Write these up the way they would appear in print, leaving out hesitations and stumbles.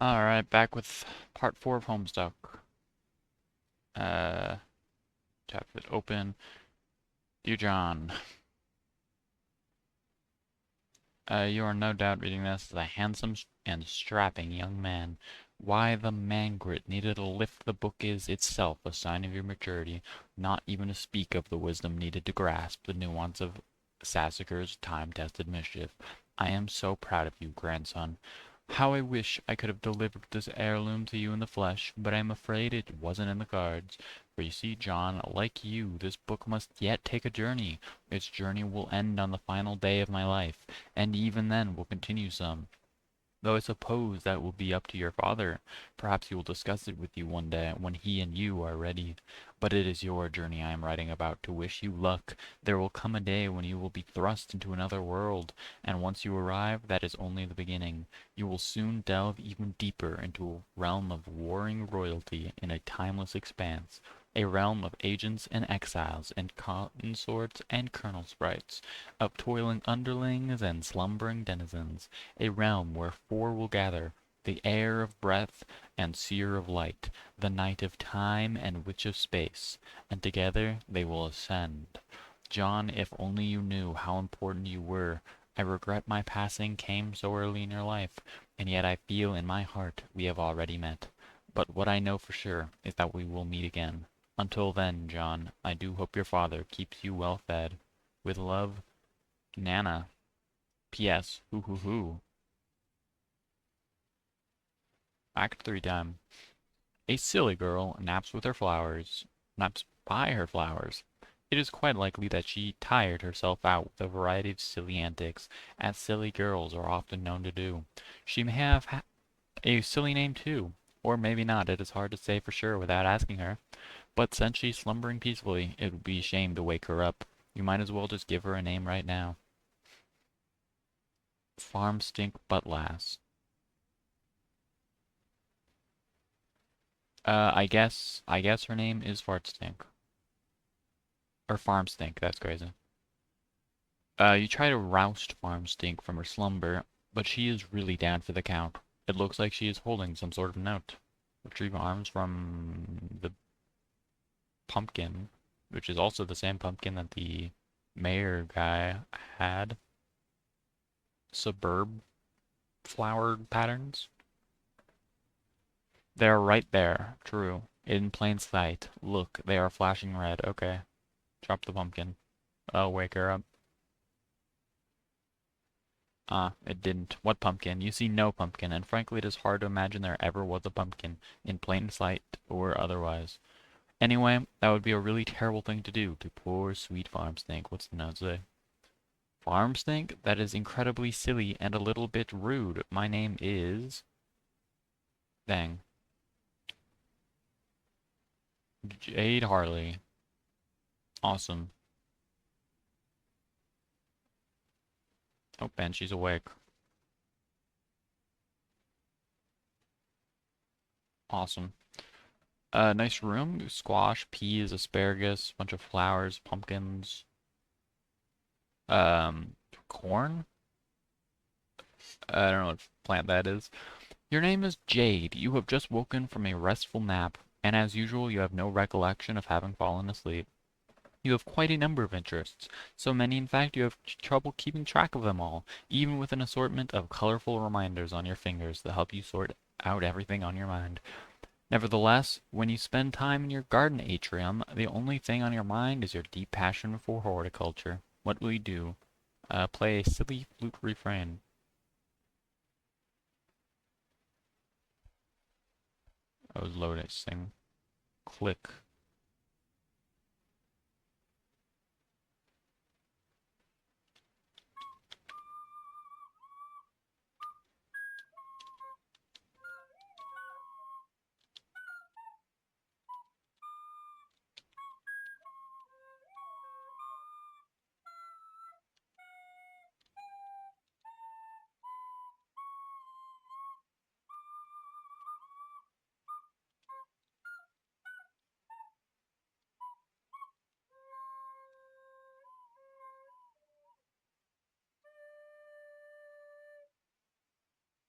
Alright, back with part 4 of Homestuck. Uh, Tap it open. Dear John, you are no doubt reading this as a handsome and strapping young man. Why the man-grit needed to lift the book is itself a sign of your maturity, not even to speak of the wisdom needed to grasp the nuance of Sassacre's time-tested mischief. I am so proud of you, grandson. How I wish I could have delivered this heirloom to you in the flesh, but I am afraid it wasn't in the cards. For you see, John, like you, this book must yet take a journey. Its journey will end on the final day of my life, and even then will continue some. Though I suppose that will be up to your father. Perhaps he will discuss it with you one day when he and you are ready. But it is your journey I am writing about to wish you luck. There will come a day when you will be thrust into another world, and once you arrive, that is only the beginning. You will soon delve even deeper into a realm of warring royalty in a timeless expanse. A realm of agents and exiles, and consorts and colonel sprites, of toiling underlings and slumbering denizens, a realm where four will gather, the heir of breath and seer of light, the knight of time and witch of space, and together they will ascend. John, if only you knew how important you were. I regret my passing came so early in your life, and yet I feel in my heart we have already met. But what I know for sure is that we will meet again. Until then, John, I do hope your father keeps you well fed. With love, Nana. P.S. Hoo hoo hoo. Act 3 time. A silly girl naps with her flowers. Naps by her flowers. It is quite likely that she tired herself out with a variety of silly antics, as silly girls are often known to do. She may have a silly name too, or maybe not. It is hard to say for sure without asking her. But since she's slumbering peacefully, it would be a shame to wake her up. You might as well just give her a name right now. Farm Stink Butt Lass. I guess her name is Fart Stink. Or Farm Stink, that's crazy. You try to roust Farm Stink from her slumber, but she is really down for the count. It looks like she is holding some sort of note. Retrieve arms from the pumpkin, which is also the same pumpkin that the mayor guy had. Suburb flower patterns. They are right there. True. In plain sight. Look, they are flashing red. Okay. Drop the pumpkin. I'll wake her up. Ah, it didn't. What pumpkin? You see no pumpkin, and frankly it is hard to imagine there ever was a pumpkin, in plain sight or otherwise. Anyway, that would be a really terrible thing to do to poor sweet Farm Stink. What's the note say? Farm Stink? That is incredibly silly and a little bit rude. My name is... Dang. Jade Harley. Awesome. Oh, Ben, she's awake. Awesome. Nice room. Squash, peas, asparagus, bunch of flowers, pumpkins, um, corn. I don't know what plant that is. Your name is Jade. You have just woken from a restful nap, and as usual, you have no recollection of having fallen asleep. You have quite a number of interests, so many in fact you have trouble keeping track of them all, even with an assortment of colorful reminders on your fingers that help you sort out everything on your mind. Nevertheless, when you spend time in your garden atrium, the only thing on your mind is your deep passion for horticulture. What will you do? Play a silly flute refrain. I was loading. Click.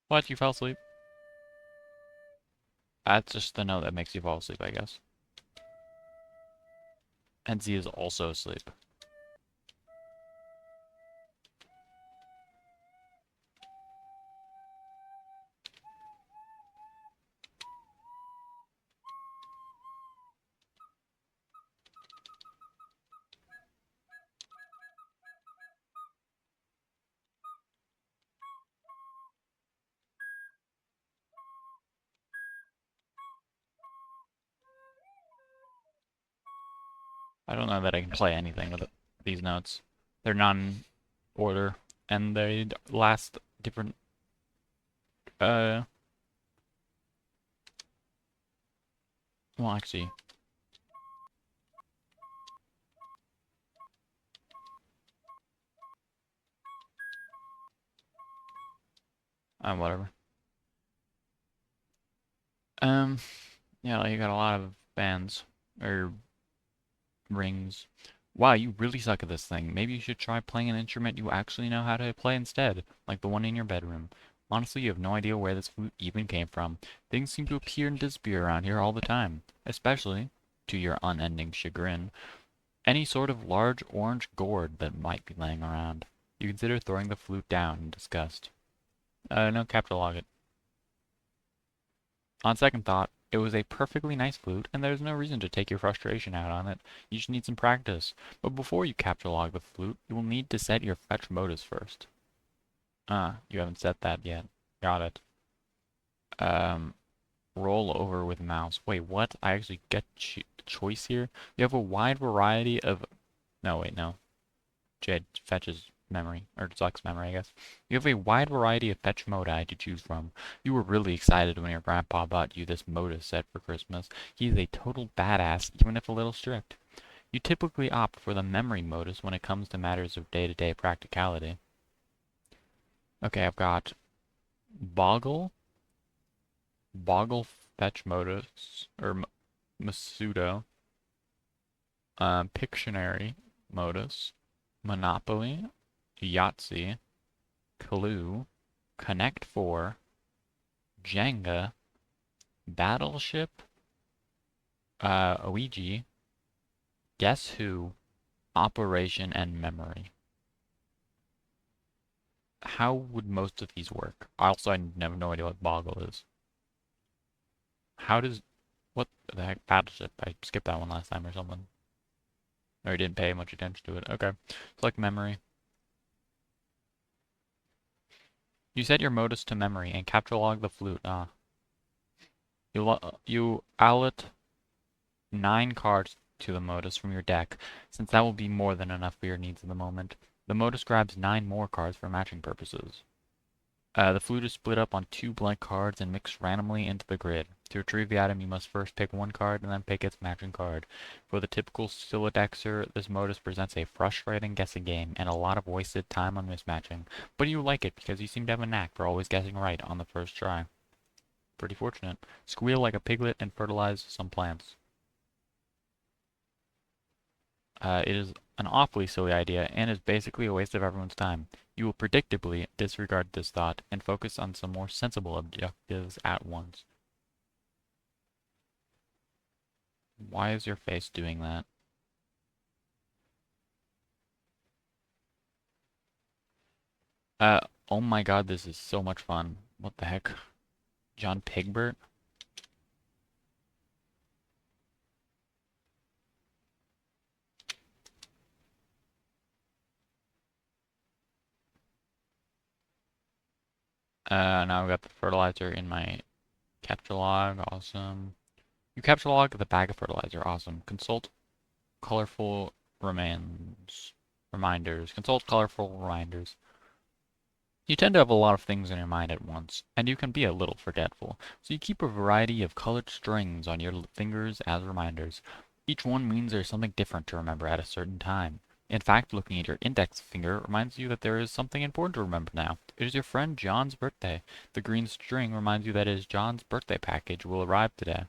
What? You fell asleep? That's just the note that makes you fall asleep, I guess. And Z is also asleep. I don't know that I can play anything with these notes. They're non-order, and they last different, uh, well, actually, whatever. Um, yeah, like you got a lot of bands, or rings. Wow, you really suck at this thing. Maybe you should try playing an instrument you actually know how to play instead, like the one in your bedroom. Honestly, you have no idea where this flute even came from. Things seem to appear and disappear around here all the time, especially, to your unending chagrin, any sort of large orange gourd that might be laying around. You consider throwing the flute down in disgust. No, capture log it. On second thought, it was a perfectly nice flute, and there's no reason to take your frustration out on it. You just need some practice. But before you capture log the flute, you will need to set your fetch modus first. You haven't set that yet. Got it. Um, roll over with mouse. Wait, what? I actually get choice here? You have a wide variety of... No, wait, no. Jed fetches memory, or sucks memory, I guess. You have a wide variety of fetch modi to choose from. You were really excited when your grandpa bought you this modus set for Christmas. He's a total badass, even if a little strict. You typically opt for the memory modus when it comes to matters of day-to-day practicality. Okay, I've got Boggle, Boggle fetch modus, or Masudo, Pictionary modus, Monopoly, Yahtzee, Clue, Connect 4, Jenga, Battleship, Ouija, Guess Who, Operation, and Memory. How would most of these work? Also, I have no idea what Boggle is. How does... What the heck? Battleship. I skipped that one last time or something. Or I didn't pay much attention to it. Okay. Select Memory. You set your modus to Memory and capture log the flute. You allot 9 cards to the modus from your deck, since that will be more than enough for your needs in the moment. The modus grabs 9 more cards for matching purposes. The flute is split up on 2 blank cards and mixed randomly into the grid. To retrieve the item, you must first pick one card and then pick its matching card. For the typical Silodexer, this modus presents a frustrating guessing game and a lot of wasted time on mismatching. But you like it because you seem to have a knack for always guessing right on the first try. Pretty fortunate. Squeal like a piglet and fertilize some plants. It is an awfully silly idea and is basically a waste of everyone's time. You will predictably disregard this thought and focus on some more sensible objectives at once. Why is your face doing that? Uh, oh my god, this is so much fun. What the heck? John Pigbert? Now I've got the fertilizer in my capture log. Awesome. You capture log the bag of fertilizer. Awesome. Consult colorful reminders. Consult colorful reminders. You tend to have a lot of things in your mind at once, and you can be a little forgetful, so you keep a variety of colored strings on your fingers as reminders. Each one means there's something different to remember at a certain time. In fact, looking at your index finger reminds you that there is something important to remember now. It is your friend John's birthday. The green string reminds you that it is John's birthday package will arrive today.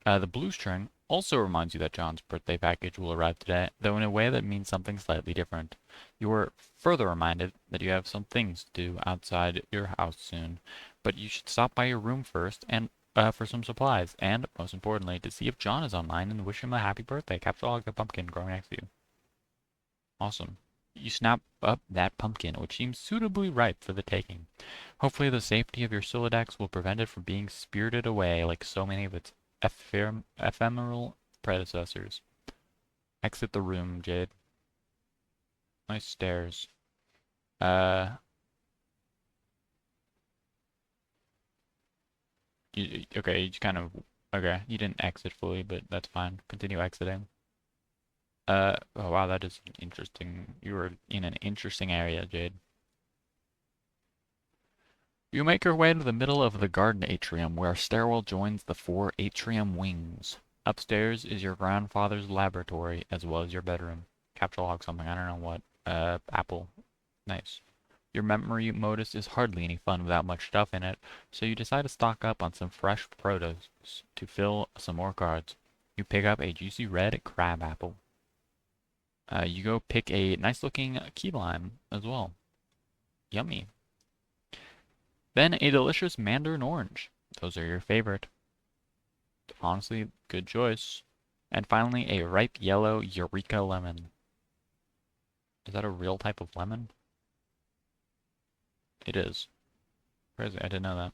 The blue string also reminds you that John's birthday package will arrive today, though in a way that means something slightly different. You are further reminded that you have some things to do outside your house soon, but you should stop by your room first and for some supplies, and most importantly, to see if John is online and wish him a happy birthday. Capture the pumpkin growing next to you. Awesome. You snap up that pumpkin, which seems suitably ripe for the taking. Hopefully the safety of your Solidex will prevent it from being spirited away like so many of its ephemeral predecessors. Exit the room, Jade. Nice stairs. Uh, okay, you just kind of, okay, you didn't exit fully, but that's fine. Continue exiting. Oh wow, that is interesting. You were in an interesting area, Jade. You make your way to the middle of the garden atrium, where a stairwell joins the 4 atrium wings. Upstairs is your grandfather's laboratory, as well as your bedroom. Capture log something, I don't know what. Apple. Nice. Your memory modus is hardly any fun without much stuff in it, so you decide to stock up on some fresh produce to fill some more cards. You pick up a juicy red crab apple. You go pick a nice looking key lime as well. Yummy. Then a delicious mandarin orange. Those are your favorite. Honestly, good choice. And finally, a ripe yellow Eureka lemon. Is that a real type of lemon? It is. Crazy, I didn't know that.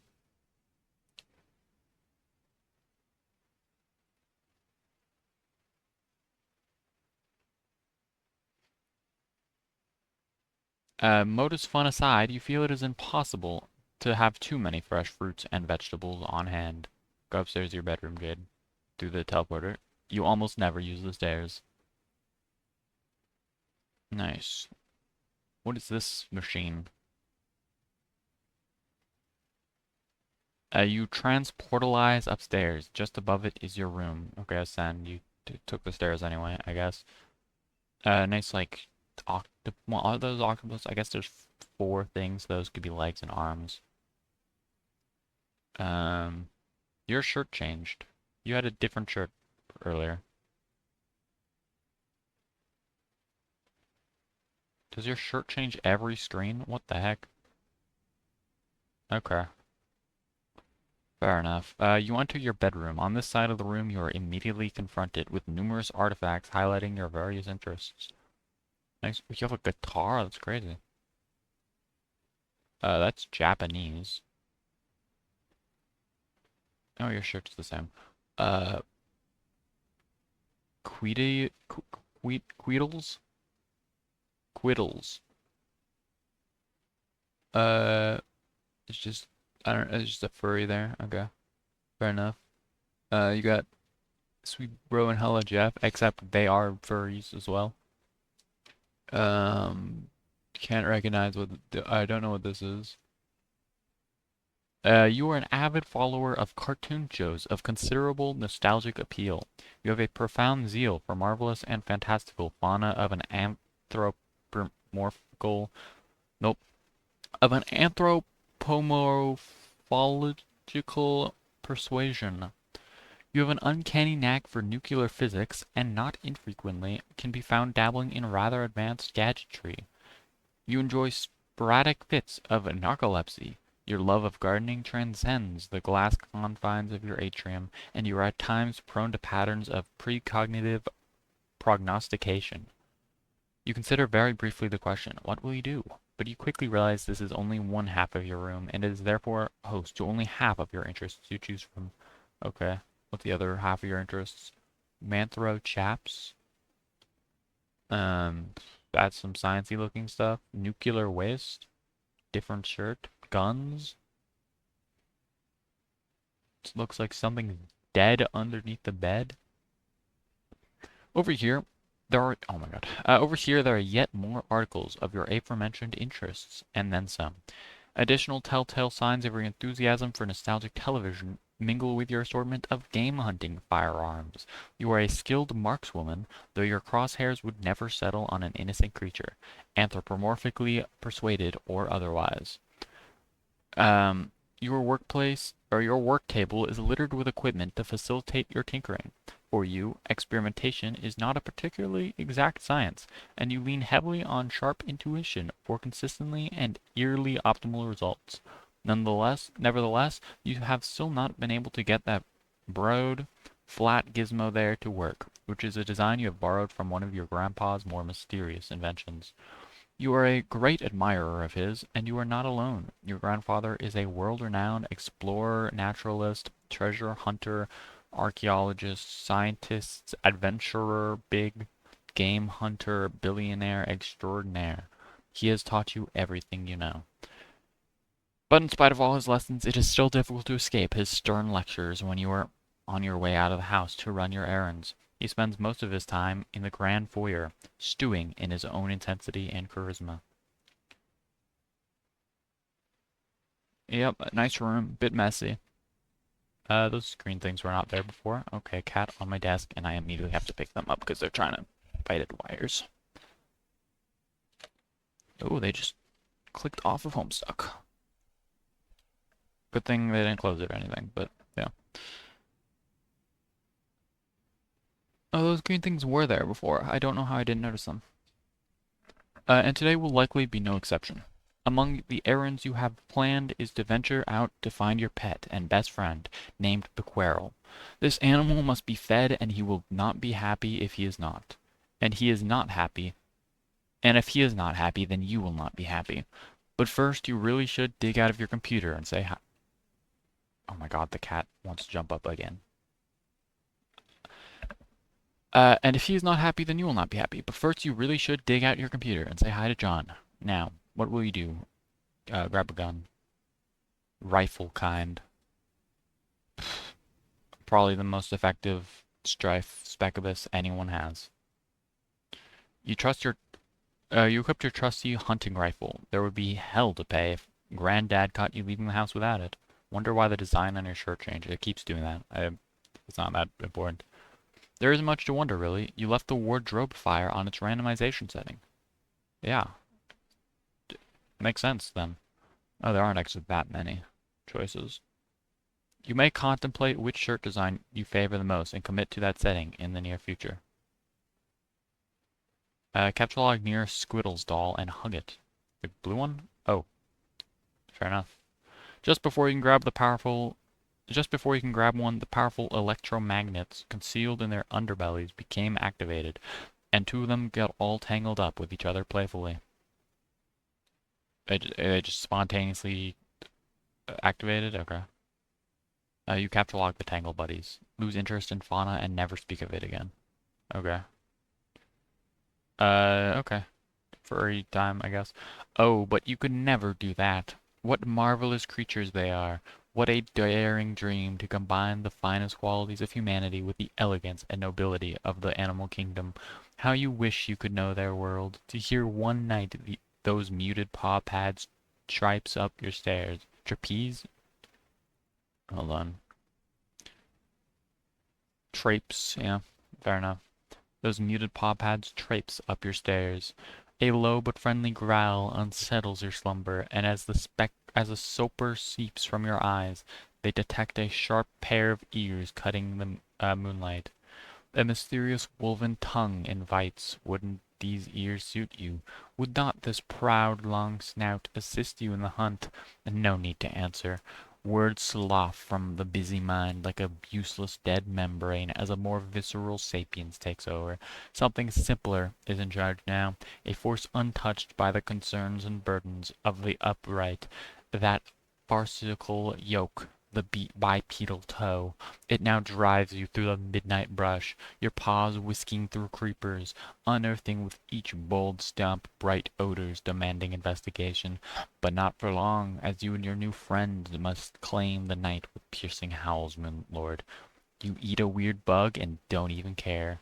Modus fun aside, you feel it is impossible to have too many fresh fruits and vegetables on hand. Go upstairs to your bedroom, Jade. Through the teleporter. You almost never use the stairs. Nice. What is this machine? You transportalize upstairs. Just above it is your room. Okay, ascend. You took the stairs anyway, I guess. Nice, like, well, are those octopus? I guess there's 4 things. Those could be legs and arms. Um, your shirt changed. You had a different shirt earlier. Does your shirt change every screen? What the heck? Okay. Fair enough. You enter your bedroom. On this side of the room, you are immediately confronted with numerous artifacts highlighting your various interests. Nice. You have a guitar? That's crazy. That's Japanese. Oh, your shirt's the same. Uh, Queedles? Quiddles. Uh, it's just, I don't know, it's just a furry there. Okay. Fair enough. You got Sweet Bro and Hella Jeff, except they are furries as well. Can't recognize what, I don't know what this is. You are an avid follower of cartoon shows of considerable nostalgic appeal. You have a profound zeal for marvelous and fantastical fauna of an anthropomorphical, nope, of an anthropomorphological persuasion. You have an uncanny knack for nuclear physics, and not infrequently can be found dabbling in rather advanced gadgetry. You enjoy sporadic fits of narcolepsy. Your love of gardening transcends the glass confines of your atrium, and you are at times prone to patterns of precognitive prognostication. You consider very briefly the question, what will you do? But you quickly realize this is only one half of your room, and it is therefore host to only half of your interests to choose from. Okay, what's the other half of your interests? Manthro chaps? Um, that's some sciencey looking stuff. Nuclear waste? Different shirt. Guns? It looks like something's dead underneath the bed. Over here, there are, oh my god. Over here, there are yet more articles of your aforementioned interests, and then some. Additional telltale signs of your enthusiasm for nostalgic television mingle with your assortment of game hunting firearms. You are a skilled markswoman, though your crosshairs would never settle on an innocent creature, anthropomorphically persuaded or otherwise. Your workplace or your work table is littered with equipment to facilitate your tinkering. For you, experimentation is not a particularly exact science, and you lean heavily on sharp intuition for consistently and eerily optimal results. Nevertheless, you have still not been able to get that broad, flat gizmo there to work, which is a design you have borrowed from one of your grandpa's more mysterious inventions. You are a great admirer of his, and you are not alone. Your grandfather is a world-renowned explorer, naturalist, treasure hunter, archaeologist, scientist, adventurer, big game hunter, billionaire extraordinaire. He has taught you everything you know. But in spite of all his lessons, it is still difficult to escape his stern lectures when you are on your way out of the house to run your errands. He spends most of his time in the grand foyer, stewing in his own intensity and charisma. Yep, nice room, bit messy. Those green things were not there before. Okay, cat on my desk, and I immediately have to pick them up because they're trying to bite at wires. Oh, they just clicked off of Homestuck. Good thing they didn't close it or anything, but yeah. Oh, those green things were there before. I don't know how I didn't notice them. And today will likely be no exception. Among the errands you have planned is to venture out to find your pet and best friend, named Bequerel. This animal must be fed, and he will not be happy if he is not. And he is not happy, and if he is not happy, then you will not be happy. But first, you really should dig out of your computer and say hi. Oh my god, the cat wants to jump up again. And if he is not happy, then you will not be happy. But first, you really should dig out your computer and say hi to John. Now, what will you do? Grab a gun. Rifle kind. Probably the most effective strife specibus anyone has. You trust your, you equipped your trusty hunting rifle. There would be hell to pay if Granddad caught you leaving the house without it. Wonder why the design on your shirt changed. It keeps doing that. It's not that important. There isn't much to wonder, really. You left the wardrobe fire on its randomization setting. Yeah. Makes sense, then. Oh, there aren't actually that many choices. You may contemplate which shirt design you favor the most and commit to that setting in the near future. Capture log near Squiddle's doll and hug it. The blue one? Oh, fair enough. Just before you can grab one, the powerful electromagnets concealed in their underbellies became activated, and two of them got all tangled up with each other playfully. They just spontaneously activated? Okay. You capture lock the Tangle Buddies. Lose interest in fauna and never speak of it again. Okay. Okay. Furry time, I guess. Oh, but you could never do that. What marvelous creatures they are. What a daring dream to combine the finest qualities of humanity with the elegance and nobility of the animal kingdom. How you wish you could know their world, to hear one night those muted paw pads tripes up your stairs. Trapeze? Hold on. Trapes, yeah, fair enough. Those muted paw pads traipse up your stairs. A low but friendly growl unsettles your slumber, and as a soper seeps from your eyes, they detect a sharp pair of ears cutting the moonlight. A mysterious woven tongue invites. Wouldn't these ears suit you? Would not this proud long snout assist you in the hunt? And no need to answer. Words slough from the busy mind like a useless dead membrane as a more visceral sapience takes over. Something simpler is in charge now, a force untouched by the concerns and burdens of the upright, that farcical yoke, the bipedal toe. It now drives you through the midnight brush, your paws whisking through creepers, unearthing with each bold stump bright odors demanding investigation. But not for long, as you and your new friends must claim the night with piercing howls, Moon Lord. You eat a weird bug and don't even care.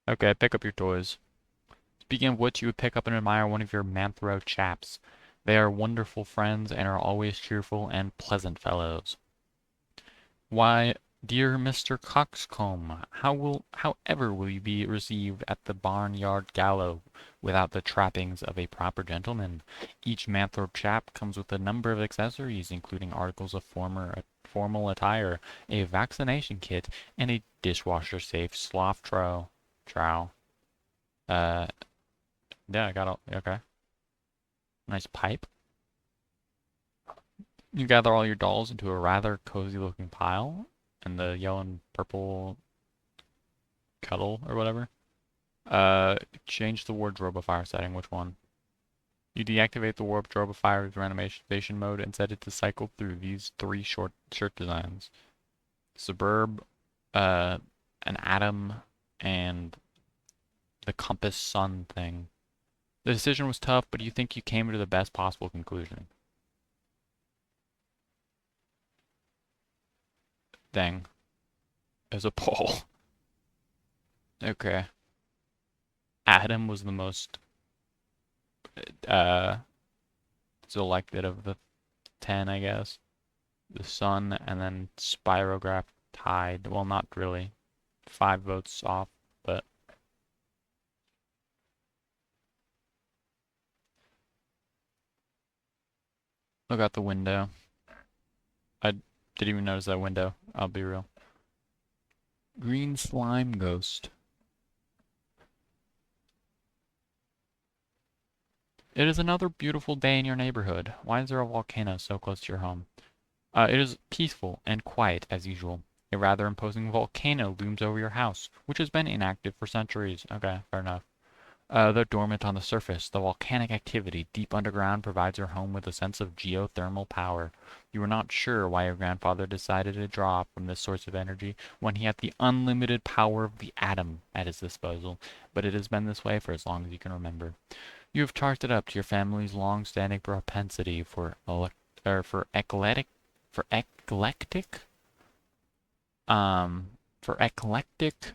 Okay, pick up your toys. Speaking of which, you would pick up and admire one of your Manthro chaps. They are wonderful friends and are always cheerful and pleasant fellows. Why, Dear Mr. Coxcomb, however will you be received at the barnyard gallows without the trappings of a proper gentleman? Each Manthorpe chap comes with a number of accessories, including articles of formal attire, a vaccination kit, and a dishwasher-safe slough trowel. Uh, yeah, I got all, okay. Nice pipe. You gather all your dolls into a rather cozy-looking pile, and the yellow and purple cuddle or whatever. Change the wardrobifier setting. Which one? You deactivate the wardrobifier's reanimation mode and set it to cycle through these three short shirt designs: Suburb, uh, an atom, and the compass sun thing. The decision was tough, but you think you came to the best possible conclusion. Thing. As a poll. Okay. Atom was the most uh selected of the 10, I guess. The sun, and then Spirograph tied. Well, not really. 5 votes off, but look out the window. I didn't even notice that window. I'll be real. Green slime ghost. It is another beautiful day in your neighborhood. Why is there a volcano so close to your home? It is peaceful and quiet as usual. A rather imposing volcano looms over your house, which has been inactive for centuries. Okay, fair enough. Though dormant on the surface, the volcanic activity deep underground provides your home with a sense of geothermal power. You are not sure why your grandfather decided to draw from this source of energy when he had the unlimited power of the atom at his disposal, but it has been this way for as long as you can remember. You have charged it up to your family's long-standing propensity for eclectic, um, for eclectic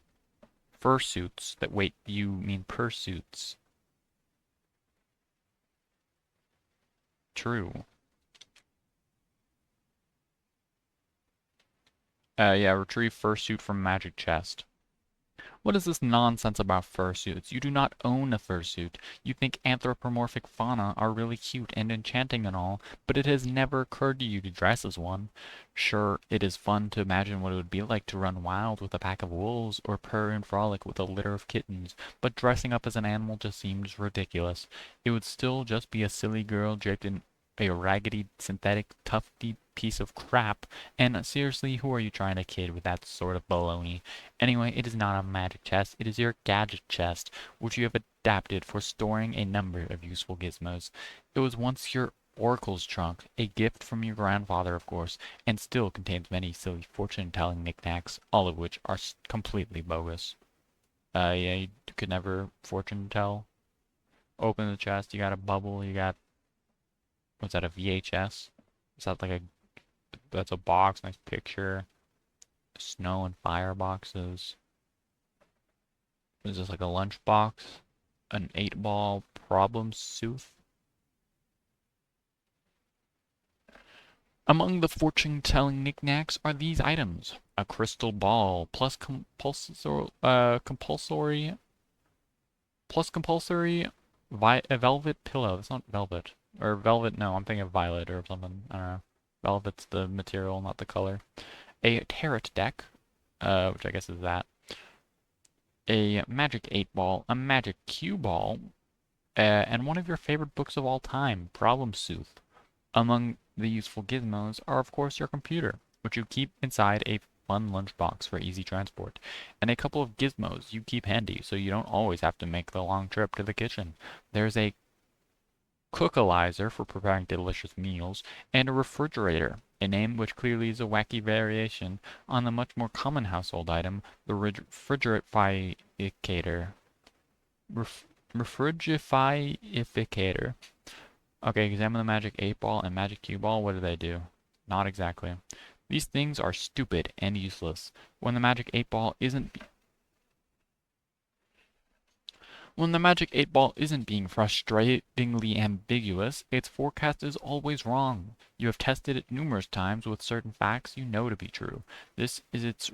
fursuits. That wait, you mean pursuits? True. Yeah, retrieve fursuit from magic chest. What is this nonsense about fursuits? You do not own a fursuit. You think anthropomorphic fauna are really cute and enchanting and all, but it has never occurred to you to dress as one. Sure, it is fun to imagine what it would be like to run wild with a pack of wolves, or purr and frolic with a litter of kittens, but dressing up as an animal just seems ridiculous. It would still just be a silly girl draped in a raggedy, synthetic, tufty piece of crap, and seriously, who are you trying to kid with that sort of baloney? Anyway, it is not a magic chest, it is your gadget chest, which you have adapted for storing a number of useful gizmos. It was once your oracle's trunk, a gift from your grandfather, of course, and still contains many silly fortune-telling knickknacks, all of which are completely bogus. Yeah, you could never fortune tell. Open the chest, you got a bubble, you got, what's that, a VHS? Is that like a, that's a box, nice picture. Snow and fire boxes. Is this like a lunchbox? An 8-ball problem sooth? Among the fortune-telling knickknacks are these items: a crystal ball, plus compulsory a velvet pillow. That's not velvet. Or velvet, no, I'm thinking of violet or something. I don't know. Velvet's the material, not the color. A tarot deck, which I guess is that. A magic 8-ball, a magic cue ball, and one of your favorite books of all time, Problem Sooth. Among the useful gizmos are of course your computer, which you keep inside a fun lunchbox for easy transport, and a couple of gizmos you keep handy so you don't always have to make the long trip to the kitchen. There's a cookalizer for preparing delicious meals, and a refrigerator, a name which clearly is a wacky variation on the much more common household item, the refrigerificator. Refrigerificator. Okay, examine the magic 8-ball and magic cue ball. What do they do? Not exactly. These things are stupid and useless. When the magic 8-ball isn't When the Magic 8 Ball isn't being frustratingly ambiguous, its forecast is always wrong. You have tested it numerous times with certain facts you know to be true. This is its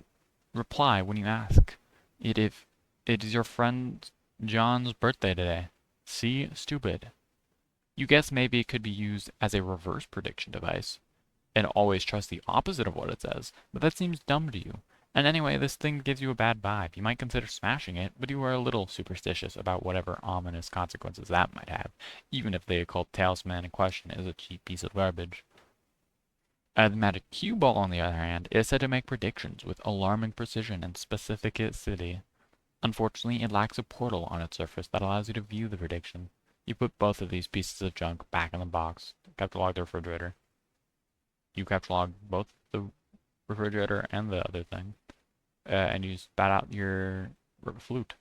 reply when you ask it if it is your friend John's birthday today. See? Stupid. You guess maybe it could be used as a reverse prediction device and always trust the opposite of what it says, but that seems dumb to you. And anyway, this thing gives you a bad vibe. You might consider smashing it, but you are a little superstitious about whatever ominous consequences that might have, even if the occult talisman in question is a cheap piece of garbage. The magic cue ball, on the other hand, is said to make predictions with alarming precision and specificity. Unfortunately, it lacks a portal on its surface that allows you to view the prediction. You put both of these pieces of junk back in the box. Catalog the refrigerator. You catalog both the refrigerator and the other thing, and you spat out your flute.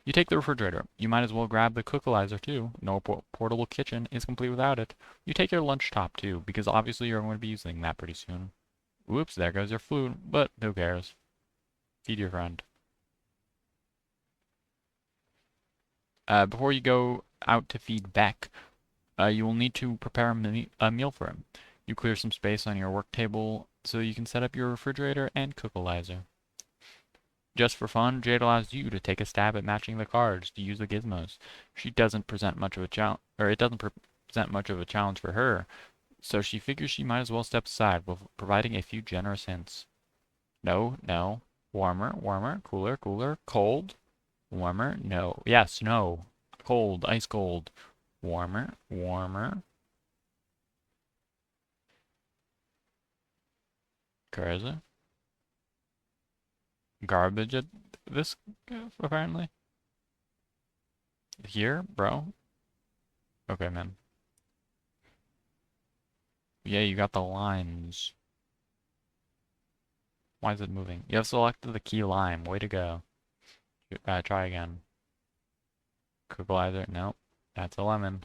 You take the refrigerator. You might as well grab the cookalizer too. No portable kitchen is complete without it. You take your lunch top too, because obviously you're going to be using that pretty soon. Whoops, there goes your flute, but who cares? Feed your friend. Before you go out to feed Beck, you will need to prepare a meal for him. You clear some space on your work table so you can set up your refrigerator and cookalizer. Just for fun, Jade allows you to take a stab at matching the cards to use the gizmos. She doesn't present much of a challenge, or it doesn't present much of a challenge for her, so she figures she might as well step aside while providing a few generous hints. No, no. Warmer, warmer, cooler, cooler, cold. Warmer, no. Yes, no. Cold, ice cold. Warmer, warmer. Crazy. Garbage at this, apparently. Here, bro? Okay, man. Yeah, you got the lines. Why is it moving? You have selected the key lime. Way to go. Try again. Cookalizer. Nope. That's a lemon.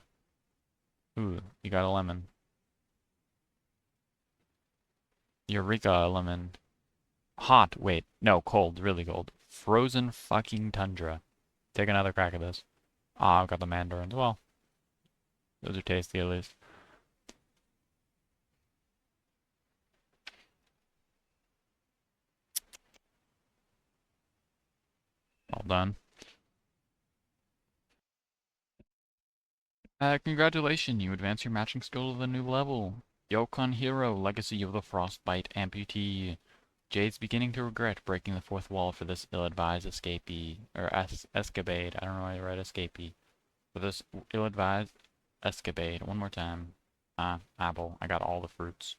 Ooh, you got a lemon. Eureka, lemon. Hot. Wait. No, cold. Really cold. Frozen fucking tundra. Take another crack at this. Ah, I've got the mandarins. Well, those are tasty at least. Well done. Congratulations, you advance your matching skill to the new level. Yokon Hero, Legacy of the Frostbite Amputee. Jade's beginning to regret breaking the fourth wall for this ill-advised escapee, or escapade. I don't know why I write escapee. For this ill-advised escapade. One more time. Apple. I got all the fruits.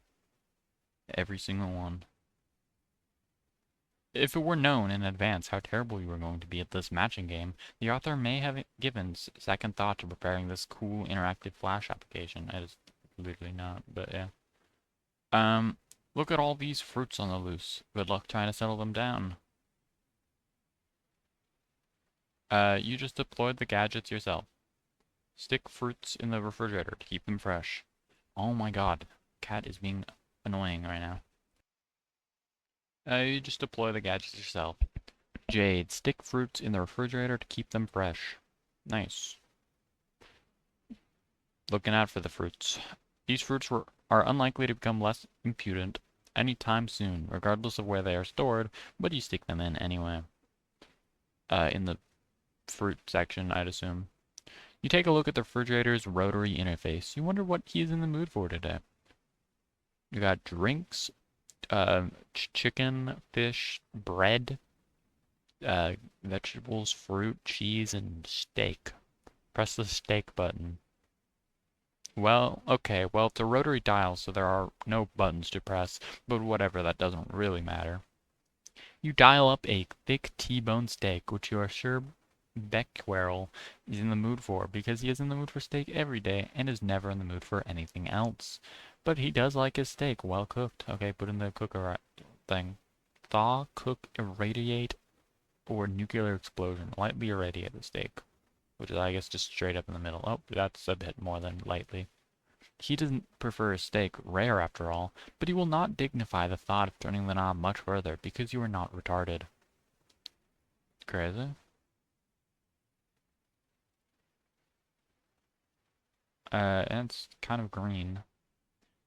Every single one. If it were known in advance how terrible you were going to be at this matching game, the author may have given second thought to preparing this cool interactive Flash application. It is literally not, but yeah. Look at all these fruits on the loose. Good luck trying to settle them down. You just deployed the gadgets yourself. Stick fruits in the refrigerator to keep them fresh. Oh my god, cat is being annoying right now. You just deploy the gadgets yourself. Jade, stick fruits in the refrigerator to keep them fresh. Nice. Looking out for the fruits. These fruits are unlikely to become less impudent anytime soon, regardless of where they are stored, but you stick them in anyway. In the fruit section, I'd assume. You take a look at the refrigerator's rotary interface. You wonder what he is in the mood for today. You got drinks, chicken, fish, bread, vegetables, fruit, cheese, and steak. Press the steak button. Well, okay, well, it's a rotary dial, so there are no buttons to press, but whatever, that doesn't really matter. You dial up a thick T-bone steak, which you are sure Beckwell is in the mood for, because he is in the mood for steak every day, and is never in the mood for anything else. But he does like his steak well cooked. Okay, put in the cooker thing. Thaw, cook, irradiate, or nuclear explosion. Lightly irradiate the steak, which is, I guess, just straight up in the middle. Oh, that's a bit more than lightly. He doesn't prefer a steak rare after all, but he will not dignify the thought of turning the knob much further because you are not retarded. Crazy. And it's kind of green.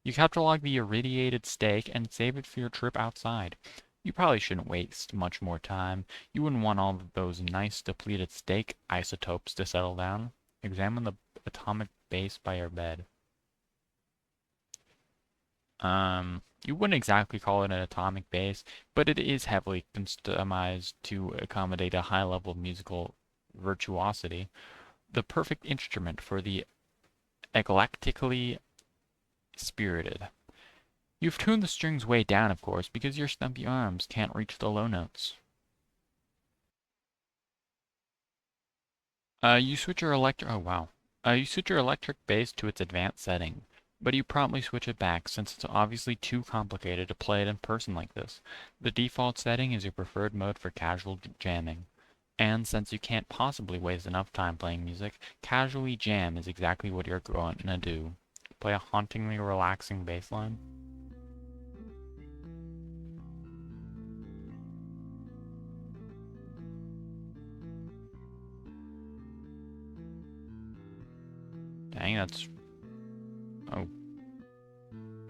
You catalog the irradiated steak and save it for your trip outside. You probably shouldn't waste much more time. You wouldn't want all of those nice depleted steak isotopes to settle down. Examine the atomic base by your bed. You wouldn't exactly call it an atomic base, but it is heavily customized to accommodate a high level of musical virtuosity. The perfect instrument for the eclectically spirited. You've tuned the strings way down, of course, because your stumpy arms can't reach the low notes. You switch your electric. Oh wow. You switch your electric bass to its advanced setting, but you promptly switch it back since it's obviously too complicated to play it in person like this. The default setting is your preferred mode for casual jamming. And since you can't possibly waste enough time playing music, casually jam is exactly what you're going to do. Play a hauntingly relaxing bass line. Dang, that's... Oh,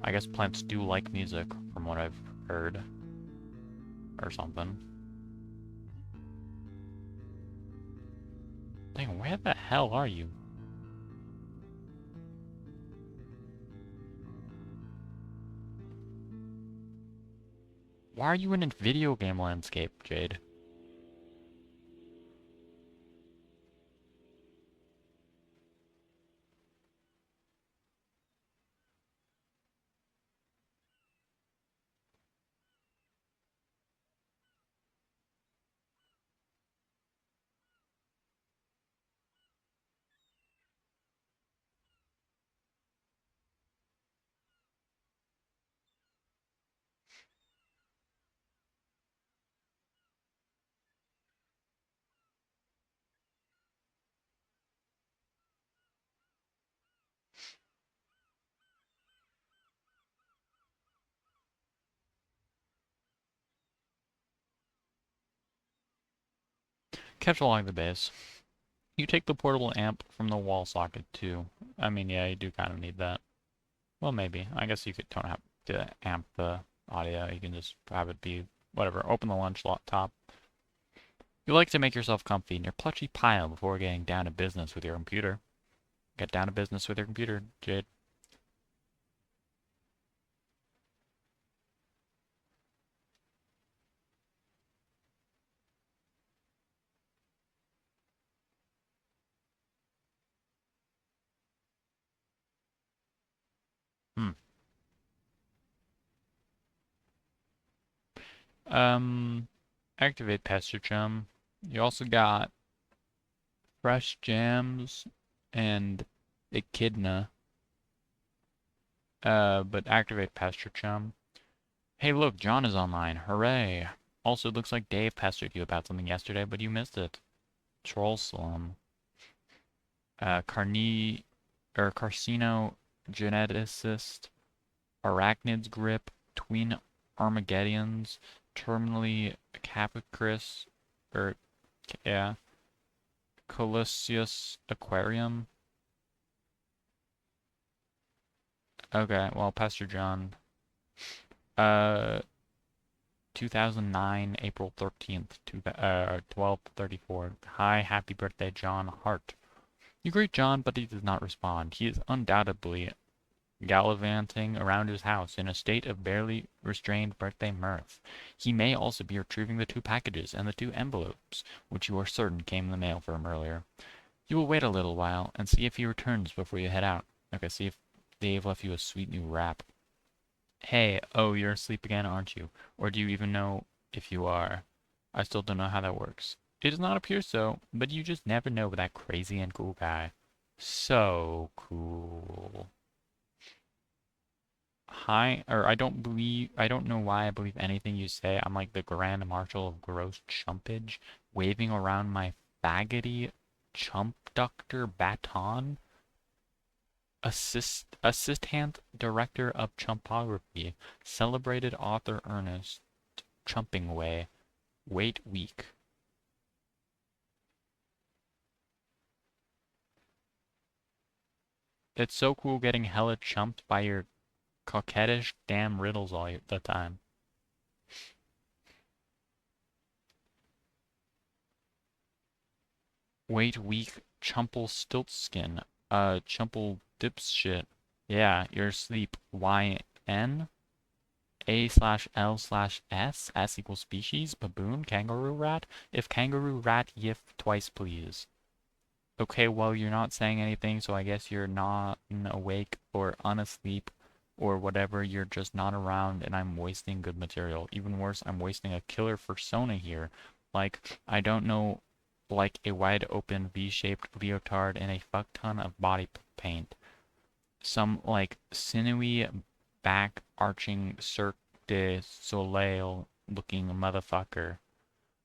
I guess plants do like music, from what I've heard. Or something. Dang, where the hell are you? Why are you in a video game landscape, Jade? Catch along the base. You take the portable amp from the wall socket too. I mean, yeah, you do kind of need that. Well, maybe. I guess you don't have to amp the audio. You can just have it be whatever. Open the lunch laptop. You like to make yourself comfy in your plushy pile before getting down to business with your computer. Get down to business with your computer, Jade. Hmm. Um, activate Pasture Chum. You also got fresh jams and echidna. But activate Pasture Chum. Hey, look, John is online. Hooray! Also, it looks like Dave pestered you about something yesterday, but you missed it. Troll Slum. Carcinogeneticist. Arachnid's Grip. Tween Armageddons. Terminally Capicris. Or, yeah. Colossius Aquarium. Okay, well, Pastor John. Uh, 2009, April 13th, 12:34. Hi, happy birthday, John Hart. You greet John, but he does not respond. He is undoubtedly gallivanting around his house in a state of barely restrained birthday mirth. He may also be retrieving the two packages and the two envelopes, which you are certain came in the mail from earlier. You will wait a little while and see if he returns before you head out. Okay, see if Dave left you a sweet new wrap. Hey, oh, you're asleep again, aren't you? Or do you even know if you are? I still don't know how that works. It does not appear so, but you just never know with that crazy and cool guy. So cool. Hi, or I don't know why I believe anything you say. I'm like the Grand Marshal of gross chumpage, waving around my faggoty chump ductor baton. Assistant Director of Chumpography, celebrated author Ernest Chumpingway, Wait Week. It's so cool getting hella chumped by your coquettish damn riddles all the time. Wait weak chumple stiltskin. Chumple dips shit. Yeah, you're asleep. YN? A/L/S? S equals species? Baboon? Kangaroo rat? If kangaroo rat, yif twice please. Okay, well, you're not saying anything, so I guess you're not awake or unasleep or whatever. You're just not around, and I'm wasting good material. Even worse, I'm wasting a killer persona here. Like, I don't know, like a wide open V-shaped leotard and a fuck ton of body paint. Some, like, sinewy, back arching Cirque du Soleil looking motherfucker.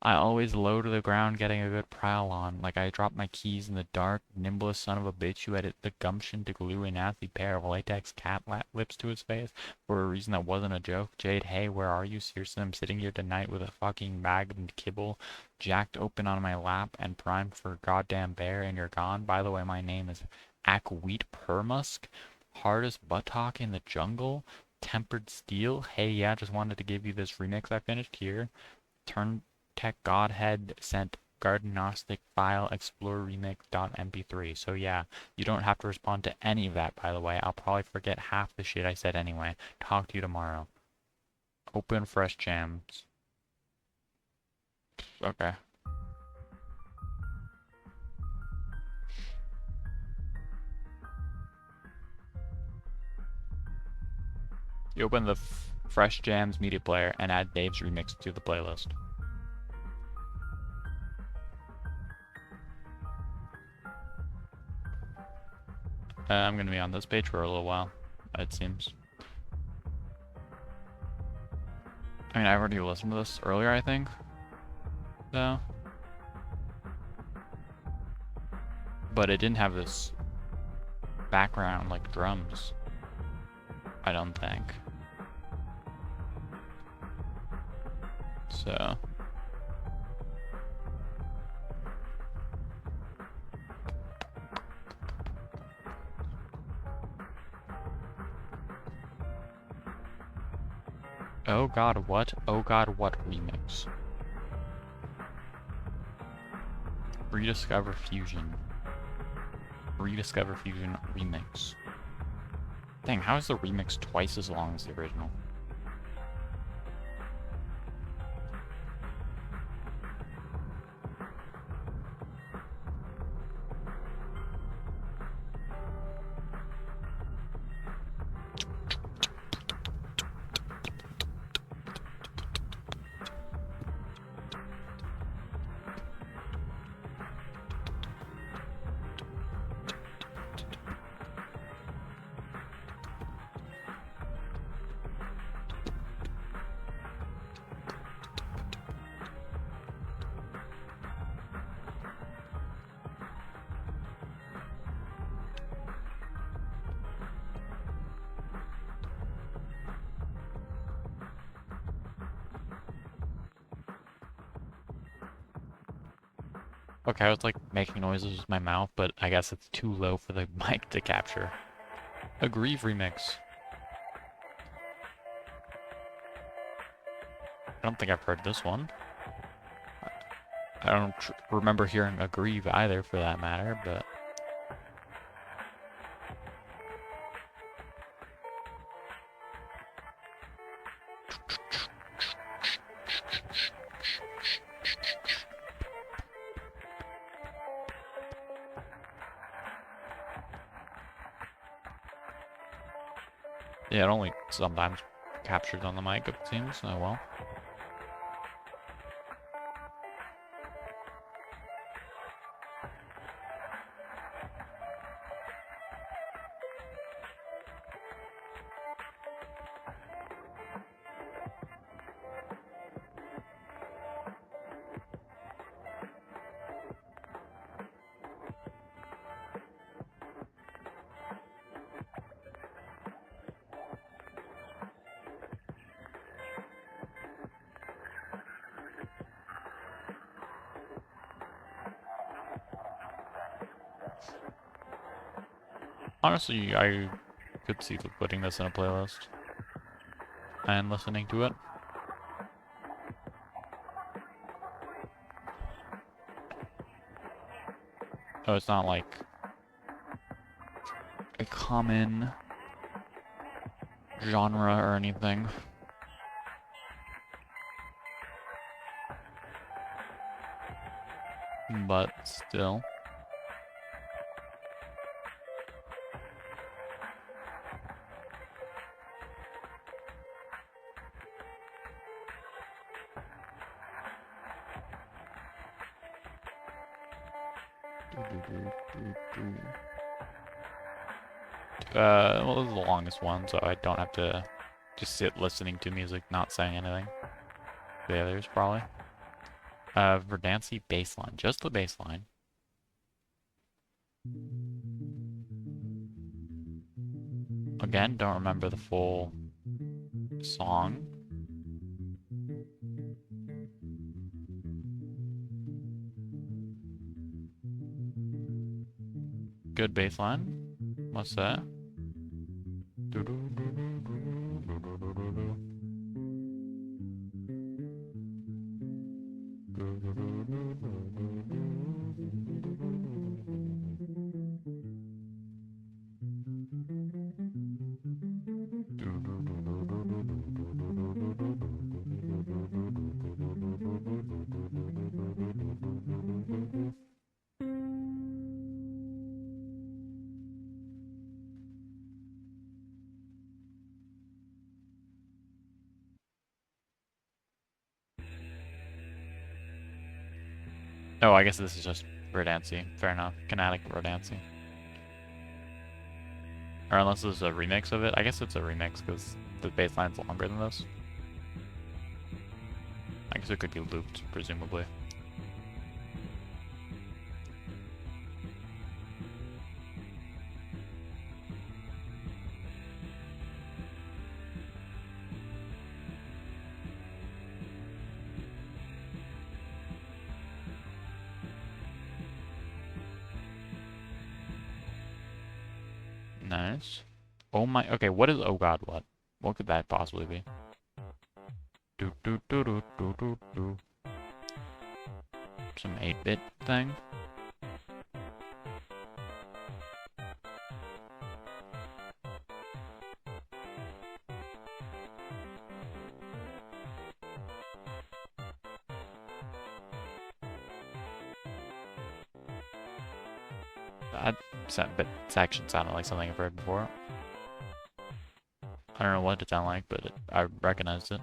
I always low to the ground getting a good prowl on, like I dropped my keys in the dark, nimblest son of a bitch who had the gumption to glue a nasty pair of latex cat lips to his face for a reason that wasn't a joke. Jade, hey, where are you? Seriously, I'm sitting here tonight with a fucking bag of kibble jacked open on my lap and primed for goddamn bear, and you're gone. By the way, my name is Ackweet Permusk, hardest buttock in the jungle, tempered steel. Hey, yeah, just wanted to give you this remix I finished here. Turn Tech Godhead sent Gardenostic file explorer remix.mp3. So yeah, you don't have to respond to any of that, by the way. I'll probably forget half the shit I said anyway. Talk to you tomorrow. Open fresh jams. Okay. You open the fresh jams media player and add Dave's remix to the playlist. I'm gonna be on this page for a little while, it seems. I mean, I already listened to this earlier, I think. So. But it didn't have this background like drums. I don't think. So. Oh god, what? Oh god, what remix? Rediscover Fusion. Rediscover Fusion remix. Dang, how is the remix twice as long as the original? Okay, I was like making noises with my mouth, but I guess it's too low for the mic to capture. A Grieve remix. I don't think I've heard this one. I don't remember hearing a Grieve either, for that matter, but... Yeah, it only sometimes captures on the mic, it seems. Oh well. Honestly, I could see putting this in a playlist and listening to it. Oh, it's not like a common genre or anything. But still. Well, this is the longest one, so I don't have to just sit listening to music, not saying anything. The others, probably. Verdancy bassline, just the bassline. Again, don't remember the full song. Good bassline. What's that? Oh, I guess this is just Verdancy. Fair enough. Kinetic Verdancy. Or unless this is a remix of it. I guess it's a remix because the bassline's longer than this. I guess it could be looped, presumably. Nice. Oh my, okay, what is, oh god, what? What could that possibly be? Do do do do do do do. Some 8-bit thing? That section sounded like something I've heard before. I don't know what it sounded like, but I recognized it.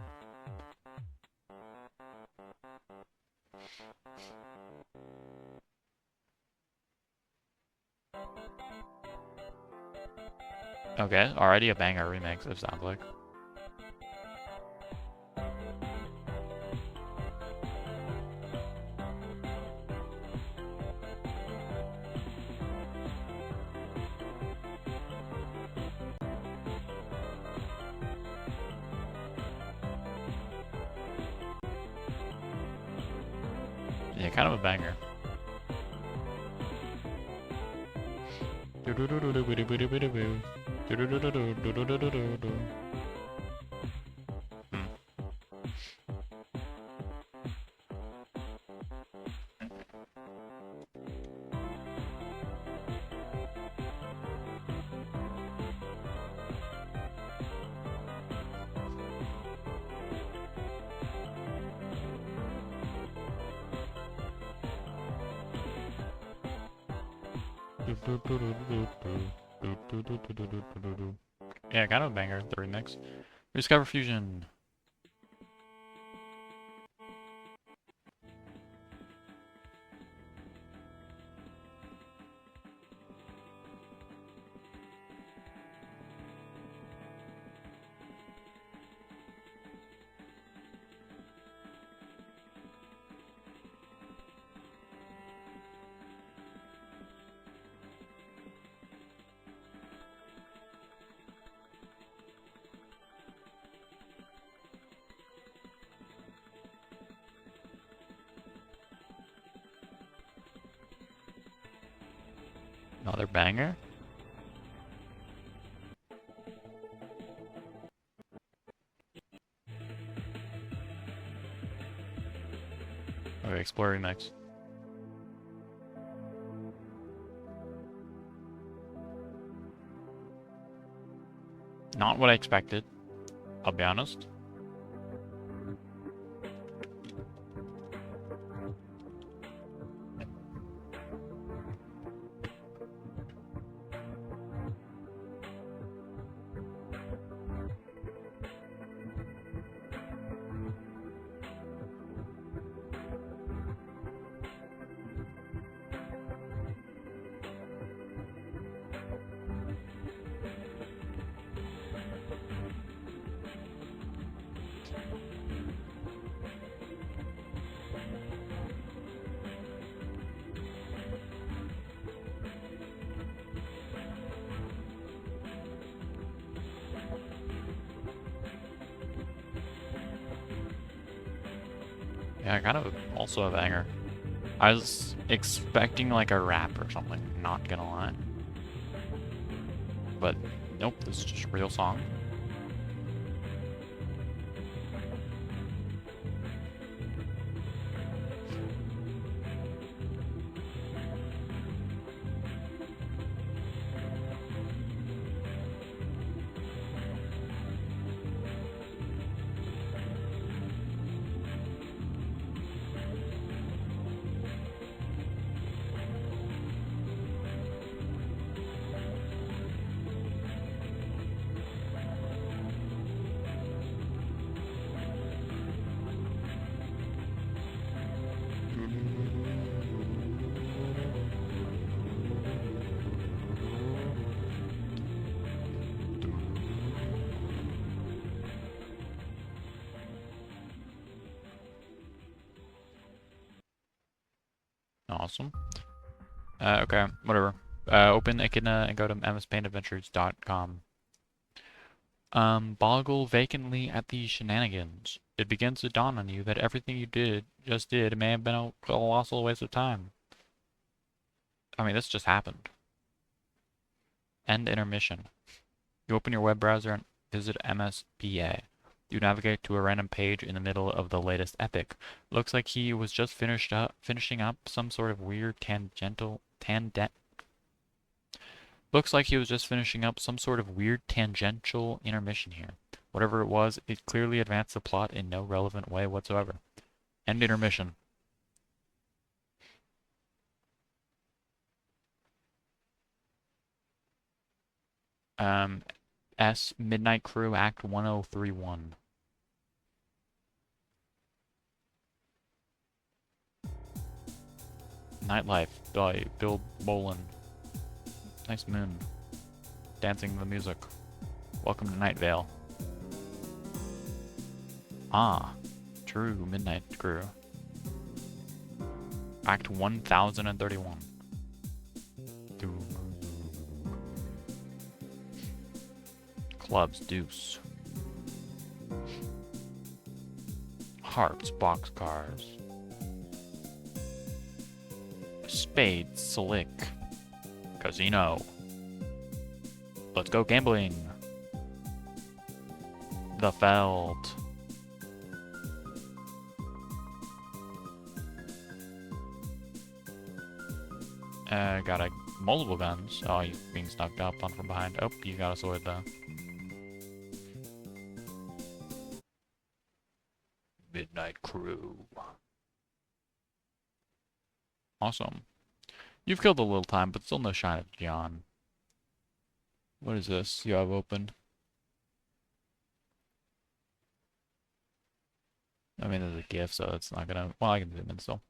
Okay, already a banger remix, it sounds like. Yeah, kind of a banger. Yeah, kind of a banger, the remix. Rediscover Fusion. Another banger? Okay, exploring next. Not what I expected, I'll be honest. Yeah, kind of also a banger. I was expecting like a rap or something, not gonna lie. But nope, this is just a real song. Awesome. Okay, whatever. Open Echidna and go to mspaintadventures.com. Boggle vacantly at these shenanigans. It begins to dawn on you that everything you just did, may have been a colossal waste of time. I mean, this just happened. End intermission. You open your web browser and visit MSPA. You navigate to a random page in the middle of the latest epic. Looks like he was just finishing up some sort of weird tangential intermission here. Whatever it was, it clearly advanced the plot in no relevant way whatsoever. End intermission. S. Midnight Crew Act 1031. Nightlife by Bill Bolin. Nice moon. Dancing the music. Welcome to Night Vale. Ah, true Midnight Crew. Act 1031. Clubs deuce. Harps boxcars. Spades slick. Casino. Let's go gambling. The Feld. Got a multiple guns. Oh, he's being snuck up on from behind. Oh, you got a sword though. Midnight Crew. Awesome. You've killed a little time, but still no shine of John. What is this you have open? I mean, there's a gift, so it's not gonna. Well, I can zoom in still.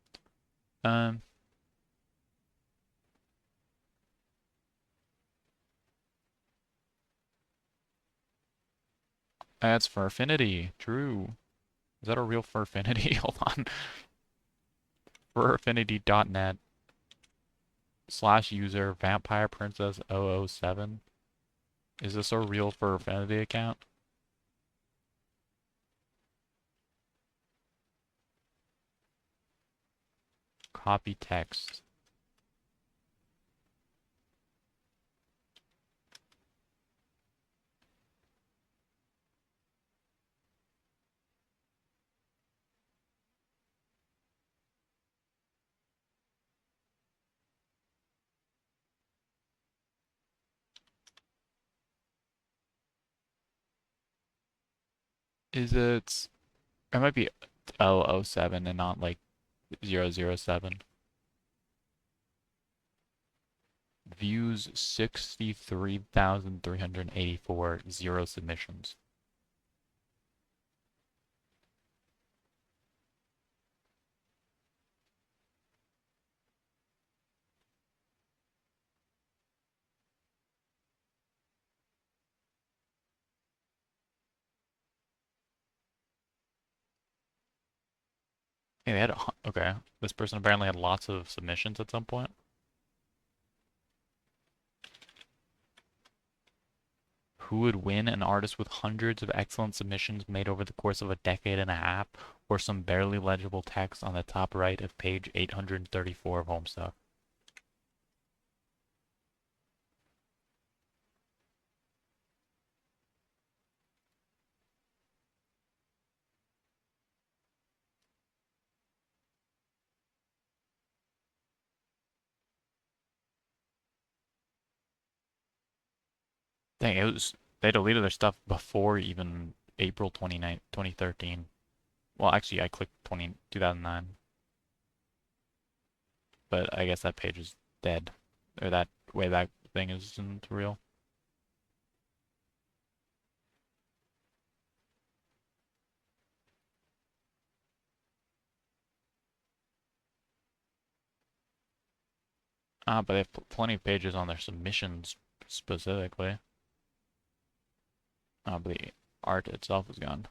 That's Furfinity. True. Is that a real Furfinity? Hold on. Furfinity.net /user Vampire Princess 007. Is this a real Furfinity account? Copy text. Is it? It might be 007 and not like 007. Views 63,384. Zero submissions. Hey, they had okay. This person apparently had lots of submissions at some point. Who would win, an artist with hundreds of excellent submissions made over the course of a decade and a half, or some barely legible text on the top right of page 834 of Homestuck? Dang, it was they deleted their stuff before even April 29, 2013. Well, actually, I clicked 2009, but I guess that page is dead, or that way back thing isn't real. Ah, but they have plenty of pages on their submissions specifically. Ah, but the art itself is gone.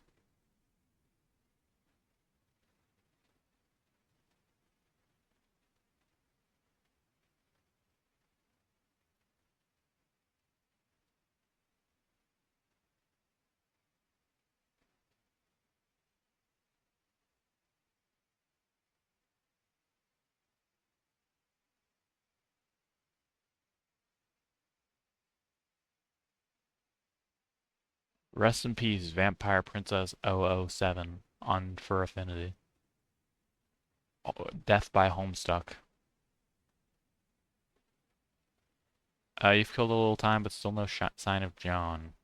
Rest in peace, Vampire Princess 007 on Fur Affinity. Oh, death by Homestuck. You've killed a little time, but still no sign of John.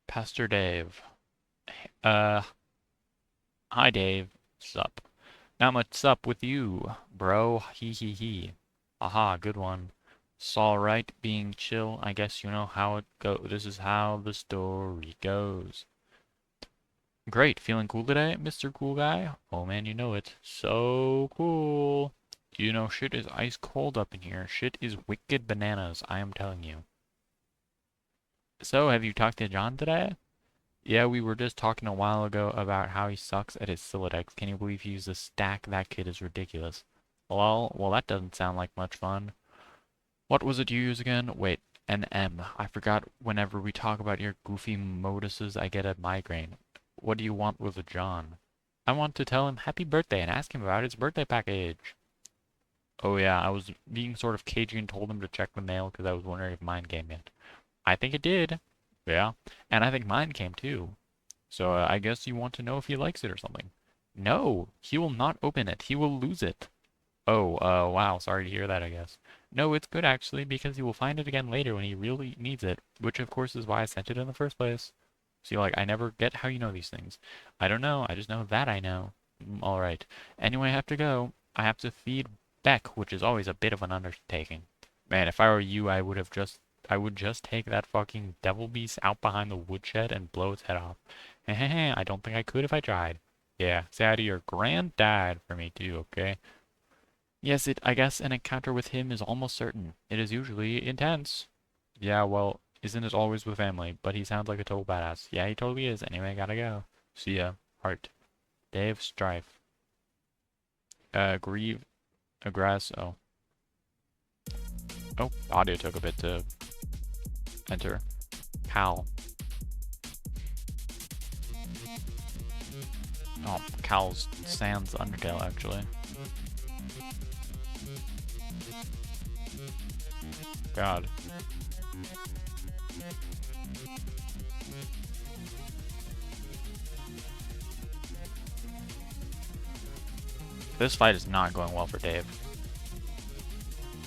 Pastor Dave. Uh, Hi Dave. Sup? Not much sup with you, bro. Hee hee hee. Aha, good one. It's alright being chill. I guess you know how it go. This is how the story goes. Great, feeling cool today, Mr. Cool Guy? Oh man, you know it. So cool. You know, shit is ice cold up in here. Shit is wicked bananas, I am telling you. So, have you talked to John today? Yeah, we were just talking a while ago about how he sucks at his Silodex. Can you believe he used a stack? That kid is ridiculous. Well, that doesn't sound like much fun. What was it you use again? Wait, NM. I forgot whenever we talk about your goofy moduses, I get a migraine. What do you want with a John? I want to tell him happy birthday and ask him about his birthday package. Oh yeah, I was being sort of cagey and told him to check the mail because I was wondering if mine came yet. I think it did. Yeah, and I think mine came too. So I guess you want to know if he likes it or something. No, he will not open it. He will lose it. Oh, wow, sorry to hear that, I guess. No, it's good actually, because he will find it again later when he really needs it, which of course is why I sent it in the first place. See, like, I never get how you know these things. I don't know, I just know that I know. Alright. Anyway, I have to go. I have to feed Beck, which is always a bit of an undertaking. Man, if I were you, I would just take that fucking devil beast out behind the woodshed and blow its head off. Heh I don't think I could if I tried. Yeah, say hi to your granddad for me too, okay? Yes, I guess an encounter with him is almost certain. It is usually intense. Yeah, well, isn't it always with family? But he sounds like a total badass. Yeah, he totally is. Anyway, gotta go. See ya. Heart. Dave Strife. Grieve. Aggress. Oh. Oh, audio took a bit to enter. Cal. Oh, Cal's Sans Undertale, actually. God. This fight is not going well for Dave.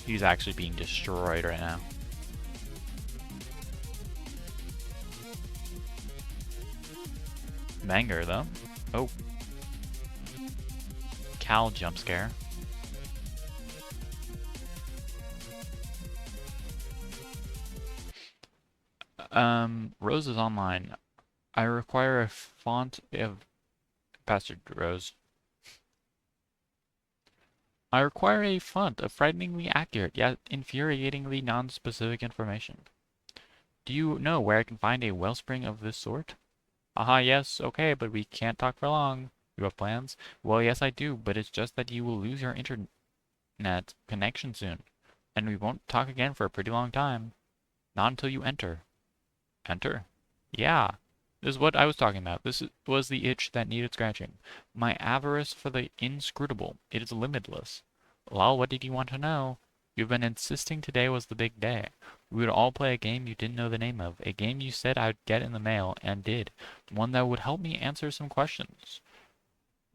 He's actually being destroyed right now. anger, though. Oh, Cal jump scare. Rose is online. I require a font of Pastor Rose. I require a font of frighteningly accurate yet infuriatingly non-specific information. Do you know where I can find a wellspring of this sort? Aha, yes, okay, but we can't talk for long. You have plans? Well, yes, I do, but it's just that you will lose your internet connection soon, and we won't talk again for a pretty long time. Not until you enter. Enter? Yeah, this is what I was talking about. Was the itch that needed scratching. My avarice for the inscrutable. It is limitless. Lol, what did you want to know? You've been insisting today was the big day. We would all play a game you didn't know the name of. A game you said I'd get in the mail, and did. One that would help me answer some questions.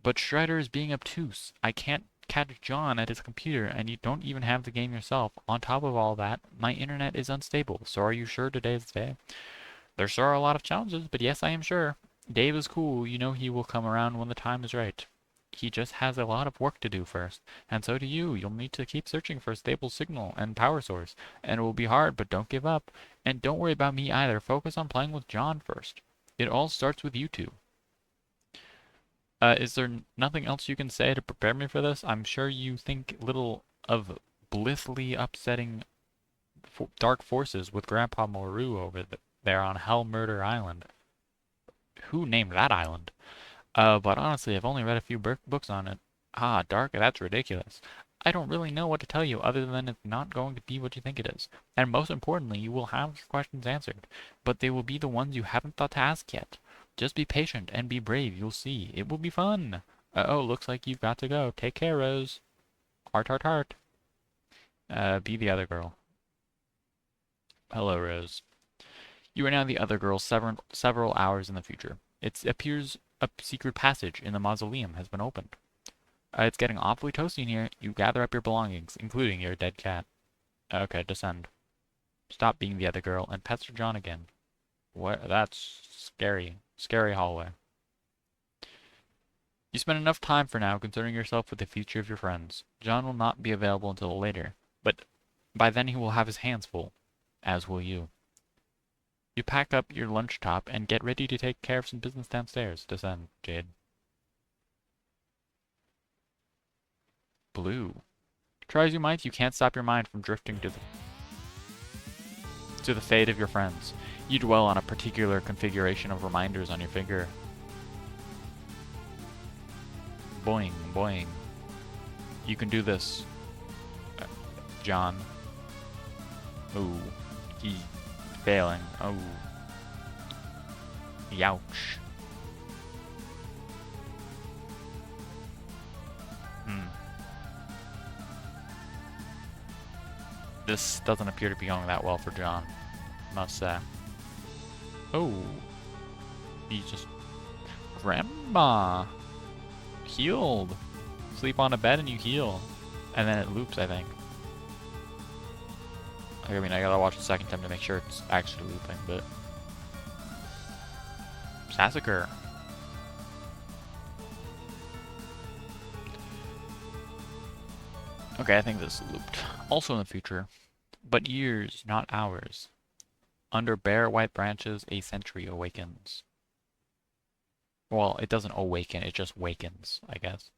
But Shredder is being obtuse. I can't catch John at his computer, and you don't even have the game yourself. On top of all that, my internet is unstable. So are you sure today's the day? There sure are a lot of challenges, but yes, I am sure. Dave is cool. You know he will come around when the time is right. He just has a lot of work to do first, and so do you. You'll need to keep searching for a stable signal and power source, and it will be hard, but don't give up. And don't worry about me either. Focus on playing with John first. It all starts with you two. Is there nothing else you can say to prepare me for this? I'm sure you think little of blissfully upsetting dark forces with Grandpa Moreau over there on Hell Murder Island. Who named that island? But honestly, I've only read a few books on it. Ah, dark, that's ridiculous. I don't really know what to tell you other than it's not going to be what you think it is. And most importantly, you will have your questions answered, but they will be the ones you haven't thought to ask yet. Just be patient and be brave, you'll see. It will be fun. Uh-oh, looks like you've got to go. Take care, Rose. Heart, heart, heart. Be the other girl. Hello, Rose. You are now the other girl several hours in the future. It appears a secret passage in the mausoleum has been opened. It's getting awfully toasty in here. You gather up your belongings, including your dead cat. Okay, descend. Stop being the other girl and pester John again. What? That's scary. Scary hallway. You spend enough time for now concerning yourself with the future of your friends. John will not be available until later, but by then he will have his hands full, as will you. You pack up your lunch top and get ready to take care of some business downstairs. Descend, Jade. Blue. Try as you might, you can't stop your mind from drifting to the fate of your friends. You dwell on a particular configuration of reminders on your finger. Boing, boing. You can do this, John. Ooh, he failing. Oh, youch. This doesn't appear to be going that well for John, must say. Oh, he just... Grandma! Healed! Sleep on a bed and you heal. And then it loops, I think. I mean, I gotta watch the second time to make sure it's actually looping, but... Massacre! Okay, I think this looped. Also in the future, but years, not hours. Under bare white branches, a sentry awakens. Well, it doesn't awaken, it just wakens, I guess.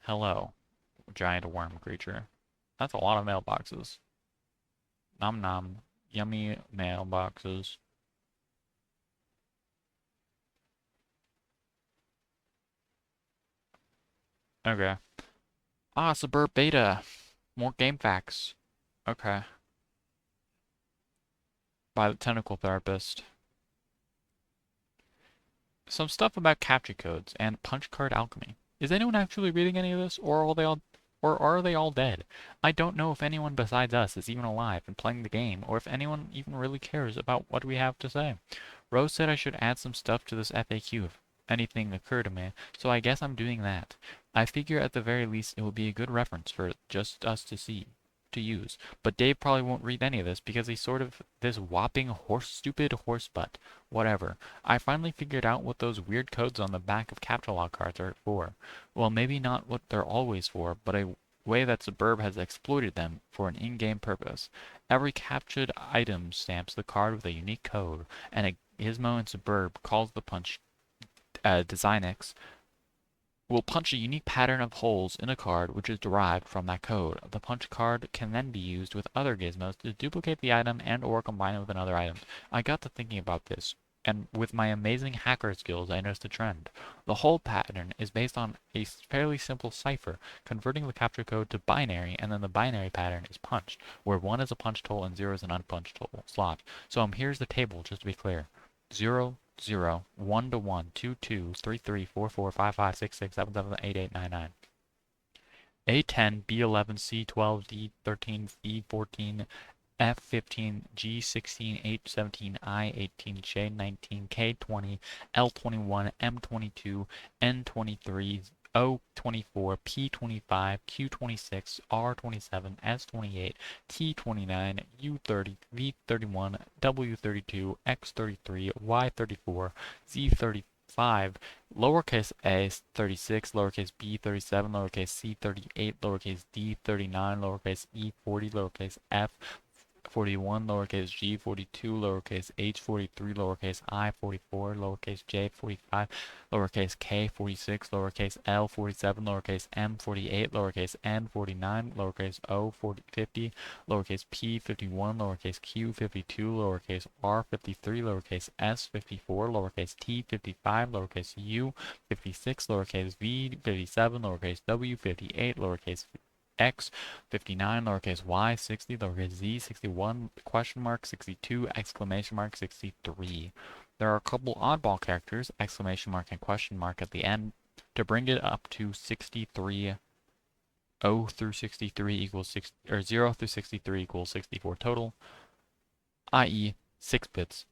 Hello, giant worm creature. That's a lot of mailboxes. Nom nom. Yummy mailboxes. Okay. Ah, Suburb Beta. More game facts. Okay. By the Tentacle Therapist. Some stuff about capture codes and punch card alchemy. Is anyone actually reading any of this, or are they all dead? I don't know if anyone besides us is even alive and playing the game, or if anyone even really cares about what we have to say. Rose said I should add some stuff to this FAQ if anything occurred to me, so I guess I'm doing that. I figure at the very least it will be a good reference for just us to see. to use. But Dave probably won't read any of this because he's sort of this whopping stupid horse butt. Whatever. I finally figured out what those weird codes on the back of capture log cards are for. Well, maybe not what they're always for, but a way that Suburb has exploited them for an in-game purpose. Every captured item stamps the card with a unique code, and a Gizmo in Suburb calls the punch DesignX will punch a unique pattern of holes in a card which is derived from that code. The punch card can then be used with other gizmos to duplicate the item and or combine it with another item. I got to thinking about this, and with my amazing hacker skills I noticed a trend. The whole pattern is based on a fairly simple cipher, converting the capture code to binary, and then the binary pattern is punched, where 1 is a punched hole and 0 is an unpunched hole slot. So here's the table, just to be clear. 0, 0, 1 to 1, 2, 2, 3, 3, 4, 4, 5, 5, 6, 6, 7, 7, 8, 8, 9, 9. A10, B11, C12, D13, E14, F15, G16, H17, I18, J19, K20, L21, M22, N23, O24, P25, Q26, R27, S28, T29, U30, V31, W32, X33, Y34, Z35, lowercase a 36, lowercase b 37, lowercase c 38, lowercase d 39, lowercase e 40, lowercase f 41, lowercase g 42, lowercase h 43, lowercase I 44, lowercase j 45, lowercase k 46, lowercase l 47, lowercase m 48, lowercase n 49, lowercase o 50, lowercase p 51, lowercase q 52, lowercase r 53, lowercase s 54, lowercase t 55, lowercase u 56, lowercase v 57, lowercase w 58, lowercase x 59, lowercase y 60, lowercase z 61, question mark 62, exclamation mark 63. There are a couple oddball characters, exclamation mark and question mark at the end, to bring it up to 63. 0 through 63 equals 6, or 0 through 63 equals 64 total, i.e. 6 bits.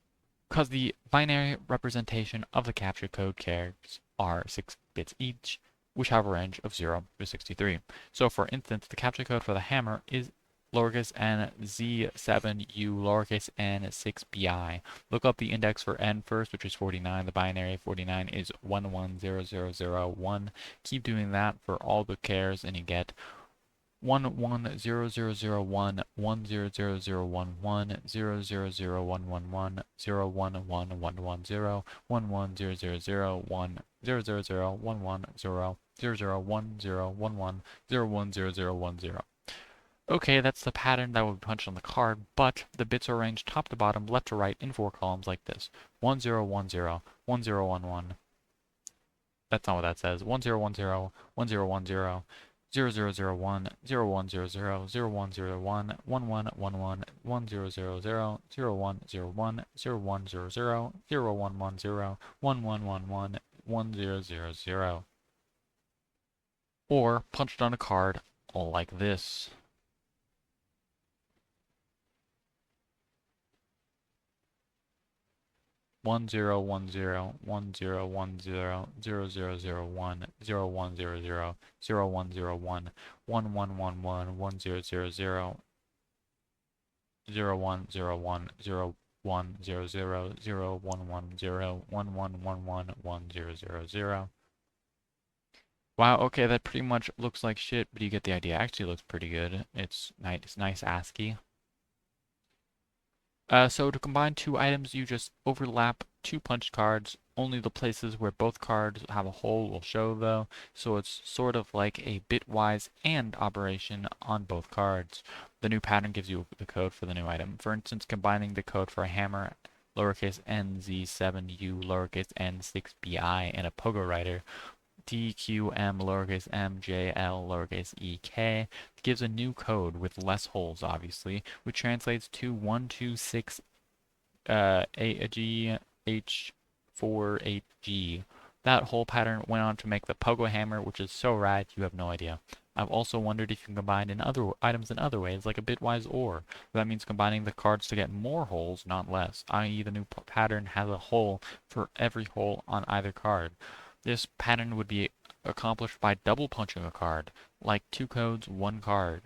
Because the binary representation of the capture code characters are 6 bits each, which have a range of 0 to 63. So for instance, the capture code for the hammer is lowercase n z7u lowercase n 6bi. Look up the index for n first, which is 49. The binary 49 is 110001. Keep doing that for all the cares and you get 110001, 100011, 000111, 011110, 1100001, 00011, 001011, 010010. Okay, that's the pattern that will be punched on the card, but the bits are arranged top to bottom, left to right in 4 columns like this. 1010, 1011. That's not what that says. 1010, 1010. 0001, 0100, 0101, 1111, 1000, 0101, 0100, 0110, 1111, 1000. Or punched on a card like this. 1010, 1010, 0001, 0100, 0101, 1111, 1000, 0101, 0100, 0110, 1111, 1000. Wow, okay, that pretty much looks like shit, but you get the idea. Actually looks pretty good. It's nice ASCII. So to combine two items, you just overlap two punch cards. Only the places where both cards have a hole will show though, so it's sort of like a bitwise AND operation on both cards. The new pattern gives you the code for the new item. For instance, combining the code for a hammer, lowercase nz7u, lowercase n6bi, and a pogo rider, DQM lowercase MJL lowercase EK gives a new code with less holes, obviously, which translates to 126 AGH48G. That whole pattern went on to make the pogo hammer, which is so rad you have no idea. I've also wondered if you can combine in other items in other ways, like a bitwise OR. That means combining the cards to get more holes, not less, i.e. the new pattern has a hole for every hole on either card. This pattern would be accomplished by double punching a card, like 2 codes, 1 card.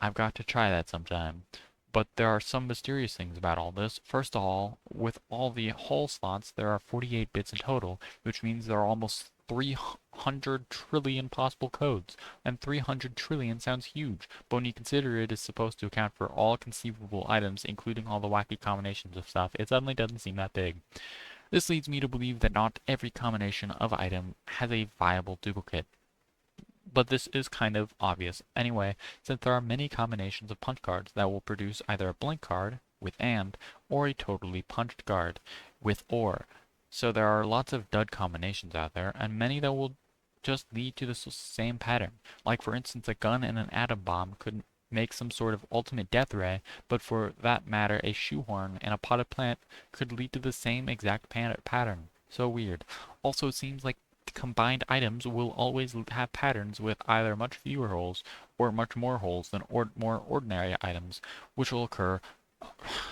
I've got to try that sometime. But there are some mysterious things about all this. First of all, with all the hole slots, there are 48 bits in total, which means there are almost 300 trillion possible codes. And 300 trillion sounds huge, but when you consider it is supposed to account for all conceivable items, including all the wacky combinations of stuff, it suddenly doesn't seem that big. This leads me to believe that not every combination of item has a viable duplicate. But this is kind of obvious anyway, since there are many combinations of punch cards that will produce either a blank card with and, or a totally punched card with or. So there are lots of dud combinations out there, and many that will just lead to the same pattern. Like for instance, a gun and an atom bomb could make some sort of ultimate death ray, but for that matter, a shoehorn and a potted plant could lead to the same exact pattern. So weird. Also, it seems like combined items will always have patterns with either much fewer holes or much more holes than more ordinary items, which will occur,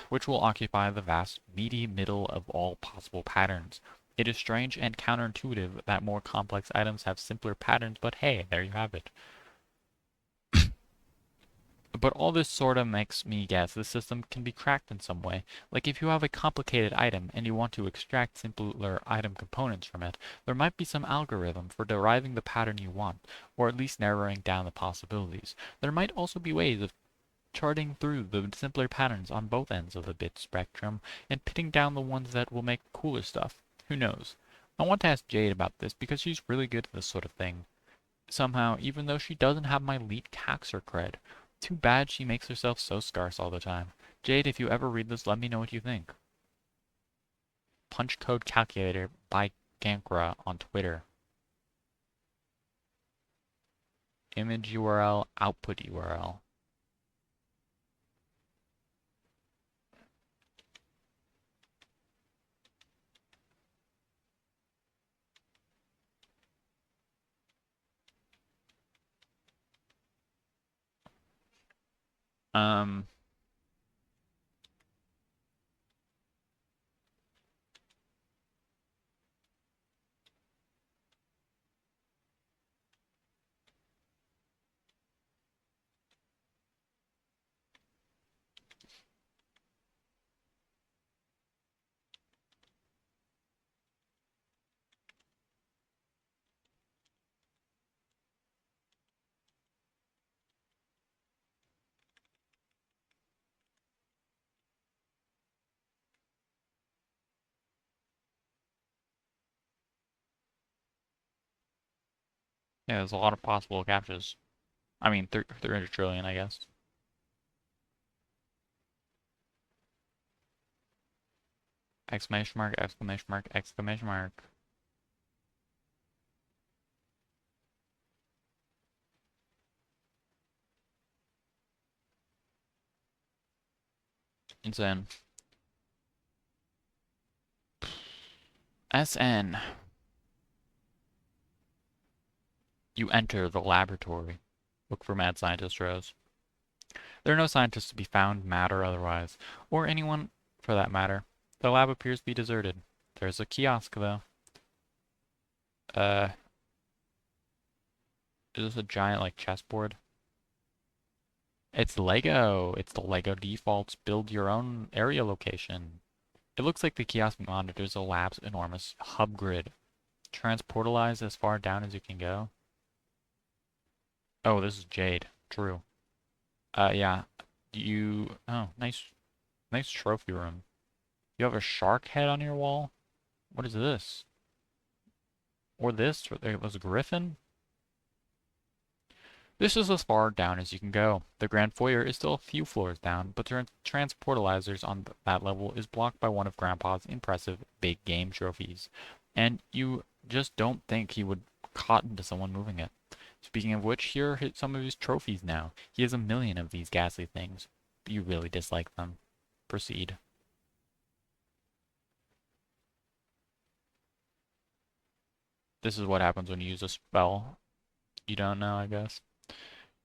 which will occupy the vast meaty middle of all possible patterns. It is strange and counterintuitive that more complex items have simpler patterns, but hey, there you have it. But all this sorta makes me guess the system can be cracked in some way. Like if you have a complicated item and you want to extract simpler item components from it, there might be some algorithm for deriving the pattern you want, or at least narrowing down the possibilities. There might also be ways of charting through the simpler patterns on both ends of the bit spectrum and pitting down the ones that will make cooler stuff. Who knows? I want to ask Jade about this because she's really good at this sort of thing. Somehow, even though she doesn't have my elite caxer cred. Too bad she makes herself so scarce all the time. Jade, if you ever read this, let me know what you think. Punch Code Calculator by Gankra on Twitter. Image URL, output URL. Um, yeah, there's a lot of possible captures. I mean, 300 trillion, I guess. Exclamation mark, exclamation mark, exclamation mark. Insane. SN. You enter the laboratory. Look for mad scientist Rose. There are no scientists to be found, mad or otherwise, or anyone for that matter. The lab appears to be deserted. There's a kiosk, though. Uh, is this a giant, like, chessboard? It's Lego! It's the Lego defaults build your own area location. It looks like the kiosk monitors the lab's enormous hub grid. Transportalize as far down as you can go. Oh, this is Jade. True. Yeah. Oh, nice trophy room. You have a shark head on your wall? What is this? Or this? Or there was a griffin? This is as far down as you can go. The grand foyer is still a few floors down, but the transportalizers on that level is blocked by one of Grandpa's impressive big game trophies. And you just don't think he would cotton to someone moving it. Speaking of which, here are some of his trophies now. He has a million of these ghastly things. But you really dislike them. Proceed. This is what happens when you use a spell. You don't know, I guess.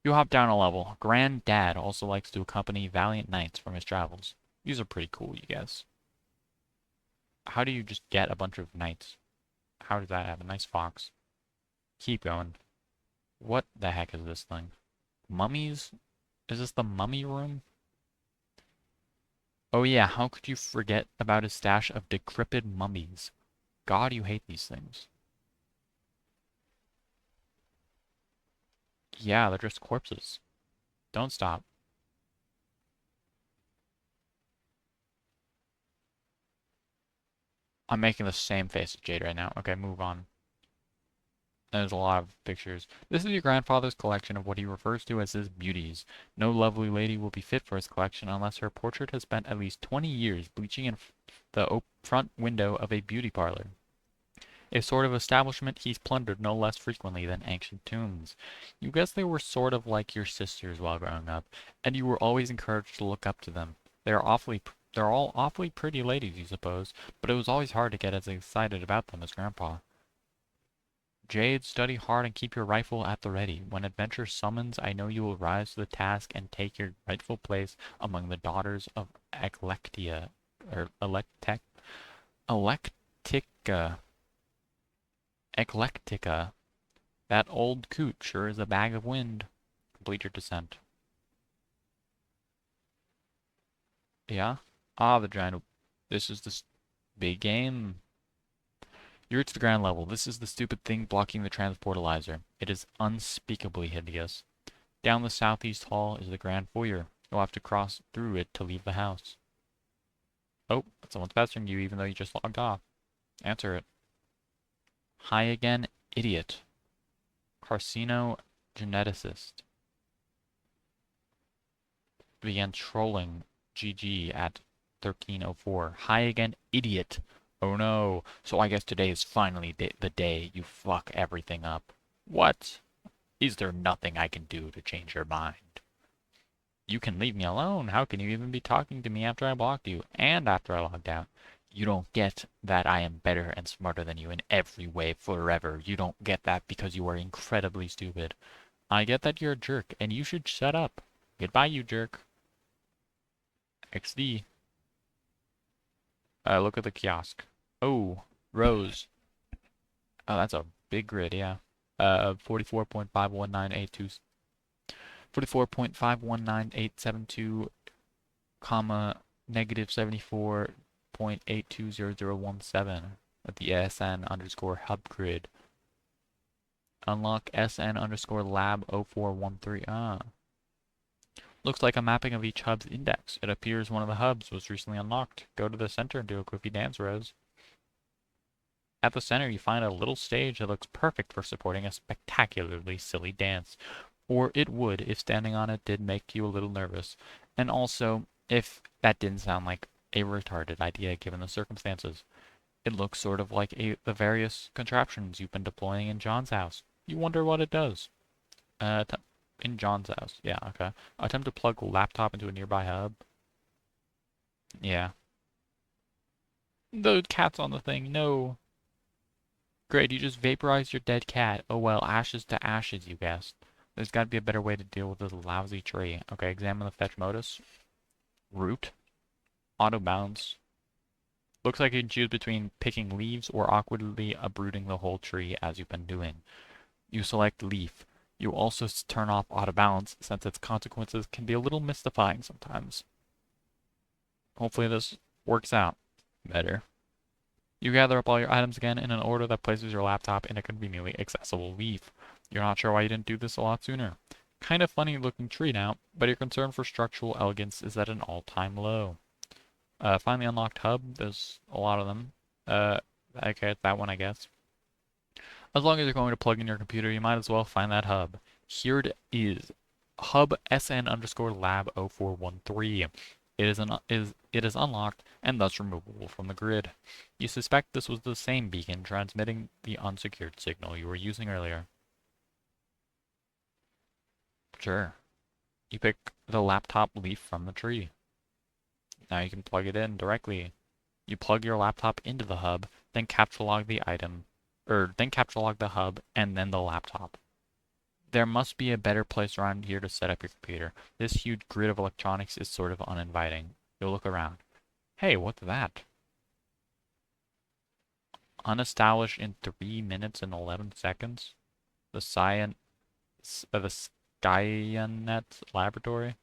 You hop down a level. Granddad also likes to accompany valiant knights from his travels. These are pretty cool, you guess. How do you just get a bunch of knights? How does that happen? Nice fox. Keep going. What the heck is this thing? Mummies? Is this the mummy room? Oh yeah, how could you forget about his stash of decrepit mummies? God, you hate these things. Yeah, they're just corpses. Don't stop. I'm making the same face as Jade right now. Okay, move on. There's a lot of pictures. This is your grandfather's collection of what he refers to as his beauties. No lovely lady will be fit for his collection unless her portrait has spent at least 20 years bleaching in the front window of a beauty parlor. A sort of establishment he's plundered no less frequently than ancient tombs. You guess they were sort of like your sisters while growing up, and you were always encouraged to look up to them. They're all awfully pretty ladies, you suppose, but it was always hard to get as excited about them as Grandpa. Jade, study hard and keep your rifle at the ready. When adventure summons, I know you will rise to the task and take your rightful place among the daughters of Eclectia, or Electica, Eclectica. That old coot sure is a bag of wind. Complete your descent. Yeah? Ah, the giant. This is the big game. You reach the ground level. This is the stupid thing blocking the transportalizer. It is unspeakably hideous. Down the southeast hall is the grand foyer. You'll have to cross through it to leave the house. Oh, someone's pestering you even though you just logged off. Answer it. Hi again, idiot. Carcinogeneticist. Began trolling GG at 13:04. Hi again, idiot. Oh no. So I guess today is finally the day you fuck everything up. What? Is there nothing I can do to change your mind? You can leave me alone. How can you even be talking to me after I blocked you and after I logged out? You don't get that I am better and smarter than you in every way forever. You don't get that because you are incredibly stupid. I get that you're a jerk and you should shut up. Goodbye, you jerk. XD. Look at the kiosk. Oh, Rose. Oh, that's a big grid, yeah. 44.519882, 44.519872, comma, negative 74.820017 at the SN underscore hub grid. Unlock SN underscore lab 0413. Ah. Looks like a mapping of each hub's index. It appears one of the hubs was recently unlocked. Go to the center and do a quickie dance, Rose. At the center, you find a little stage that looks perfect for supporting a spectacularly silly dance. Or it would if standing on it did make you a little nervous. And also, if that didn't sound like a retarded idea given the circumstances. It looks sort of like the various contraptions you've been deploying in John's house. You wonder what it does. Uh, in John's house. Yeah, okay. Attempt to plug a laptop into a nearby hub. Yeah. The cat's on the thing. No. Great, you just vaporized your dead cat. Oh well, ashes to ashes, you guessed. There's got to be a better way to deal with this lousy tree. Okay, examine the fetch modus. Root. Auto bounce. Looks like you can choose between picking leaves or awkwardly uprooting the whole tree as you've been doing. You select leaf. You also turn off auto balance since its consequences can be a little mystifying sometimes. Hopefully this works out better. You gather up all your items again in an order that places your laptop in a conveniently accessible leaf. You're not sure why you didn't do this a lot sooner. Kind of funny looking tree now, but your concern for structural elegance is at an all-time low. Find the unlocked hub. There's a lot of them. Okay, it's that one, I guess. As long as you're going to plug in your computer, you might as well find that hub. Here it is. Hub SN underscore lab 0413. It is unlocked and thus removable from the grid. You suspect this was the same beacon transmitting the unsecured signal you were using earlier. Sure. You pick the laptop leaf from the tree. Now you can plug it in directly. You plug your laptop into the hub, then capture log the item, then capture log the hub and then the laptop. There must be a better place around here to set up your computer. This huge grid of electronics is sort of uninviting. You'll look around. Hey, what's that? Unestablished in 3 minutes and 11 seconds? The science, Skynet Laboratory.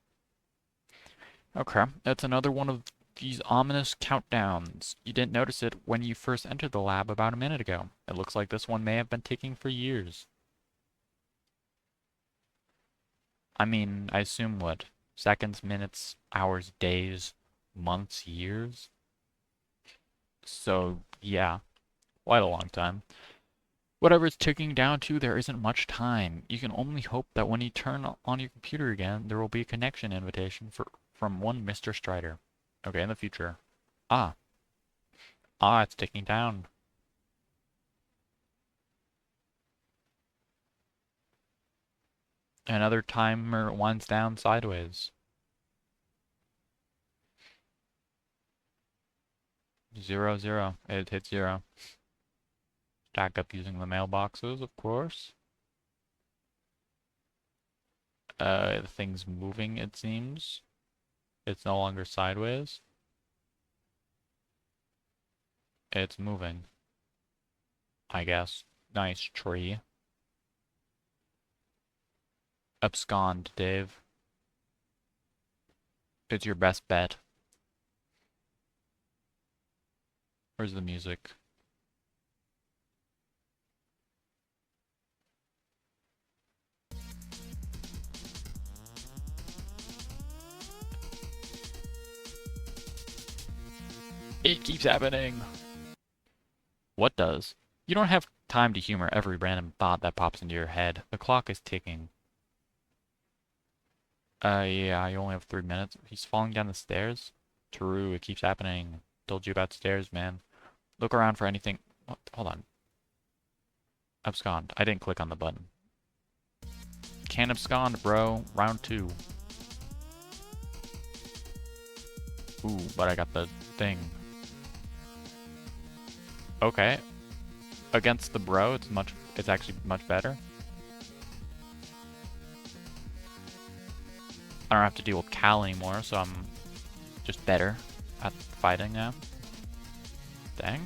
Okay, that's another one of these ominous countdowns. You didn't notice it when you first entered the lab about a minute ago. It looks like this one may have been ticking for years. I mean, I assume what? Seconds, minutes, hours, days, months, years? So, yeah, quite a long time. Whatever it's ticking down to, there isn't much time. You can only hope that when you turn on your computer again, there will be a connection invitation from one Mr. Strider. Okay, in the future. Ah, it's ticking down. Another timer winds down sideways. 0, 0. It hits 0. Stack up using the mailboxes, of course. The thing's moving, it seems. It's no longer sideways. It's moving, I guess. Nice tree. Abscond, Dave. It's your best bet. Where's the music? It keeps happening. What does? You don't have time to humor every random thought that pops into your head. The clock is ticking. Yeah, you only have 3 minutes. He's falling down the stairs? True, it keeps happening. Told you about stairs, man. Look around for anything. What? Hold on. Abscond. I didn't click on the button. Can't abscond, bro. Round 2. Ooh, but I got the thing. Okay. Against the bro, it's actually much better. I don't have to deal with Cal anymore, so I'm just better at fighting now. Dang.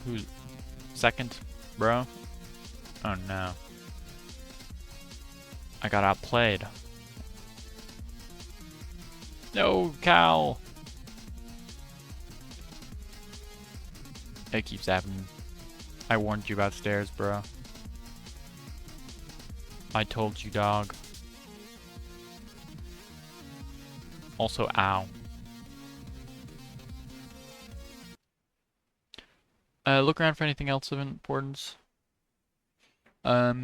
Who's second, bro? Oh no. I got outplayed. No, Cal! It keeps happening. I warned you about stairs, bro. I told you, dog. Also, ow. Look around for anything else of importance. A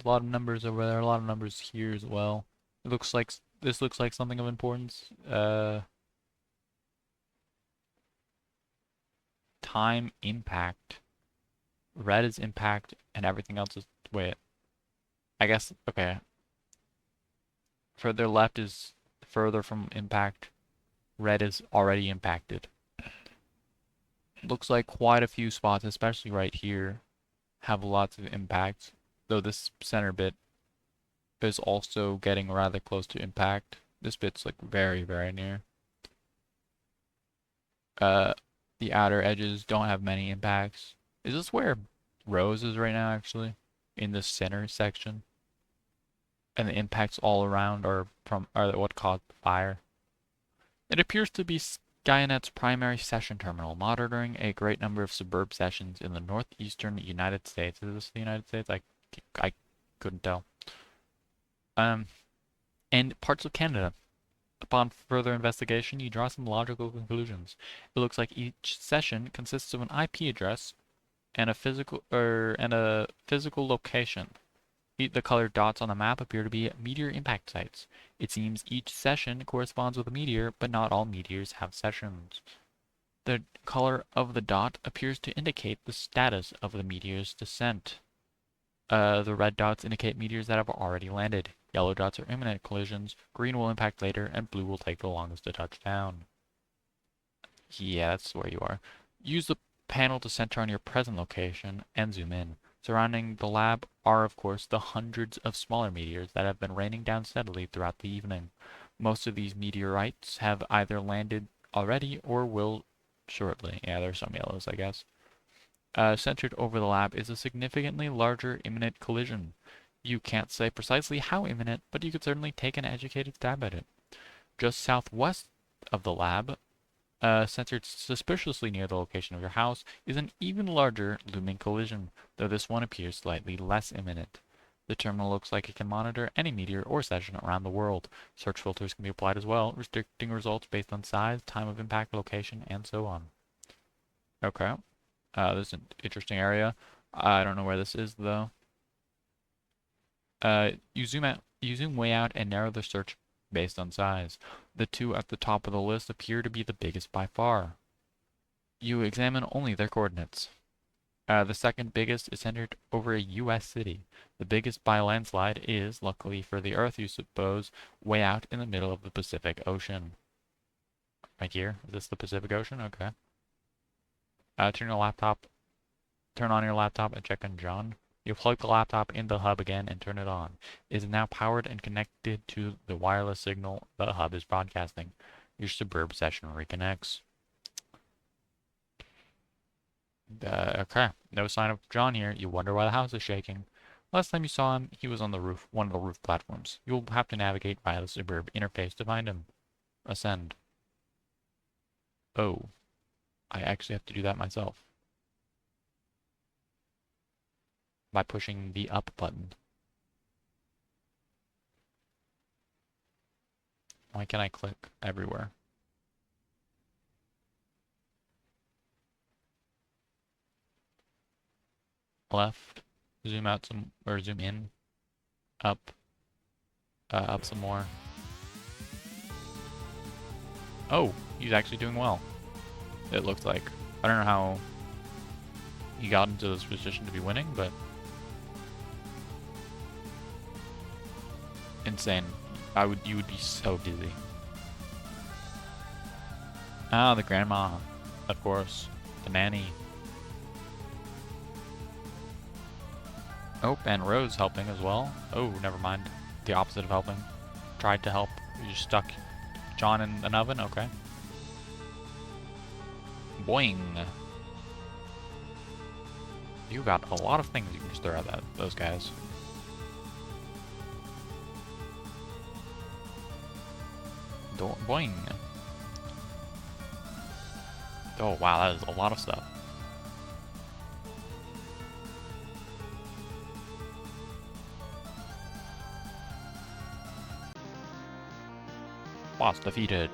lot of numbers over there, a lot of numbers here as well. This looks like something of importance. Time impact. Red is impact, and everything else is, wait. I guess, okay. Further left is further from impact. Red is already impacted. Looks like quite a few spots, especially right here, have lots of impact. Though this center bit is also getting rather close to impact. This bit's like very, very near. The outer edges don't have many impacts. Is this where Rose is right now, actually? In the center section? And the impacts all around are what caused the fire. It appears to be Skynet's primary session terminal, monitoring a great number of suburb sessions in the northeastern United States. Is this the United States? I couldn't tell. And parts of Canada. Upon further investigation, you draw some logical conclusions. It looks like each session consists of an IP address and a physical location. The colored dots on the map appear to be meteor impact sites. It seems each session corresponds with a meteor, but not all meteors have sessions. The color of the dot appears to indicate the status of the meteor's descent. The red dots indicate meteors that have already landed. Yellow dots are imminent collisions. Green will impact later, and blue will take the longest to touch down. Yeah, that's where you are. Use the panel to center on your present location and zoom in. Surrounding the lab are, of course, the hundreds of smaller meteors that have been raining down steadily throughout the evening. Most of these meteorites have either landed already or will shortly. Yeah, there's some yellows, I guess. Centered over the lab is a significantly larger imminent collision. You can't say precisely how imminent, but you could certainly take an educated stab at it. Just southwest of the lab, centered suspiciously near the location of your house, is an even larger looming collision, though this one appears slightly less imminent. The terminal looks like it can monitor any meteor or session around the world. Search filters can be applied as well, restricting results based on size, time of impact, location, and so on. Okay. This is an interesting area. I don't know where this is though. You zoom way out and narrow the search based on size. The two at the top of the list appear to be the biggest by far. You examine only their coordinates. The second biggest is centered over a U.S. city. The biggest by a landslide is, luckily for the Earth you suppose, way out in the middle of the Pacific Ocean. Right here? Is this the Pacific Ocean? Okay. Turn on your laptop and check on John. You plug the laptop in the hub again and turn it on. It is now powered and connected to the wireless signal the hub is broadcasting. Your Suburb session reconnects. Okay, no sign of John here. You wonder why the house is shaking. Last time you saw him, he was on the roof, one of the roof platforms. You'll have to navigate via the Suburb interface to find him. Ascend. Oh, I actually have to do that myself. By pushing the up button. Why can't I click everywhere? Left, zoom out some, or zoom in, up, up some more. Oh, he's actually doing well. It looks like. I don't know how he got into this position to be winning, but insane. You would be so dizzy. Ah, the grandma, of course, the nanny. Oh, and Rose helping as well. Oh, never mind. The opposite of helping. Tried to help. You just stuck John in an oven? Okay. Boing. You got a lot of things you can just throw at those guys. Boing. Oh, wow, that is a lot of stuff. Boss defeated.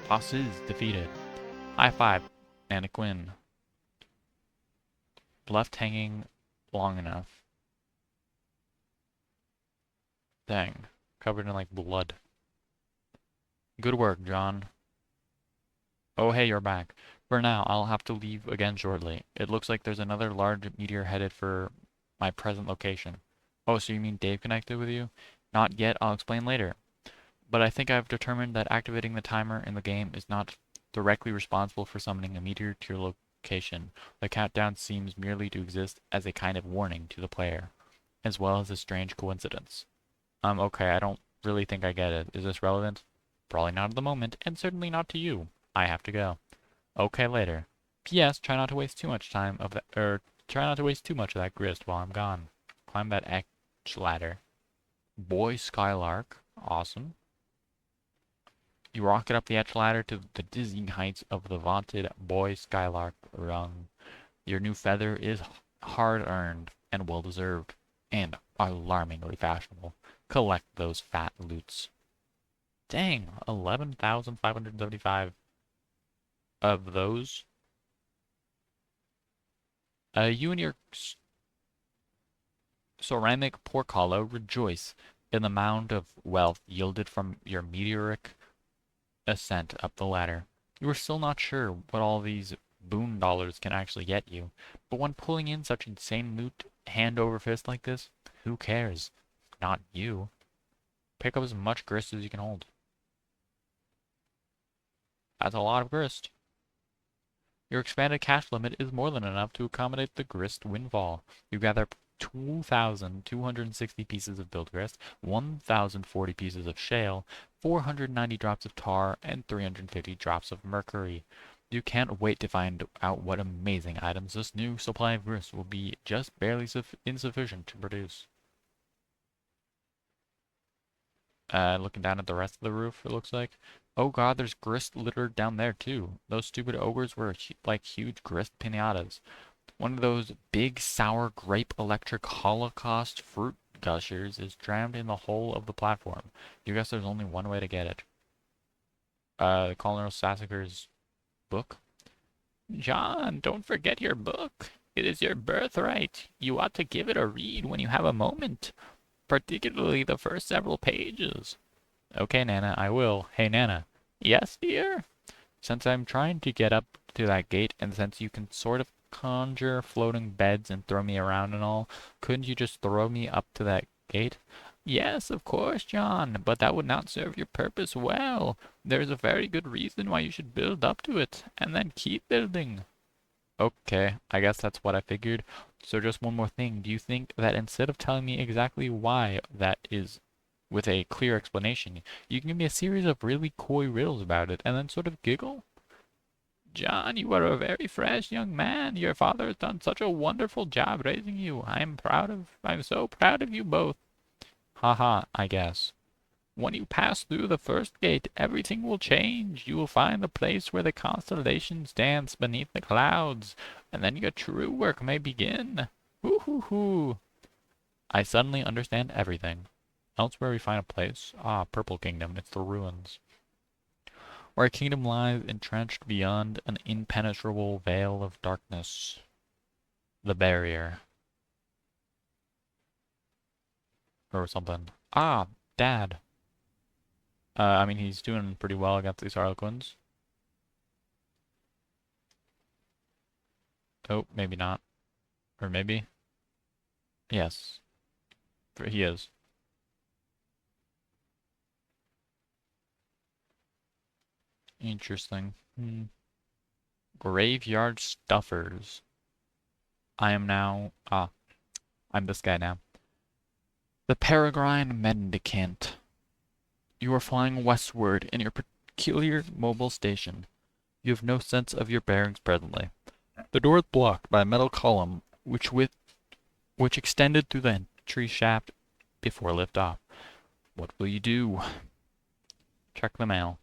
Boss is defeated. High five, Anna Quinn. Left hanging long enough. Dang. Covered in like blood. Good work, John. Oh hey, you're back. For now, I'll have to leave again shortly. It looks like there's another large meteor headed for my present location. Oh, so you mean Dave connected with you? Not yet, I'll explain later. But I think I've determined that activating the timer in the game is not directly responsible for summoning a meteor to your location. The countdown seems merely to exist as a kind of warning to the player, as well as a strange coincidence. Okay, I don't really think I get it. Is this relevant? Probably not at the moment, and certainly not to you. I have to go. Okay, later. P.S. Try not to waste too much time of that, try not to waste too much of that grist while I'm gone. Climb that etch ladder. Boy Skylark. Awesome. You rocket up the etch ladder to the dizzying heights of the vaunted Boy Skylark rung. Your new feather is hard-earned and well-deserved, and alarmingly fashionable. Collect those fat loots. Dang, 11,575 of those. You and your ceramic portfolio rejoice in the mound of wealth yielded from your meteoric ascent up the ladder. You are still not sure what all these boon dollars can actually get you, but when pulling in such insane loot hand over fist like this, who cares? Not you. Pick up as much grist as you can hold. That's a lot of grist. Your expanded cash limit is more than enough to accommodate the grist windfall. You gather 2,260 pieces of bilgegrist, 1,040 pieces of shale, 490 drops of tar, and 350 drops of mercury. You can't wait to find out what amazing items this new supply of grist will be just barely insufficient to produce. Looking down at the rest of the roof, it looks like. Oh god, there's grist littered down there too. Those stupid ogres were like huge grist pinatas. One of those big sour grape electric holocaust fruit gushers is jammed in the hole of the platform. You guess there's only one way to get it. Colonel Sassacre's book? John, don't forget your book. It is your birthright. You ought to give it a read when you have a moment, particularly the first several pages. Okay, Nana, I will. Hey, Nana. Yes, dear? Since I'm trying to get up to that gate, and since you can sort of conjure floating beds and throw me around and all, couldn't you just throw me up to that gate? Yes, of course, John, but that would not serve your purpose well. There's a very good reason why you should build up to it, and then keep building. Okay, I guess that's what I figured. So just one more thing. Do you think that instead of telling me exactly why that is with a clear explanation, you can give me a series of really coy riddles about it and then sort of giggle? John, you are a very fresh young man. Your father has done such a wonderful job raising you. I'm so proud of you both. Haha, I guess. When you pass through the first gate, everything will change. You will find the place where the constellations dance beneath the clouds, and then your true work may begin. Hoo hoo hoo. I suddenly understand everything. Elsewhere we find a place. Ah, Purple Kingdom. It's the ruins. Where a kingdom lies entrenched beyond an impenetrable veil of darkness. The barrier. Or something. Ah, Dad. I mean, he's doing pretty well against these Harlequins. Oh, maybe not. Or maybe? Yes. He is. Interesting. Graveyard stuffers. I am now... I'm this guy now. The Peregrine Mendicant. You are flying westward in your peculiar mobile station. You have no sense of your bearings presently. The door is blocked by a metal column which extended through the entry shaft before liftoff. What will you do? Check the mail.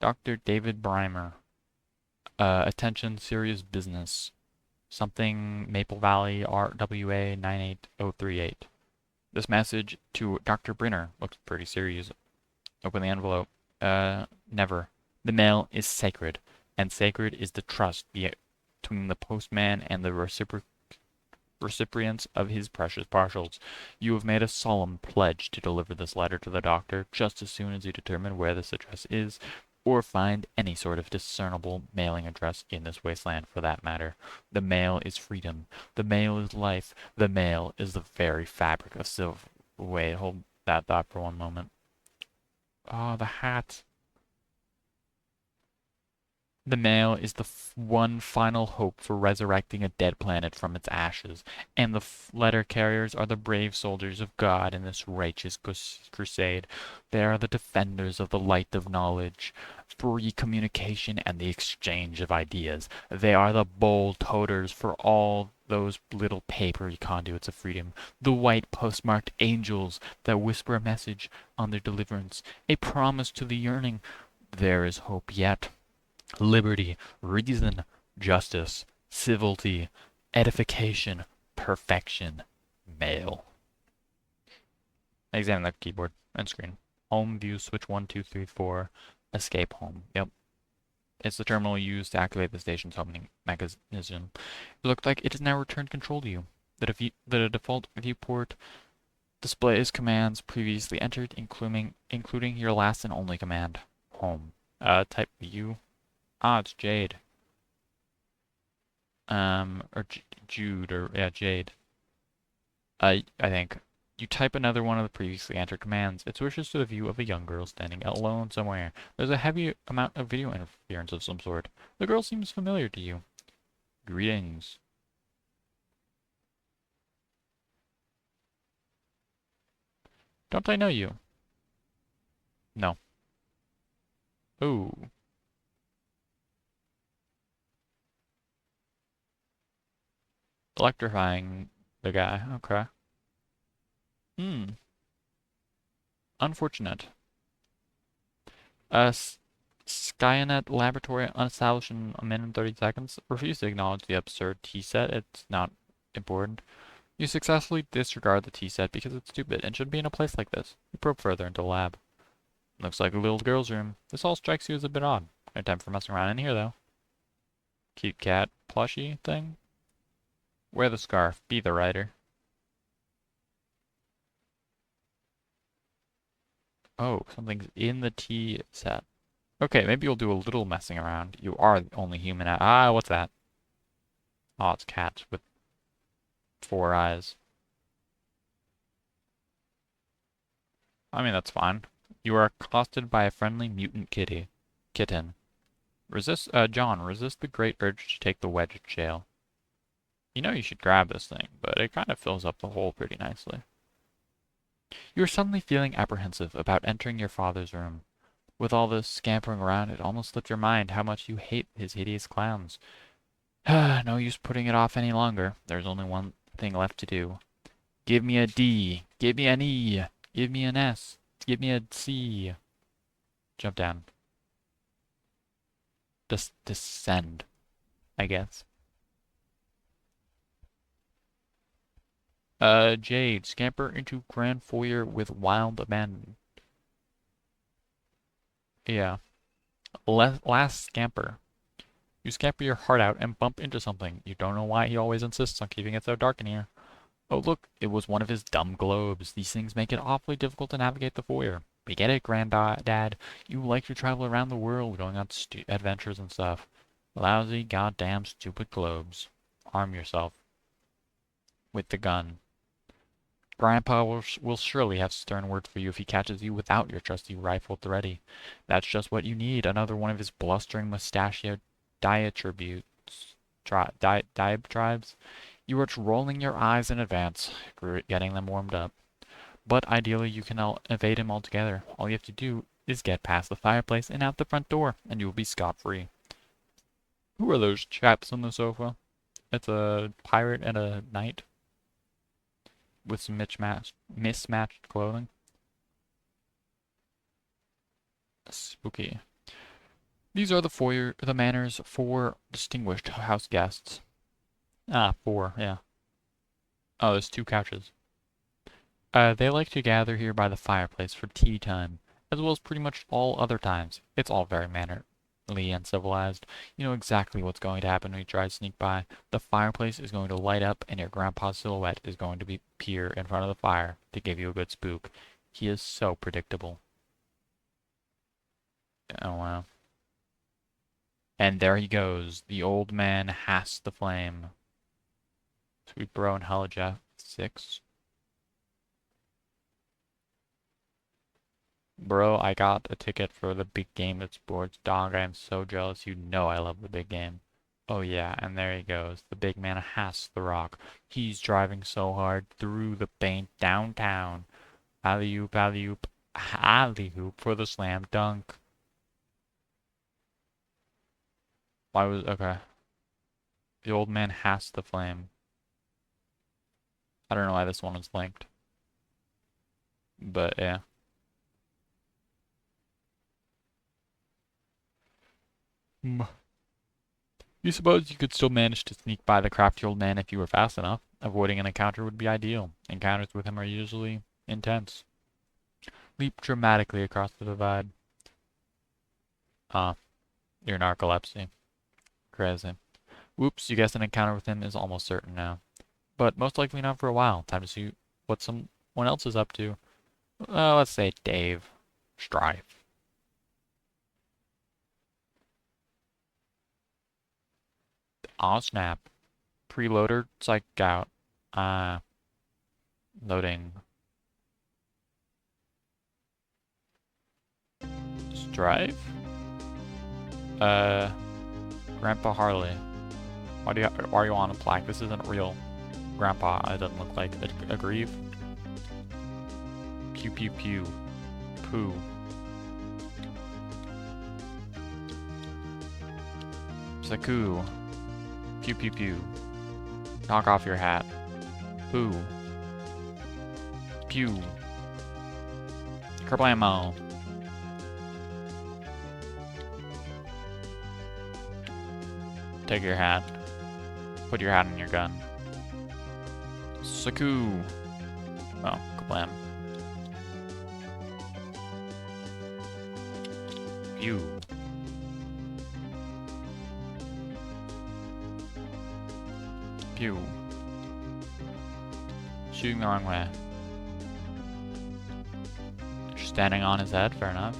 Dr. David Breimer. Attention, serious business. Something Maple Valley RWA 98038. This message to Dr. Brenner looks pretty serious. Open the envelope. Never. The mail is sacred, and sacred is the trust between the postman and the recipients of his precious parcels. You have made a solemn pledge to deliver this letter to the doctor just as soon as you determine where this address is, or find any sort of discernible mailing address in this wasteland for that matter. The mail is freedom. The mail is life. The mail is the very fabric of civil... Wait, hold that thought for one moment. Ah, the hat. The mail is the one final hope for resurrecting a dead planet from its ashes, and the letter carriers are the brave soldiers of God in this righteous crusade. They are the defenders of the light of knowledge, free communication, and the exchange of ideas. They are the bold toters for all those little papery conduits of freedom, the white postmarked angels that whisper a message on their deliverance, a promise to the yearning. There is hope yet. Liberty, reason, justice, civility, edification, perfection, mail. Examine that keyboard and screen. Home view switch 1, 2, 3, 4. Escape home. Yep. It's the terminal used to activate the station's homing mechanism. It looked like it has now returned control to you. The default viewport displays commands previously entered, including your last and only command. Home. Type view. Ah, it's Jade. Or Jude, or, yeah, Jade. I think. You type another one of the previously entered commands. It switches to the view of a young girl standing alone somewhere. There's a heavy amount of video interference of some sort. The girl seems familiar to you. Greetings. Don't I know you? No. Ooh. Electrifying the guy. Okay. Hmm. Unfortunate. Skynet laboratory unestablished in a minute and 30 seconds. Refuse to acknowledge the absurd T-set. It's not important. You successfully disregard the T-set because it's stupid and shouldn't be in a place like this. You probe further into the lab. Looks like a little girl's room. This all strikes you as a bit odd. No time for messing around in here, though. Cute cat plushie thing? Wear the scarf. Be the writer. Oh, something's in the T-set. Okay, maybe you'll do a little messing around. You are the only human at— Ah, what's that? Oh, it's cats with 4 eyes. I mean, that's fine. You are accosted by a friendly mutant kitten. John, resist the great urge to take the wedge to jail. You know you should grab this thing, but it kind of fills up the hole pretty nicely. You are suddenly feeling apprehensive about entering your father's room. With all this scampering around, it almost slipped your mind how much you hate his hideous clowns. No use putting it off any longer. There's only one thing left to do. Give me a D. Give me an E. Give me an S. Give me a C. Jump down. Descend, I guess. Jade, scamper into grand foyer with wild abandon. Yeah. Last scamper. You scamper your heart out and bump into something. You don't know why he always insists on keeping it so dark in here. Oh look, it was one of his dumb globes. These things make it awfully difficult to navigate the foyer. We get it, Granddad. You like to travel around the world, going on adventures and stuff. Lousy, goddamn, stupid globes. Arm yourself with the gun. Grandpa will surely have stern words for you if he catches you without your trusty rifle at the ready. That's just what you need, another one of his blustering mustachioed diatributes. Diatribes? You are rolling your eyes in advance, getting them warmed up. But ideally you can evade him altogether. All you have to do is get past the fireplace and out the front door, and you will be scot-free. Who are those chaps on the sofa? It's a pirate and a knight with some mismatched clothing. Spooky. These are the manners for distinguished house guests. Ah, 4, yeah. Oh, there's 2 couches. They like to gather here by the fireplace for tea time, as well as pretty much all other times. It's all very mannerly and civilized. You know exactly what's going to happen when you try to sneak by. The fireplace is going to light up, and your grandpa's silhouette is going to appear in front of the fire to give you a good spook. He is so predictable. Oh, wow. And there he goes. The old man has the flame. Sweet bro and Helijeff 6. Bro, I got a ticket for the big game at sports. Dog, I am so jealous. You know I love the big game. Oh yeah, and there he goes. The big man has the rock. He's driving so hard through the paint downtown. Alley-oop, alley-oop, alley-oop for the slam dunk. Okay. The old man has the flame. I don't know why this one is linked. But yeah. You suppose you could still manage to sneak by the crafty old man if you were fast enough. Avoiding an encounter would be ideal. Encounters with him are usually intense. Leap dramatically across the divide. Ah, you're narcolepsy. Crazy. Whoops, you guess an encounter with him is almost certain now. But most likely not for a while. Time to see what someone else is up to. Let's say Dave. Strife. Aw, snap. Preloader, psych out. Loading. Strife? Grandpa Harley. Why are you on a plaque? This isn't real. Grandpa, it doesn't look like a grieve. Pew pew pew. Poo. Saku. Pew pew pew. Knock off your hat. Poo. Pew. Kerblamo. Take your hat. Put your hat on your gun. Saku. Oh, kablam. Pew. Pew. Shooting the wrong way. Standing on his head, fair enough.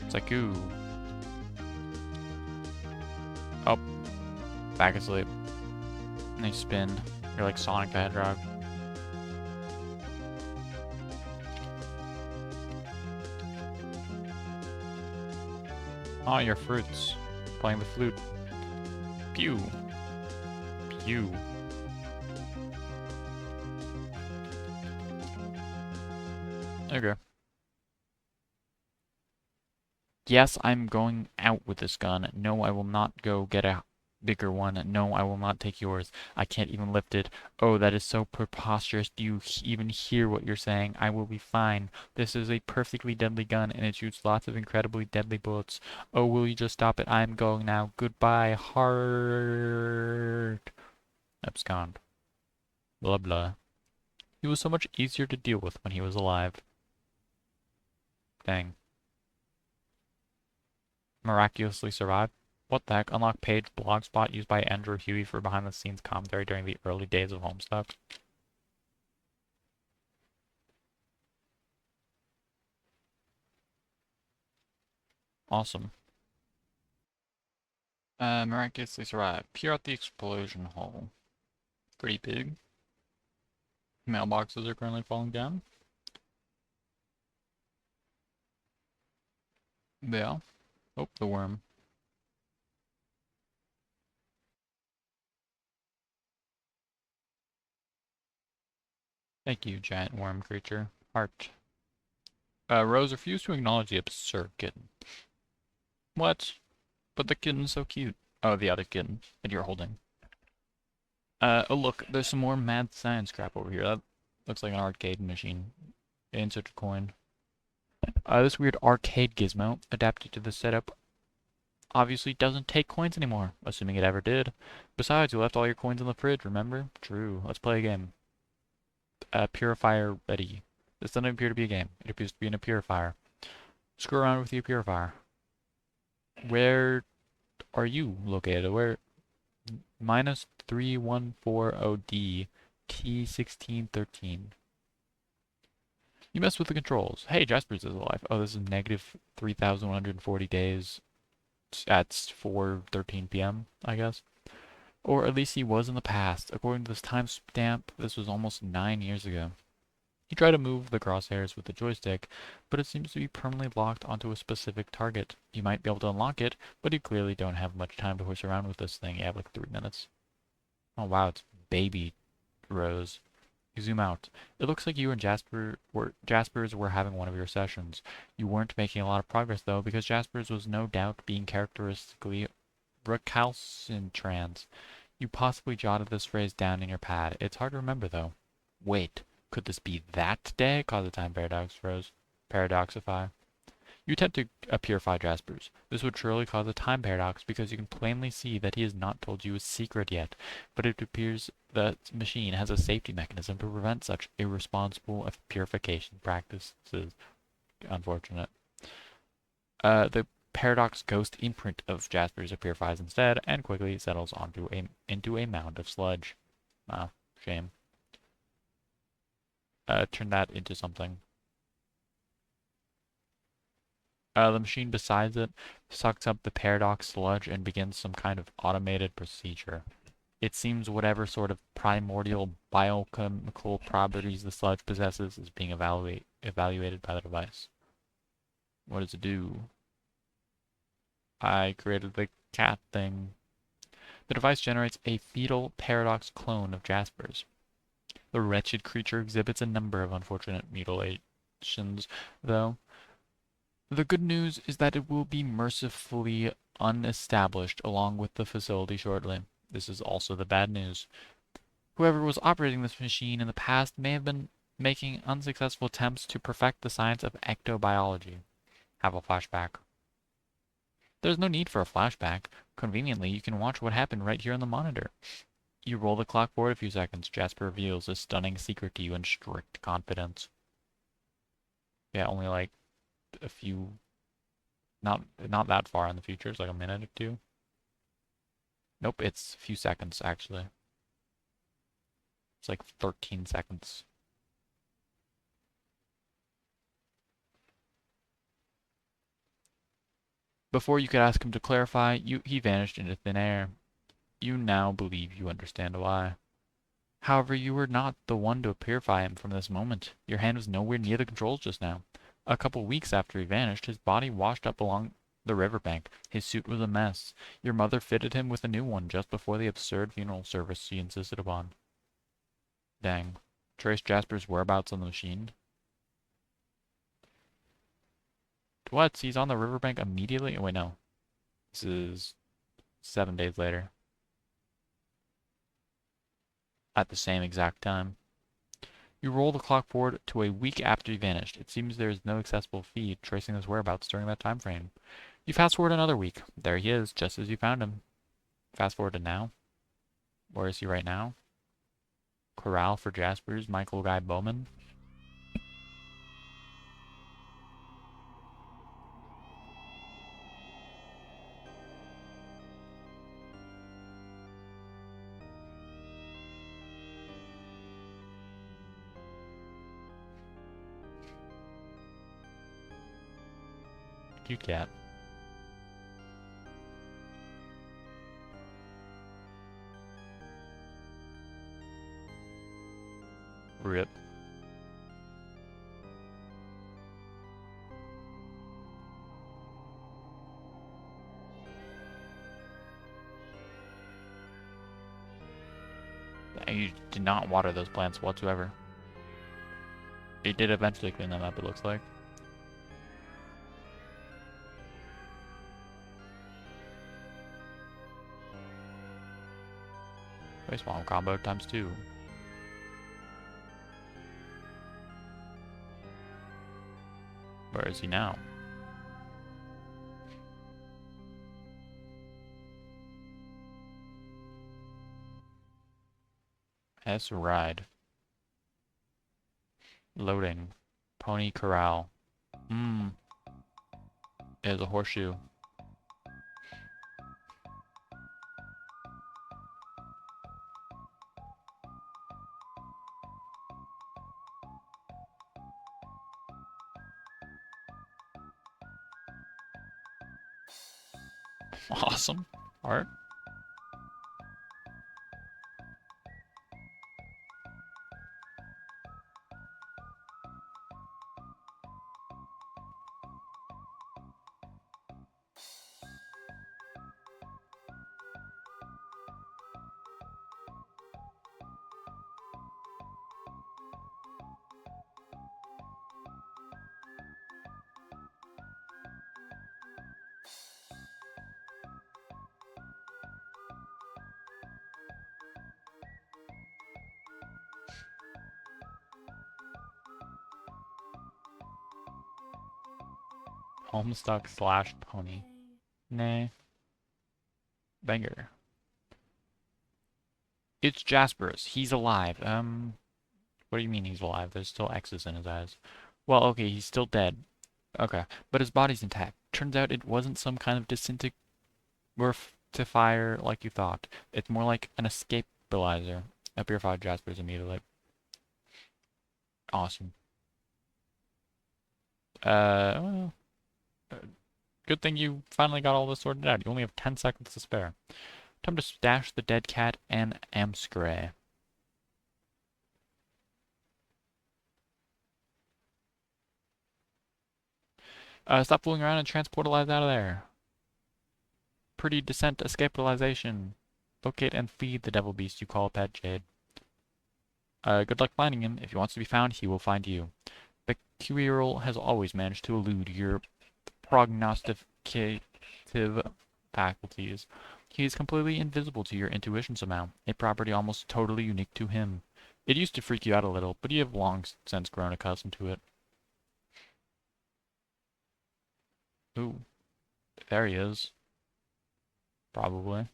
Saku. Oh. Back asleep. And they spin. You're like Sonic the Hedgehog. Oh, your fruits. Playing the flute. Pew. Pew. Okay. Yes, I'm going out with this gun. No, I will not go get a bigger one. No, I will not take yours. I can't even lift it. Oh, that is so preposterous. Do you even hear what you're saying? I will be fine. This is a perfectly deadly gun, and it shoots lots of incredibly deadly bullets. Oh, will you just stop it? I'm going now. Goodbye, heart. Abscond. Blah blah. He was so much easier to deal with when he was alive. Dang. Miraculously survived. What the heck? Unlock page blogspot used by Andrew Huey for behind-the-scenes commentary during the early days of Homestuck. Awesome. Miraculously survived. Peer out the explosion hole. Pretty big. Mailboxes are currently falling down. Yeah. Oh, the worm. Thank you, giant worm creature. Heart. Rose refused to acknowledge the absurd kitten. What? But the kitten's so cute. Oh, the other kitten that you're holding. Oh look, there's some more mad science crap over here. That looks like an arcade machine. Insert a coin. This weird arcade gizmo, adapted to the setup, obviously doesn't take coins anymore, assuming it ever did. Besides, you left all your coins in the fridge, remember? True. Let's play a game. Purifier ready. This doesn't appear to be a game. It appears to be in a purifier. Screw around with your purifier. Where are you located? Where? Minus 3140D T1613. You messed with the controls. Hey, Jasper's is alive. Oh, this is negative 3,140 days at 4:13 p.m., I guess. Or at least he was in the past. According to this timestamp, this was almost 9 years ago. He tried to move the crosshairs with the joystick, but it seems to be permanently locked onto a specific target. You might be able to unlock it, but you clearly don't have much time to horse around with this thing. You have like 3 minutes. Oh wow, it's baby Rose. You zoom out. It looks like you and Jaspers were having one of your sessions. You weren't making a lot of progress though, because Jaspers was no doubt being characteristically recalcitrant. You possibly jotted this phrase down in your pad. It's hard to remember though. Wait, could this be that day? Cause a time paradox, Rose. Paradoxify. You attempt to purify Jaspers. This would surely cause a time paradox because you can plainly see that he has not told you his secret yet, but it appears the machine has a safety mechanism to prevent such irresponsible purification practices. Unfortunate. The paradox ghost imprint of Jaspers purifies instead and quickly settles into a mound of sludge. Ah, shame. Turn that into something. The machine beside it sucks up the paradox sludge and begins some kind of automated procedure. It seems whatever sort of primordial biochemical properties the sludge possesses is being evaluated by the device. What does it do? I created the cat thing. The device generates a fetal paradox clone of Jasper's. The wretched creature exhibits a number of unfortunate mutilations, though. The good news is that it will be mercifully unestablished along with the facility shortly. This is also the bad news. Whoever was operating this machine in the past may have been making unsuccessful attempts to perfect the science of ectobiology. Have a flashback. There's no need for a flashback. Conveniently, you can watch what happened right here on the monitor. You roll the clock forward a few seconds. Jasper reveals a stunning secret to you in strict confidence. Yeah, only like a few, not that far in the future. It's like a minute or two. Nope, it's a few seconds actually. It's like 13 seconds. Before you could ask him to clarify, he vanished into thin air. You now believe you understand why. However, you were not the one to purify him from this moment. Your hand was nowhere near the controls just now. A couple weeks after he vanished, his body washed up along the riverbank. His suit was a mess. Your mother fitted him with a new one just before the absurd funeral service she insisted upon. Dang. Trace Jasper's whereabouts on the machine? What? He's on the riverbank immediately? Oh, wait, no. This is 7 days later. At the same exact time. You roll the clock forward to a week after he vanished. It seems there is no accessible feed tracing his whereabouts during that time frame. You fast forward another week. There he is, just as you found him. Fast forward to now. Where is he right now? Corral for Jaspers, Michael Guy Bowman. Cute cat. Rip. You did not water those plants whatsoever. He did eventually clean them up, it looks like. Baseball combo times 2. Where is he now? S ride. Loading. Pony corral. There's a horseshoe. Awesome. Art. Homestuck slash pony. Nay. Banger. It's Jasper's. He's alive. What do you mean he's alive? There's still X's in his eyes. Well, okay, he's still dead. Okay, but his body's intact. Turns out it wasn't some kind of disintegrifier like you thought. It's more like an escapabilizer. I purified Jasper's immediately. Awesome. Well, good thing you finally got all this sorted out. You only have 10 seconds to spare. Time to stash the dead cat and Amscray. Stop fooling around and transport alive out of there. Pretty descent escapabilization. Locate and feed the devil beast you call Pet Jade. Good luck finding him. If he wants to be found, he will find you. The Quirrell has always managed to elude your prognosticative faculties. He is completely invisible to your intuition somehow, a property almost totally unique to him. It used to freak you out a little, but you have long since grown accustomed to it. Ooh, there he is. Probably.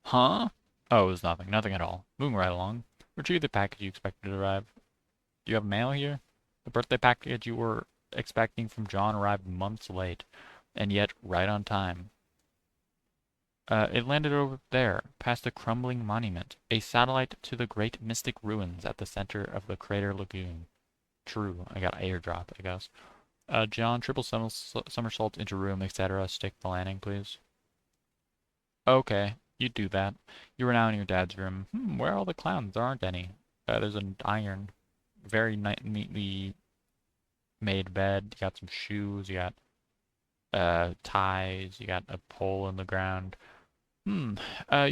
Huh? Oh, it was nothing. Nothing at all. Moving right along. Retrieve the package you expected to arrive. Do you have mail here? The birthday package you were expecting from John arrived months late, and yet right on time. It landed over there, past a crumbling monument, a satellite to the great mystic ruins at the center of the crater lagoon. True, I got airdrop, I guess. John, triple somersault into room, etc. Stick the landing, please. Okay, you do that. You are now in your dad's room. Where are all the clowns? There aren't any. There's an iron, very neatly made bed. You got some shoes. You got ties. You got a pole in the ground. You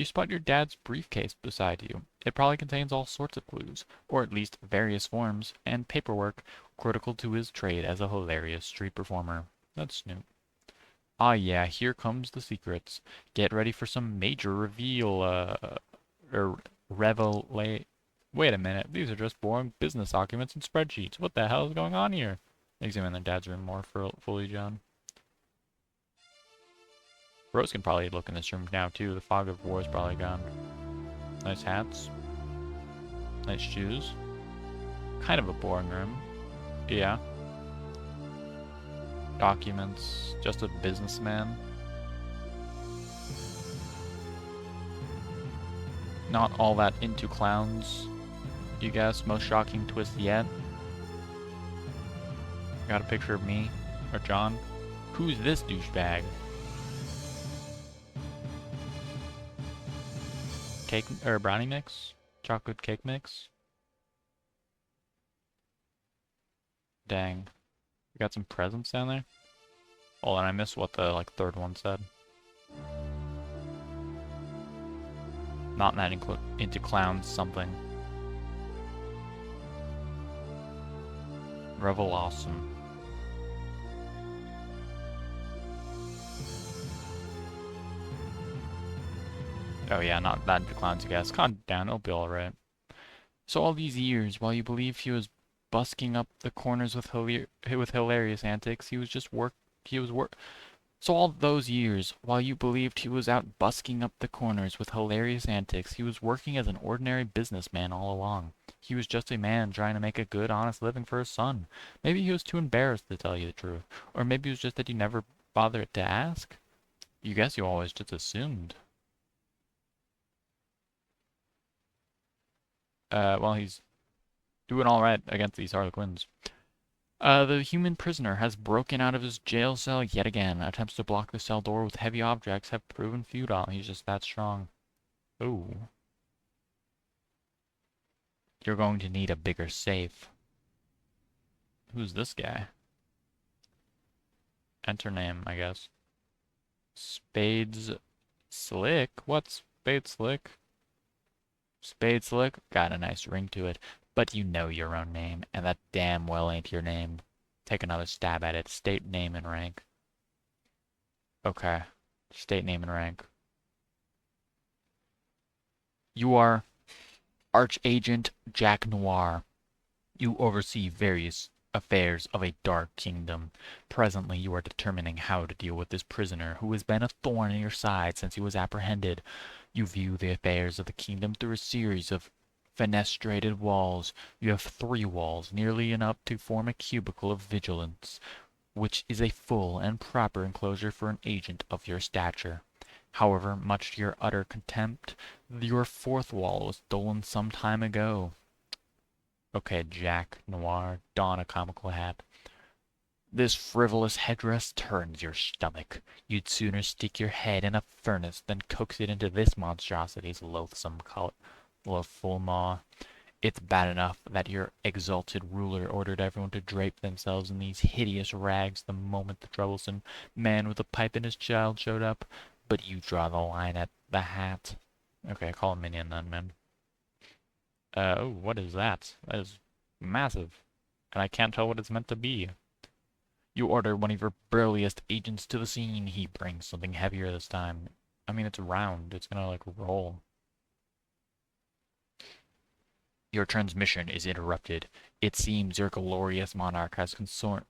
spot your dad's briefcase beside you. It probably contains all sorts of clues, or at least various forms, and paperwork critical to his trade as a hilarious street performer. That's Snoop. Ah, yeah, here comes the secrets. Get ready for some major reveal, revelate. Wait a minute, these are just boring business documents and spreadsheets. What the hell is going on here? Examine their dad's room more fully, John. Rose can probably look in this room now, too. The fog of war is probably gone. Nice hats. Nice shoes. Kind of a boring room. Yeah. Documents. Just a businessman. Not all that into clowns, you guess. Most shocking twist yet. Got a picture of me. Or John. Who's this douchebag? Cake or brownie mix? Chocolate cake mix? Dang. We got some presents down there? Oh, and I missed what the third one said. Not that into clowns something. Revel awesome. Oh yeah, not that into clowns, I guess. Calm down, it'll be alright. So all these years, while you believed he was busking up the corners with hilarious antics, he was just work. He was work. So all those years, while you believed he was out busking up the corners with hilarious antics, he was working as an ordinary businessman all along. He was just a man trying to make a good, honest living for his son. Maybe he was too embarrassed to tell you the truth. Or maybe it was just that you never bothered to ask. You guess you always just assumed. Well, he's doing all right against these Harlequins. The human prisoner has broken out of his jail cell yet again. Attempts to block the cell door with heavy objects have proven futile. He's just that strong. Ooh. You're going to need a bigger safe. Who's this guy? Enter name, I guess. Spades Slick? What's Spade Slick? Spade Slick? Got a nice ring to it. But you know your own name, and that damn well ain't your name. Take another stab at it. State name and rank. Okay. State name and rank. You are Archagent Jack Noir. You oversee various affairs of a dark kingdom. Presently you are determining how to deal with this prisoner who has been a thorn in your side since he was apprehended. You view the affairs of the kingdom through a series of fenestrated walls. You have 3 walls, nearly enough to form a cubicle of vigilance, which is a full and proper enclosure for an agent of your stature. However, much to your utter contempt, your 4th wall was stolen some time ago. Okay, Jack Noir, don a comical hat. This frivolous headdress turns your stomach. You'd sooner stick your head in a furnace than coax it into this monstrosity's loathsome full maw. It's bad enough that your exalted ruler ordered everyone to drape themselves in these hideous rags the moment the troublesome man with a pipe and his child showed up, but you draw the line at the hat. Okay, call a minion then, man. Oh, what is that? That is massive. And I can't tell what it's meant to be. You order one of your burliest agents to the scene. He brings something heavier this time. I mean, it's round. It's gonna, like, roll. Your transmission is interrupted. It seems your glorious monarch has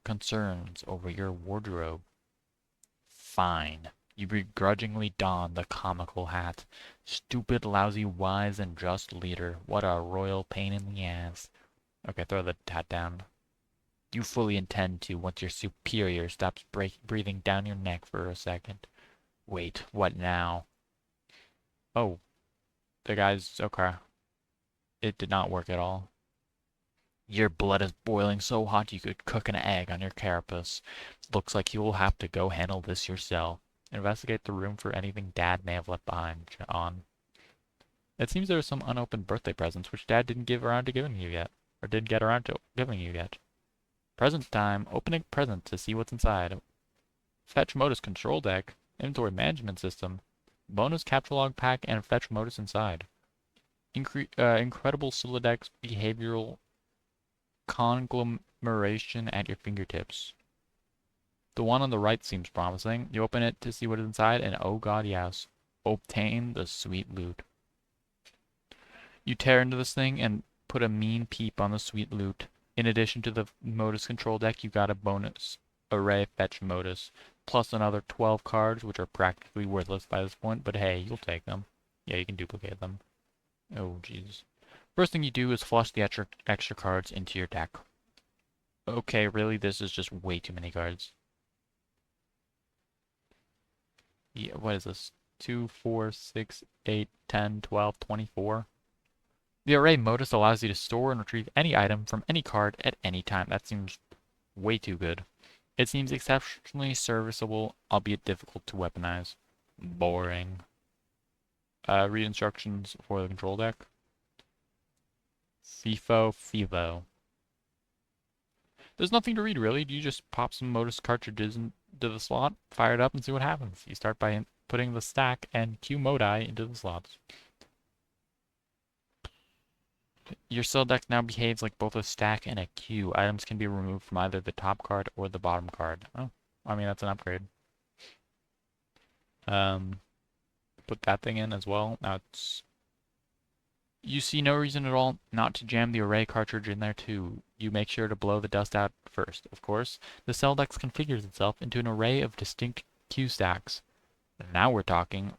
concerns over your wardrobe. Fine. You begrudgingly don the comical hat. Stupid, lousy, wise, and just leader. What a royal pain in the ass. Okay, throw the hat down. You fully intend to once your superior stops breathing down your neck for a second. Wait, what now? Oh, the guy's okay. It did not work at all. Your blood is boiling so hot you could cook an egg on your carapace. Looks like you will have to go handle this yourself. Investigate the room for anything Dad may have left behind, John. It seems there are some unopened birthday presents which Dad didn't give around to giving you yet. Or didn't get around to giving you yet. Present time. Opening present to see what's inside. Fetch Modus control deck. Inventory management system. Bonus capture log pack and fetch Modus inside. Incredible Solidex behavioral conglomeration at your fingertips. The one on the right seems promising. You open it to see what is inside, and oh god, yes. Obtain the sweet loot. You tear into this thing and put a mean peep on the sweet loot. In addition to the Modus control deck, you got a bonus array fetch Modus, plus another 12 cards, which are practically worthless by this point, but hey, you'll take them. Yeah, you can duplicate them. Oh, jeez. First thing you do is flush the extra cards into your deck. Okay, really, this is just way too many cards. Yeah, what is this? 2, 4, 6, 8, 10, 12, 24. The array modus allows you to store and retrieve any item from any card at any time. That seems way too good. It seems exceptionally serviceable, albeit difficult to weaponize. Boring. Read instructions for the control deck. FIFO. There's nothing to read, really. You just pop some Modus cartridges into the slot, fire it up, and see what happens. You start by putting the stack and Q modi into the slots. Your cell deck now behaves like both a stack and a queue. Items can be removed from either the top card or the bottom card. Oh, I mean, that's an upgrade. Put that thing in as well. Now it's... You see no reason at all not to jam the array cartridge in there too. You make sure to blow the dust out first, of course. The cell deck configures itself into an array of distinct queue stacks. Now we're talking.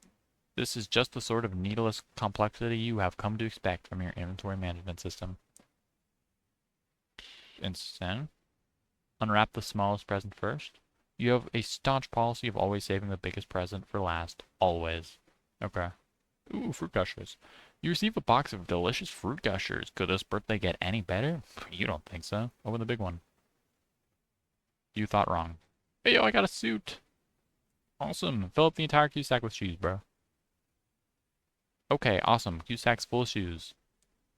This is just the sort of needless complexity you have come to expect from your inventory management system. Instant. Unwrap the smallest present first. You have a staunch policy of always saving the biggest present for last. Always. Okay. Ooh, fruit gushers. You receive a box of delicious fruit gushers. Could this birthday get any better? You don't think so. Open the big one. You thought wrong. Hey, yo, I got a suit. Awesome. Fill up the entire Q sack with shoes, bro. Okay, awesome. Q sack's full of shoes.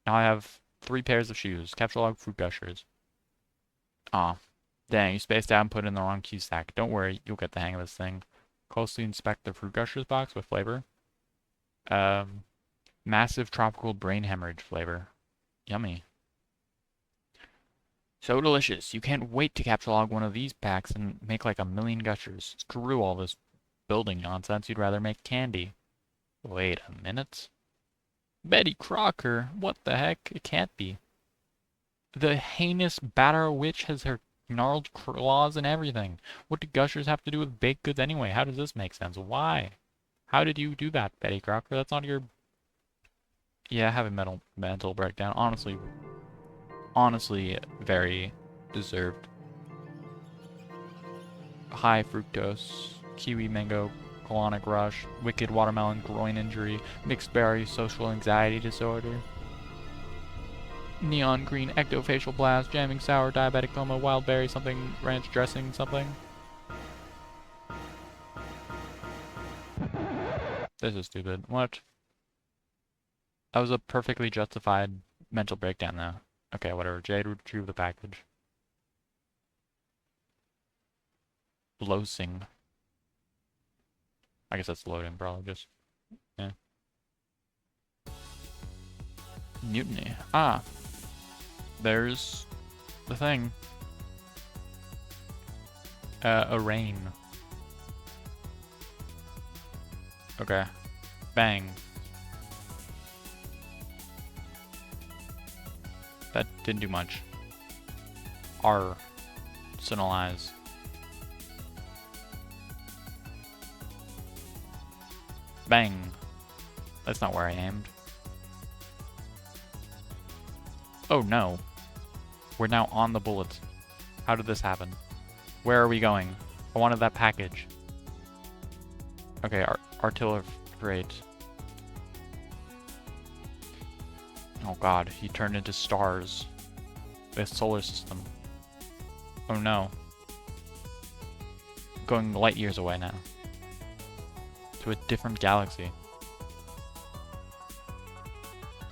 Now I have 3 pairs of shoes. Capture log fruit gushers. Aw. Dang, you spaced out and put in the wrong Q sack. Don't worry, you'll get the hang of this thing. Closely inspect the fruit gushers box with flavor. Massive tropical brain hemorrhage flavor. Yummy. So delicious. You can't wait to capture log one of these packs and make like a million gushers. Screw all this building nonsense. You'd rather make candy. Wait a minute. Betty Crocker? What the heck? It can't be. The heinous batter witch has her gnarled claws and everything. What do gushers have to do with baked goods anyway? How does this make sense? Why? How did you do that, Betty Crocker? That's not your... Yeah, have a mental breakdown. Honestly, very deserved. High fructose, kiwi mango, colonic rush, wicked watermelon groin injury, mixed berry social anxiety disorder, neon green ectofacial blast, jamming sour, diabetic coma, wild berry something, ranch dressing something. This is stupid. What? That was a perfectly justified mental breakdown though. Okay, whatever. Jade retrieve the package. Losing. I guess that's loading, probably just... Yeah. Mutiny. Ah, there's the thing. A rain. Okay. Bang. That didn't do much. R. Signalize. Bang. That's not where I aimed. Oh no. We're now on the bullets. How did this happen? Where are we going? I wanted that package. Okay, artillery rate. Oh god, he turned into stars. The solar system. Oh no. Going light years away now. To a different galaxy.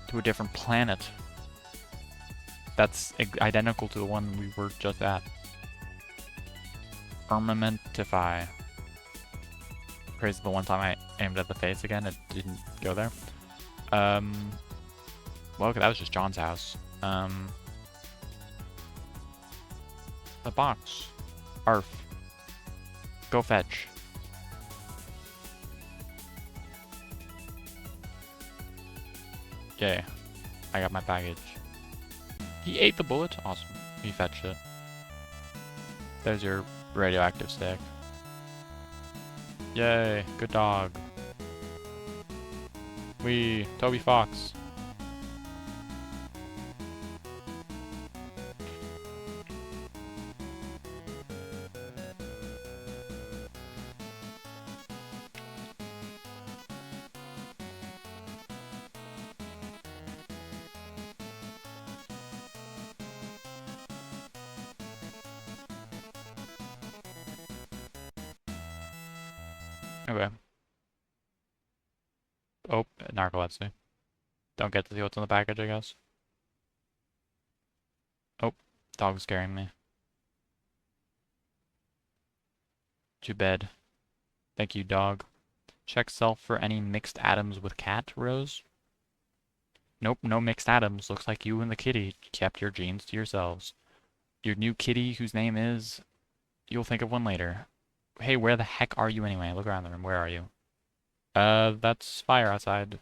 To a different planet. That's identical to the one we were just at. Armamentify. Crazy, the one time I aimed at the face again, it didn't go there. Well, okay, that was just John's house. The box. Arf. Go fetch. Yay. I got my baggage. He ate the bullet? Awesome. He fetched it. There's your radioactive stick. Yay. Good dog. Wee. Toby Fox. Okay. Oh, narcolepsy. Don't get to see what's in the package, I guess. Oh, dog's scaring me. To bed. Thank you, dog. Check self for any mixed atoms with cat, Rose. Nope, no mixed atoms. Looks like you and the kitty kept your genes to yourselves. Your new kitty, whose name is... You'll think of one later. Hey, where the heck are you anyway? Look around the room. Where are you? That's fire outside.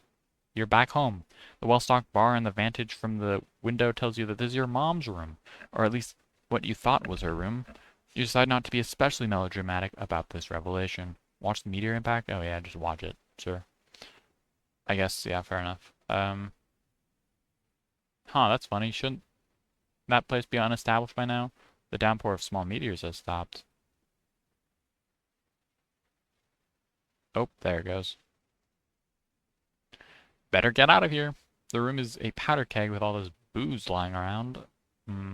You're back home. The well-stocked bar and the vantage from the window tells you that this is your mom's room. Or at least what you thought was her room. You decide not to be especially melodramatic about this revelation. Watch the meteor impact? Oh yeah, just watch it. Sure. I guess, yeah, fair enough. Huh, that's funny. Shouldn't that place be unestablished by now? The downpour of small meteors has stopped. Oh, there it goes. Better get out of here. The room is a powder keg with all this booze lying around. Hmm.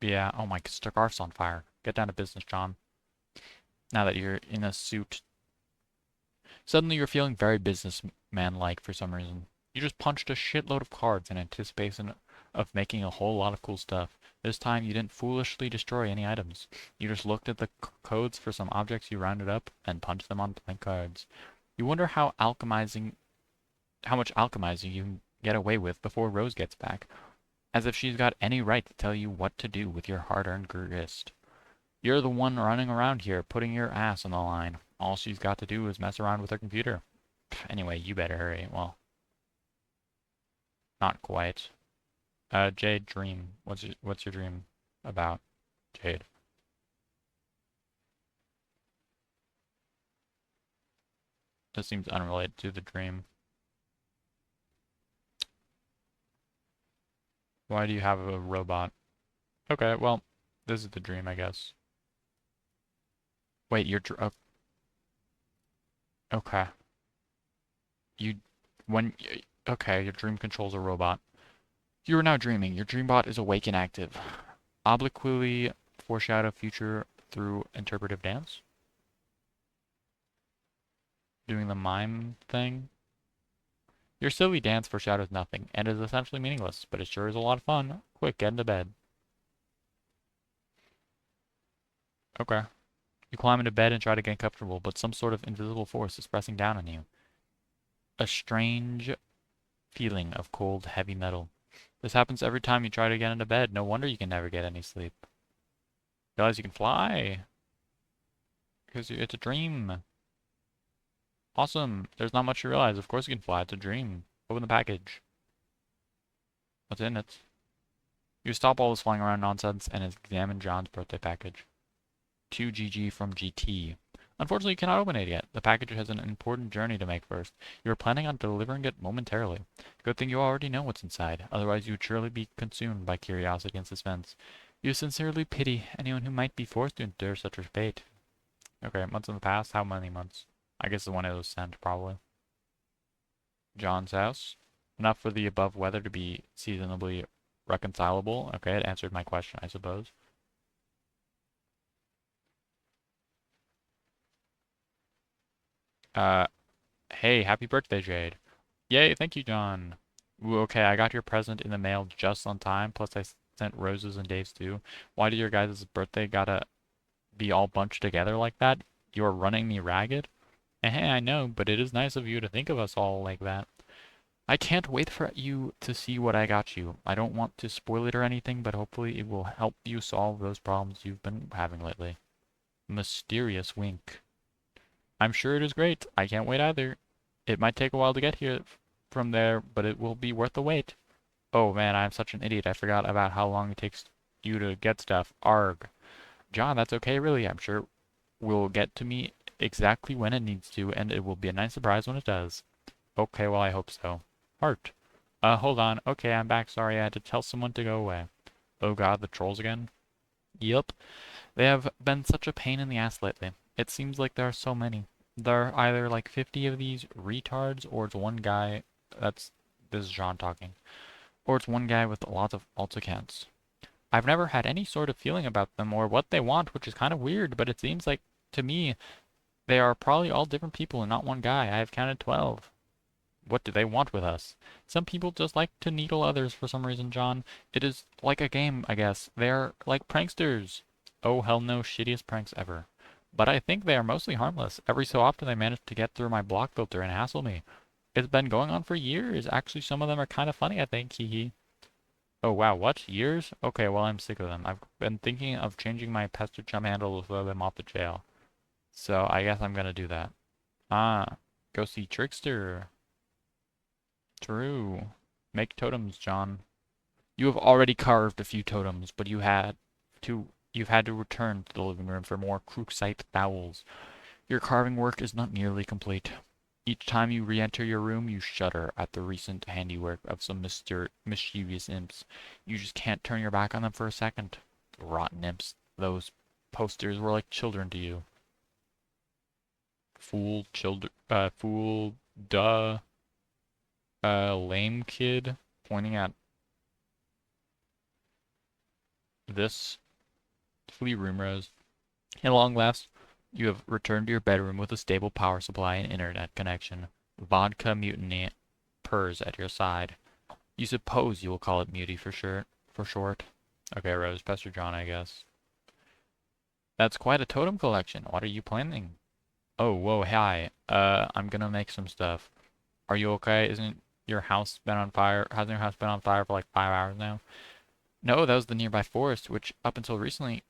Yeah, oh my, scarf's on fire. Get down to business, John. Now that you're in a suit. Suddenly you're feeling very businessman-like for some reason. You just punched a shitload of cards in anticipation of making a whole lot of cool stuff. This time you didn't foolishly destroy any items. You just looked at the codes for some objects you rounded up and punched them on blank cards. You wonder how much alchemizing you can get away with before Rose gets back. As if she's got any right to tell you what to do with your hard-earned grist. You're the one running around here, putting your ass on the line. All she's got to do is mess around with her computer. Anyway, you better hurry. Well, not quite. Jade, dream. What's your dream about, Jade? This seems unrelated to the dream. Why do you have a robot? Okay, well, this is the dream, I guess. Wait, okay. You, okay, your dream controls a robot. You are now dreaming. Your dreambot is awake and active. Obliquely foreshadow future through interpretive dance. Doing the mime thing. Your silly dance foreshadows nothing, and is essentially meaningless, but it sure is a lot of fun. Quick, get into bed. Okay. You climb into bed and try to get comfortable, but some sort of invisible force is pressing down on you. A strange feeling of cold, heavy metal. This happens every time you try to get into bed. No wonder you can never get any sleep. Realize you can fly. Because it's a dream. Awesome. There's not much to realize. Of course you can fly. It's a dream. Open the package. What's in it? You stop all this flying around nonsense and examine John's birthday package. 2GG from GT. Unfortunately, you cannot open it yet. The package has an important journey to make first. You are planning on delivering it momentarily. Good thing you already know what's inside. Otherwise, you would surely be consumed by curiosity and suspense. You sincerely pity anyone who might be forced to endure such a fate. Okay, months in the past? How many months? I guess the one it was sent, probably. John's house. Enough for the above weather to be seasonably reconcilable. Okay, it answered my question, I suppose. Uh, hey, happy birthday, Jade. Yay, thank you, John. Ooh, okay, I got your present in the mail just on time, plus I sent Rose's and Dave's too. Why do your guys' birthday gotta be all bunched together like that? You're running me ragged? Hey, I know, but it is nice of you to think of us all like that. I can't wait for you to see what I got you. I don't want to spoil it or anything, but hopefully it will help you solve those problems you've been having lately. Mysterious wink. I'm sure it is great. I can't wait either. It might take a while to get here from there, but it will be worth the wait. Oh man, I'm such an idiot. I forgot about how long it takes you to get stuff. Arg. John, that's okay, really. I'm sure it will get to me exactly when it needs to, and it will be a nice surprise when it does. Okay, well, I hope so. Heart. Hold on. Okay, I'm back. Sorry, I had to tell someone to go away. Oh god, the trolls again? Yup. They have been such a pain in the ass lately. It seems like there are so many. There are either like 50 of these retards, or it's one guy this is John talking. Or it's one guy with lots of alt accounts. I've never had any sort of feeling about them or what they want, which is kind of weird, but it seems like, to me, they are probably all different people and not one guy. I have counted 12. What do they want with us? Some people just like to needle others for some reason, John. It is like a game, I guess. They're like pranksters. Oh, hell no, shittiest pranks ever. But I think they are mostly harmless. Every so often they manage to get through my block filter and hassle me. It's been going on for years. Actually, some of them are kind of funny, I think. Hee hee. Oh, wow, what? Years? Okay, well, I'm sick of them. I've been thinking of changing my pester chum handle to throw them off the jail. So I guess I'm gonna do that. Ah, go see Trickster. True. Make totems, John. You have already carved a few totems, but you've had to return to the living room for more Crooksite bowels. Your carving work is not nearly complete. Each time you re-enter your room, you shudder at the recent handiwork of some mischievous imps. You just can't turn your back on them for a second. Rotten imps. Those posters were like children to you. Fool, duh, lame kid, pointing at this. Flee rumors. At long last, you have returned to your bedroom with a stable power supply and internet connection. Vodka Mutiny purrs at your side. You suppose you will call it Muty for short. Okay, Rose, Pastor John, I guess. That's quite a totem collection. What are you planning? Oh, whoa, hi. I'm gonna make some stuff. Are you okay? Isn't your house been on fire? Hasn't your house been on fire for like 5 hours now? No, that was the nearby forest, which up until recently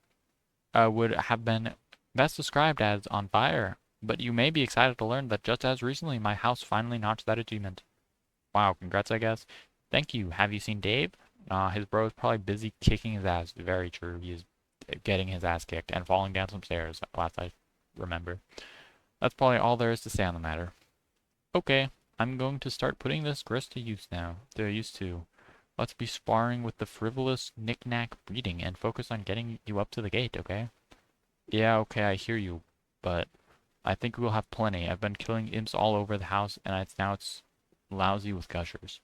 would have been best described as on fire. But you may be excited to learn that just as recently, my house finally notched that achievement. Wow, congrats, I guess. Thank you. Have you seen Dave? His bro is probably busy kicking his ass. Very true. He is getting his ass kicked and falling down some stairs, last I remember. That's probably all there is to say on the matter. Okay, I'm going to start putting this grist to use now. They're used to. Let's be sparring with the frivolous knick-knack breeding and focus on getting you up to the gate, okay? Yeah, okay, I hear you, but I think we'll have plenty. I've been killing imps all over the house, and it's lousy with gushers.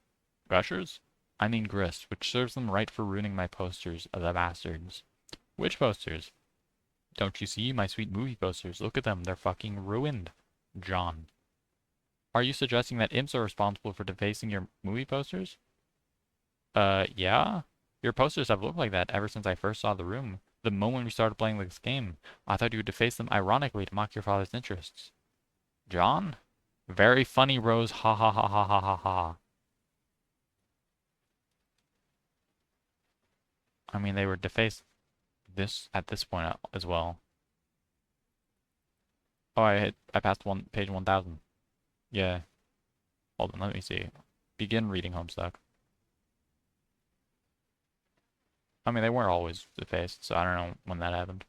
Gushers? I mean grist, which serves them right for ruining my posters, the bastards. Which posters? Don't you see my sweet movie posters? Look at them, they're fucking ruined. John. Are you suggesting that imps are responsible for defacing your movie posters? Yeah? Your posters have looked like that ever since I first saw the room. The moment we started playing this game, I thought you would deface them ironically to mock your father's interests. John? Very funny, Rose. Ha ha ha ha ha ha ha. I mean, they were defaced this at this point as well. Oh, I passed page 1000. Yeah. Hold on, let me see. Begin reading Homestuck. I mean, they weren't always defaced, so I don't know when that happened.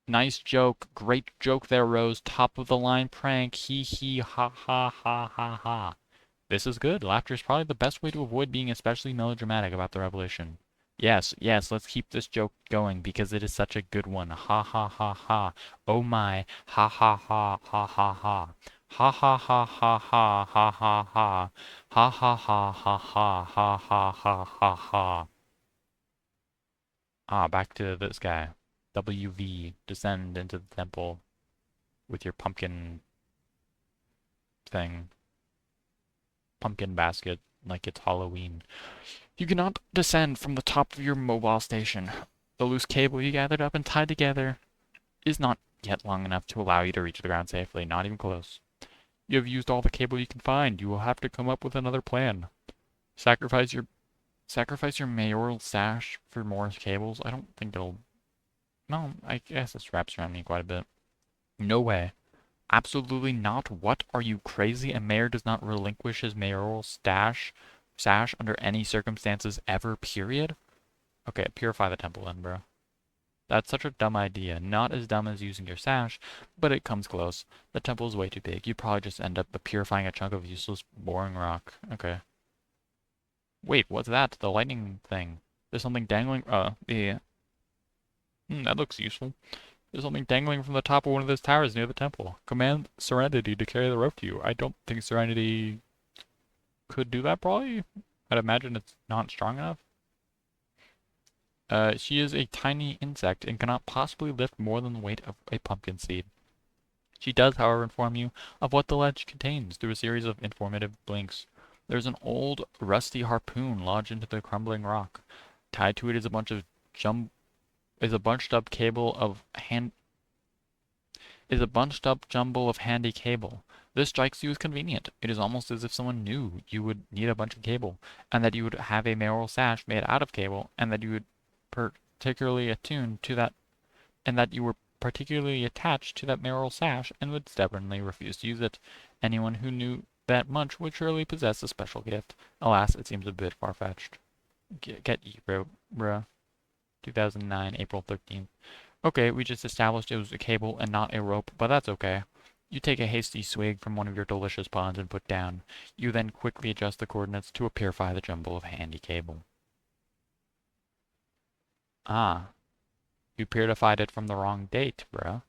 Nice joke. Great joke there, Rose. Top of the line prank. Hee hee ha ha ha ha ha. This is good. Laughter is probably the best way to avoid being especially melodramatic about the revelation. Yes, yes, let's keep this joke going because it is such a good one. Ha ha ha ha. Oh my. Ha ha ha ha ha ha. Ha ha ha ha ha ha ha ha. Ha ha ha ha ha ha ha ha ha ha. Ah, back to this guy. WV. Descend into the temple with your pumpkin thing. Pumpkin basket like it's Halloween. You cannot descend from the top of your mobile station. The loose cable you gathered up and tied together is not yet long enough to allow you to reach the ground safely, not even close. You have used all the cable you can find. You will have to come up with another plan. Sacrifice your mayoral stash for more cables. I don't think it'll. No, I guess this wraps around me quite a bit. No way. Absolutely not. What? Are you crazy? A mayor does not relinquish his mayoral sash under any circumstances ever, period? Okay, purify the temple then, bro. That's such a dumb idea. Not as dumb as using your sash, but it comes close. The temple is way too big. You'd probably just end up purifying a chunk of useless, boring rock. Okay. Wait, what's that? The lightning thing. There's something dangling. That looks useful. There's something dangling from the top of one of those towers near the temple. Command Serenity to carry the rope to you. I don't think Serenity could do that, probably. I'd imagine it's not strong enough. She is a tiny insect and cannot possibly lift more than the weight of a pumpkin seed. She does, however, inform you of what the ledge contains through a series of informative blinks. There's an old, rusty harpoon lodged into the crumbling rock. Tied to it is a bunched up jumble of handy cable. This strikes you as convenient. It is almost as if someone knew you would need a bunch of cable, and that you would have a mayoral sash made out of cable, and that you would particularly attuned to that, and that you were particularly attached to that mayoral sash, and would stubbornly refuse to use it. Anyone who knew that much would surely possess a special gift. Alas, it seems a bit far-fetched. Get ye, bruh. 2009, April 13th. Okay, we just established it was a cable and not a rope, but that's okay. You take a hasty swig from one of your delicious puns and put down. You then quickly adjust the coordinates to purify the jumble of handy cable. Ah, you purified it from the wrong date, bruh.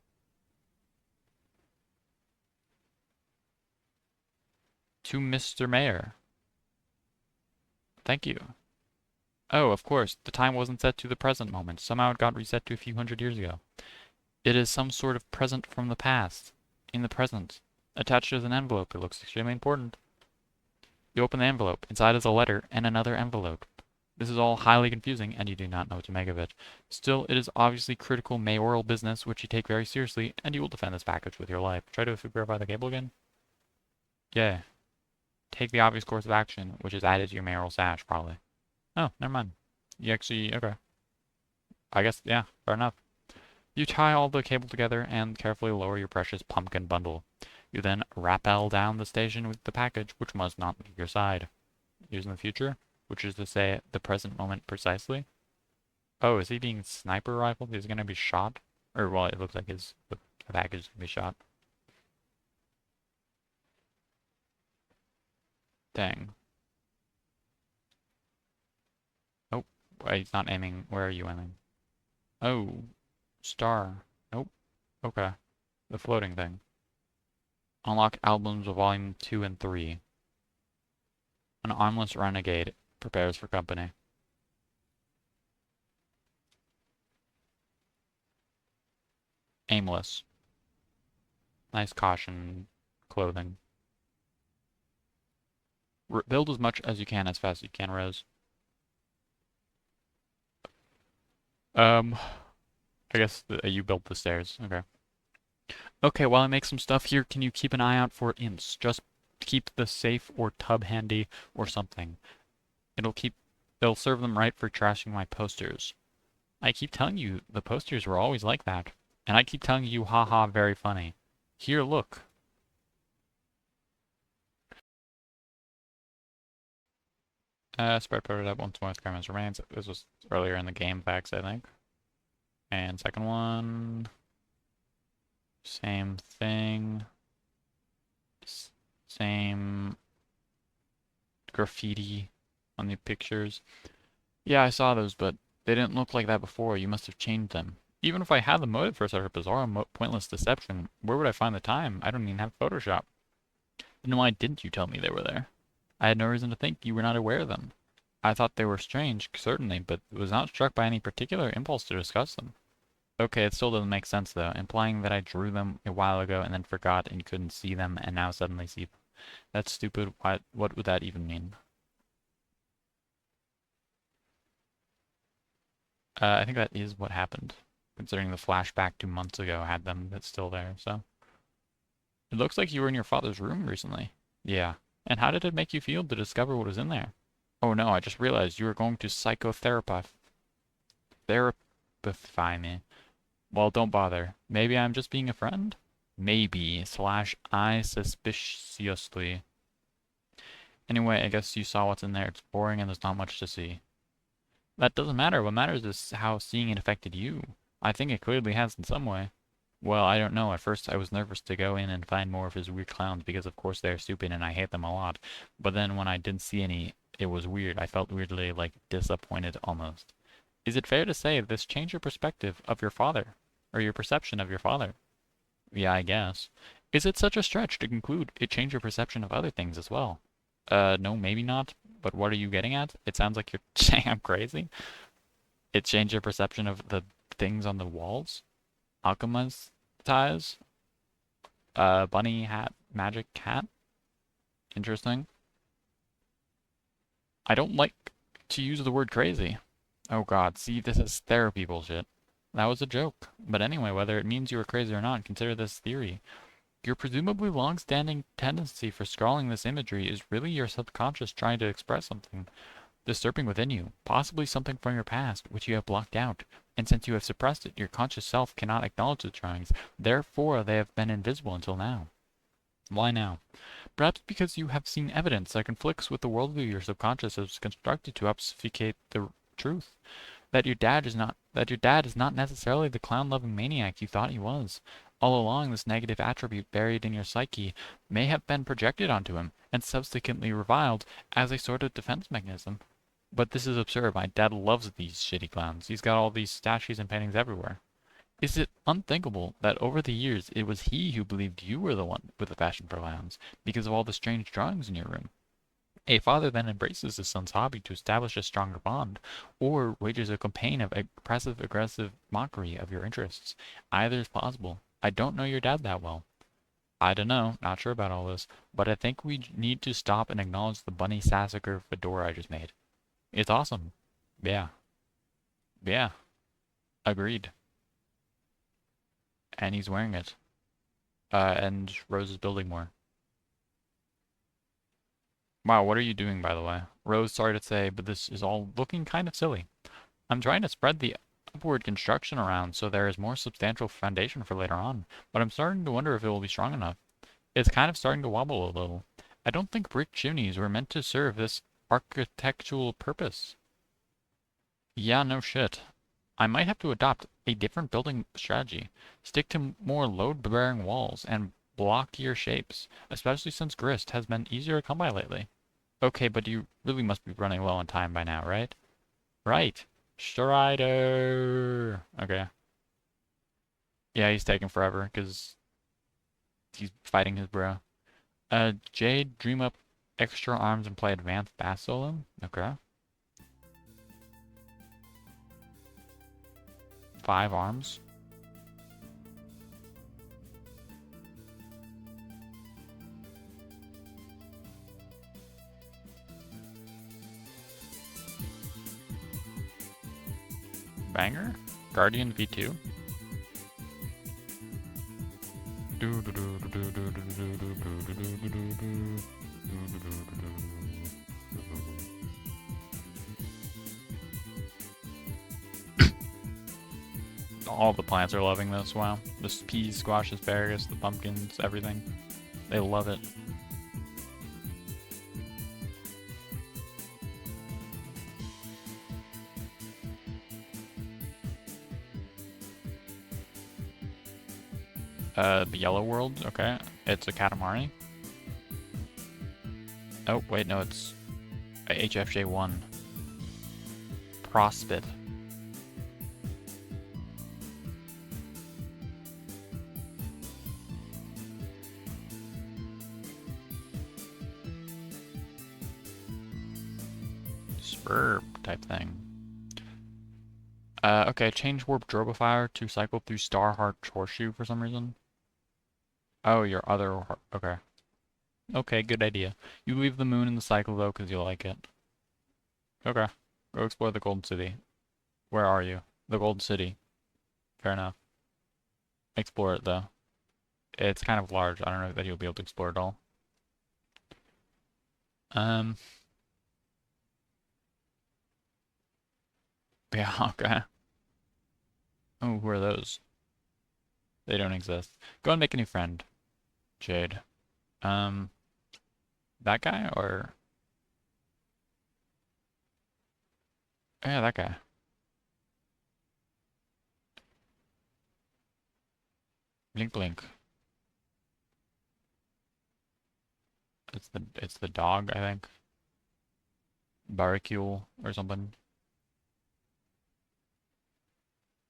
To Mr. Mayor. Thank you. Oh, of course, the time wasn't set to the present moment. Somehow it got reset to a few hundred years ago. It is some sort of present from the past. In the present. Attached is an envelope. It looks extremely important. You open the envelope. Inside is a letter and another envelope. This is all highly confusing, and you do not know what to make of it. Still, it is obviously critical mayoral business, which you take very seriously, and you will defend this package with your life. Try to verify the cable again? Yeah. Take the obvious course of action, which is added to your mayoral sash, probably. Oh, never mind. You actually, okay. I guess, yeah, fair enough. You tie all the cable together and carefully lower your precious pumpkin bundle. You then rappel down the station with the package, which must not leave your side. Using the future, which is to say the present moment precisely. Oh, is he being sniper rifled? He's gonna be shot? Or, well, it looks like the package is gonna be shot. Dang. Oh, he's not aiming. Where are you aiming? Oh, star. Nope. Okay. The floating thing. Unlock albums of volume 2 and 3. An armless renegade prepares for company. Aimless. Nice caution clothing. Build as much as you can as fast as you can, Rose. I guess you built the stairs. Okay. Okay, while I make some stuff here, can you keep an eye out for imps? Just keep the safe or tub handy or something. It'll serve them right for trashing my posters. I keep telling you the posters were always like that. And I keep telling you, haha, very funny. Here, look. Spread prototype once more with Carmen's remains. This was earlier in the game facts, I think. And second one, same thing. Same graffiti on the pictures. Yeah, I saw those, but they didn't look like that before. You must have changed them. Even if I had the motive for such a bizarre, pointless deception, where would I find the time? I don't even have Photoshop. Then why didn't you tell me they were there? I had no reason to think you were not aware of them. I thought they were strange, certainly, but was not struck by any particular impulse to discuss them. Okay, it still doesn't make sense, though, implying that I drew them a while ago and then forgot and couldn't see them and now suddenly see them. That's stupid. What would that even mean? I think that is what happened, considering the flashback 2 months ago had them that's still there, so. It looks like you were in your father's room recently. Yeah. And how did it make you feel to discover what was in there? Oh no, I just realized you were going to therapify me. Well, don't bother. Maybe I'm just being a friend? Maybe, slash I suspiciously. Anyway, I guess you saw what's in there. It's boring and there's not much to see. That doesn't matter. What matters is how seeing it affected you. I think it clearly has in some way. Well, I don't know. At first I was nervous to go in and find more of his weird clowns because of course they're stupid and I hate them a lot. But then when I didn't see any, it was weird. I felt weirdly, like, disappointed almost. Is it fair to say this changed your perspective of your father? Or your perception of your father? Yeah, I guess. Is it such a stretch to conclude it changed your perception of other things as well? No, maybe not. But what are you getting at? It sounds like you're saying I'm crazy. It changed your perception of the things on the walls? Alchemist ties? Bunny hat, magic hat? Interesting. I don't like to use the word crazy. Oh god, see, this is therapy bullshit. That was a joke. But anyway, whether it means you are crazy or not, consider this theory. Your presumably long-standing tendency for scrawling this imagery is really your subconscious trying to express something disturbing within you, possibly something from your past, which you have blocked out. And since you have suppressed it, your conscious self cannot acknowledge the drawings. Therefore, they have been invisible until now. Why now? Perhaps because you have seen evidence that conflicts with the worldview your subconscious has constructed to obfuscate the truth. That your dad is not necessarily the clown-loving maniac you thought he was. All along, this negative attribute buried in your psyche may have been projected onto him, and subsequently reviled as a sort of defense mechanism. But this is absurd. My dad loves these shitty clowns. He's got all these statues and paintings everywhere. Is it unthinkable that over the years it was he who believed you were the one with the passion for clowns, because of all the strange drawings in your room? A father then embraces his son's hobby to establish a stronger bond, or wages a campaign of passive-aggressive mockery of your interests. Either is plausible. I don't know your dad that well. I don't know, not sure about all this, but I think we need to stop and acknowledge the bunny sassacre fedora I just made. It's awesome. Yeah. Yeah. Agreed. And he's wearing it. And Rose is building more. Wow, what are you doing, by the way? Rose, sorry to say, but this is all looking kind of silly. I'm trying to spread the upward construction around so there is more substantial foundation for later on, but I'm starting to wonder if it will be strong enough. It's kind of starting to wobble a little. I don't think brick chimneys were meant to serve this architectural purpose. Yeah, no shit. I might have to adopt a different building strategy. Stick to more load-bearing walls and blockier shapes, especially since grist has been easier to come by lately. Okay, but you really must be running low on time by now, right? Right. Strider. Okay. Yeah, he's taking forever because he's fighting his bro. Jade, dream up extra arms and play advanced bass solo. Okay. 5 arms. Banger. Guardian V2. All the plants are loving this. Wow. The peas, squash, asparagus, the pumpkins, everything. They love it. The yellow world. Okay. It's a Katamari. Oh, wait, no, it's a HFJ1. Prospit. Spur type thing. Okay, change warp Drobophire to cycle through Starheart Horseshoe for some reason. Oh, your other... Okay. Okay, good idea. You leave the moon in the cycle, though, because you like it. Okay. Go explore the Golden City. Where are you? The Golden City. Fair enough. Explore it, though. It's kind of large. I don't know that you'll be able to explore it all. Um... Yeah, okay. Oh, who are those? They don't exist. Go and make a new friend. Jade. Um... That guy, or... Yeah, that guy. Blink blink. It's the dog, I think. Barricule or something.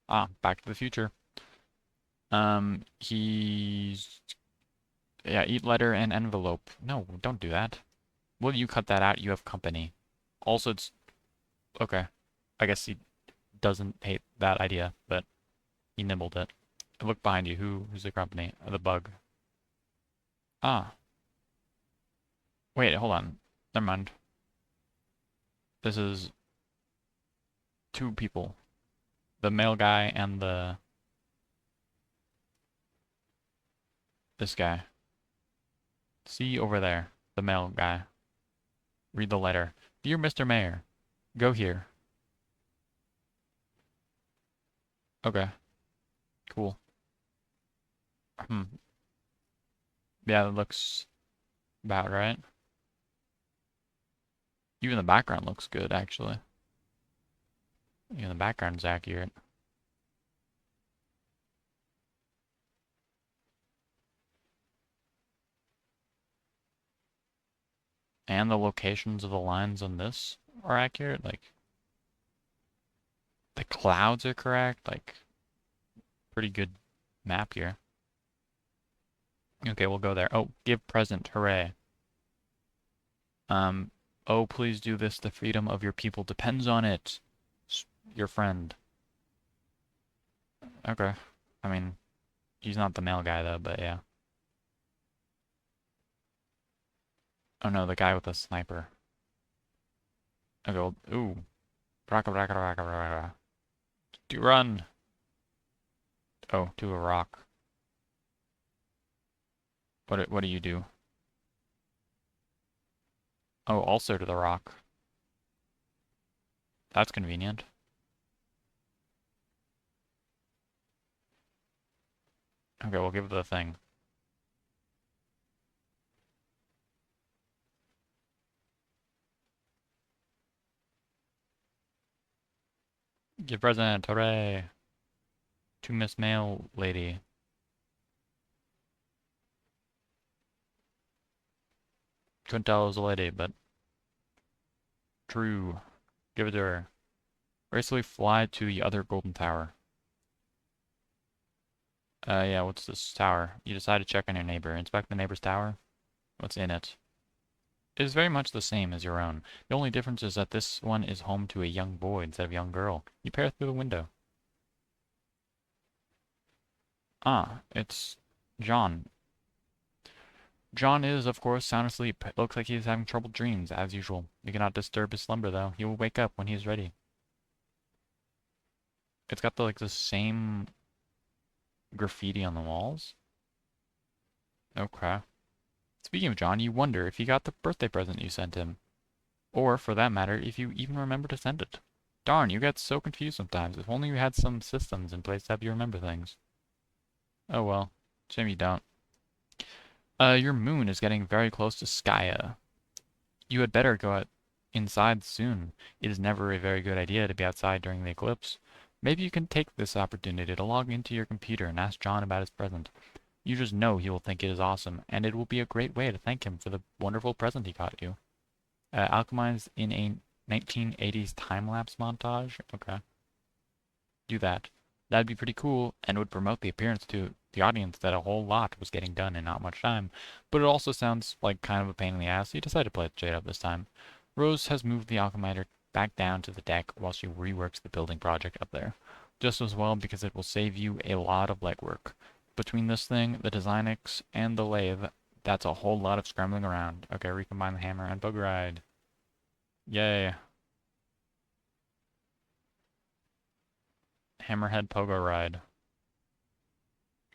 Ah, Back to the Future. He's yeah, eat letter and envelope. No, don't do that. Will you cut that out? You have company. Also, it's okay. I guess he doesn't hate that idea, but he nibbled it. Look behind you. Who's the company? The bug. Ah, wait, hold on. Never mind. This is two people. The male guy and this guy. See over there, the male guy. Read the letter. Dear Mr. Mayor, go here. Okay, cool. Hmm. Yeah, that looks about right. Even the background looks good, actually. Even the background's accurate. And the locations of the lines on this are accurate. Like, the clouds are correct. Like, pretty good map here. Okay, we'll go there. Oh, give present. Hooray. Um, oh, please do this. The freedom of your people depends on it. Your friend. Okay. I mean, he's not the male guy, though, but yeah. Oh no, the guy with the sniper. Okay, well, ooh. Braka, braka, braka, braka. Do run! Oh, to a rock. What do you do? Oh, also to the rock. That's convenient. Okay, we'll give it the thing. Give present, hooray! To Miss Mail Lady. Couldn't tell it was a lady, but true. Give it to her. Gracefully fly to the other golden tower. Yeah, what's this tower? You decide to check on your neighbor. Inspect the neighbor's tower. What's in it? It is very much the same as your own. The only difference is that this one is home to a young boy instead of a young girl. You peer through the window. Ah, it's John. John is, of course, sound asleep. It looks like he is having troubled dreams, as usual. You cannot disturb his slumber, though. He will wake up when he is ready. It's got the same graffiti on the walls. Okay. Speaking of John, you wonder if he got the birthday present you sent him. Or, for that matter, if you even remember to send it. Darn, you get so confused sometimes. If only we had some systems in place to help you remember things. Oh well. Shame you don't. Your moon is getting very close to Skya. You had better go inside soon. It is never a very good idea to be outside during the eclipse. Maybe you can take this opportunity to log into your computer and ask John about his present. You just know he will think it is awesome, and it will be a great way to thank him for the wonderful present he got you. Alchemize in a 1980s time-lapse montage? Okay. Do that. That'd be pretty cool, and would promote the appearance to the audience that a whole lot was getting done in not much time. But it also sounds like kind of a pain in the ass, so you decided to play it straight up this time. Rose has moved the alchemizer back down to the deck while she reworks the building project up there. Just as well because it will save you a lot of legwork. Between this thing, the Designix, and the lathe, that's a whole lot of scrambling around. Okay, recombine the hammer and bug ride. Yay. Hammerhead pogo ride.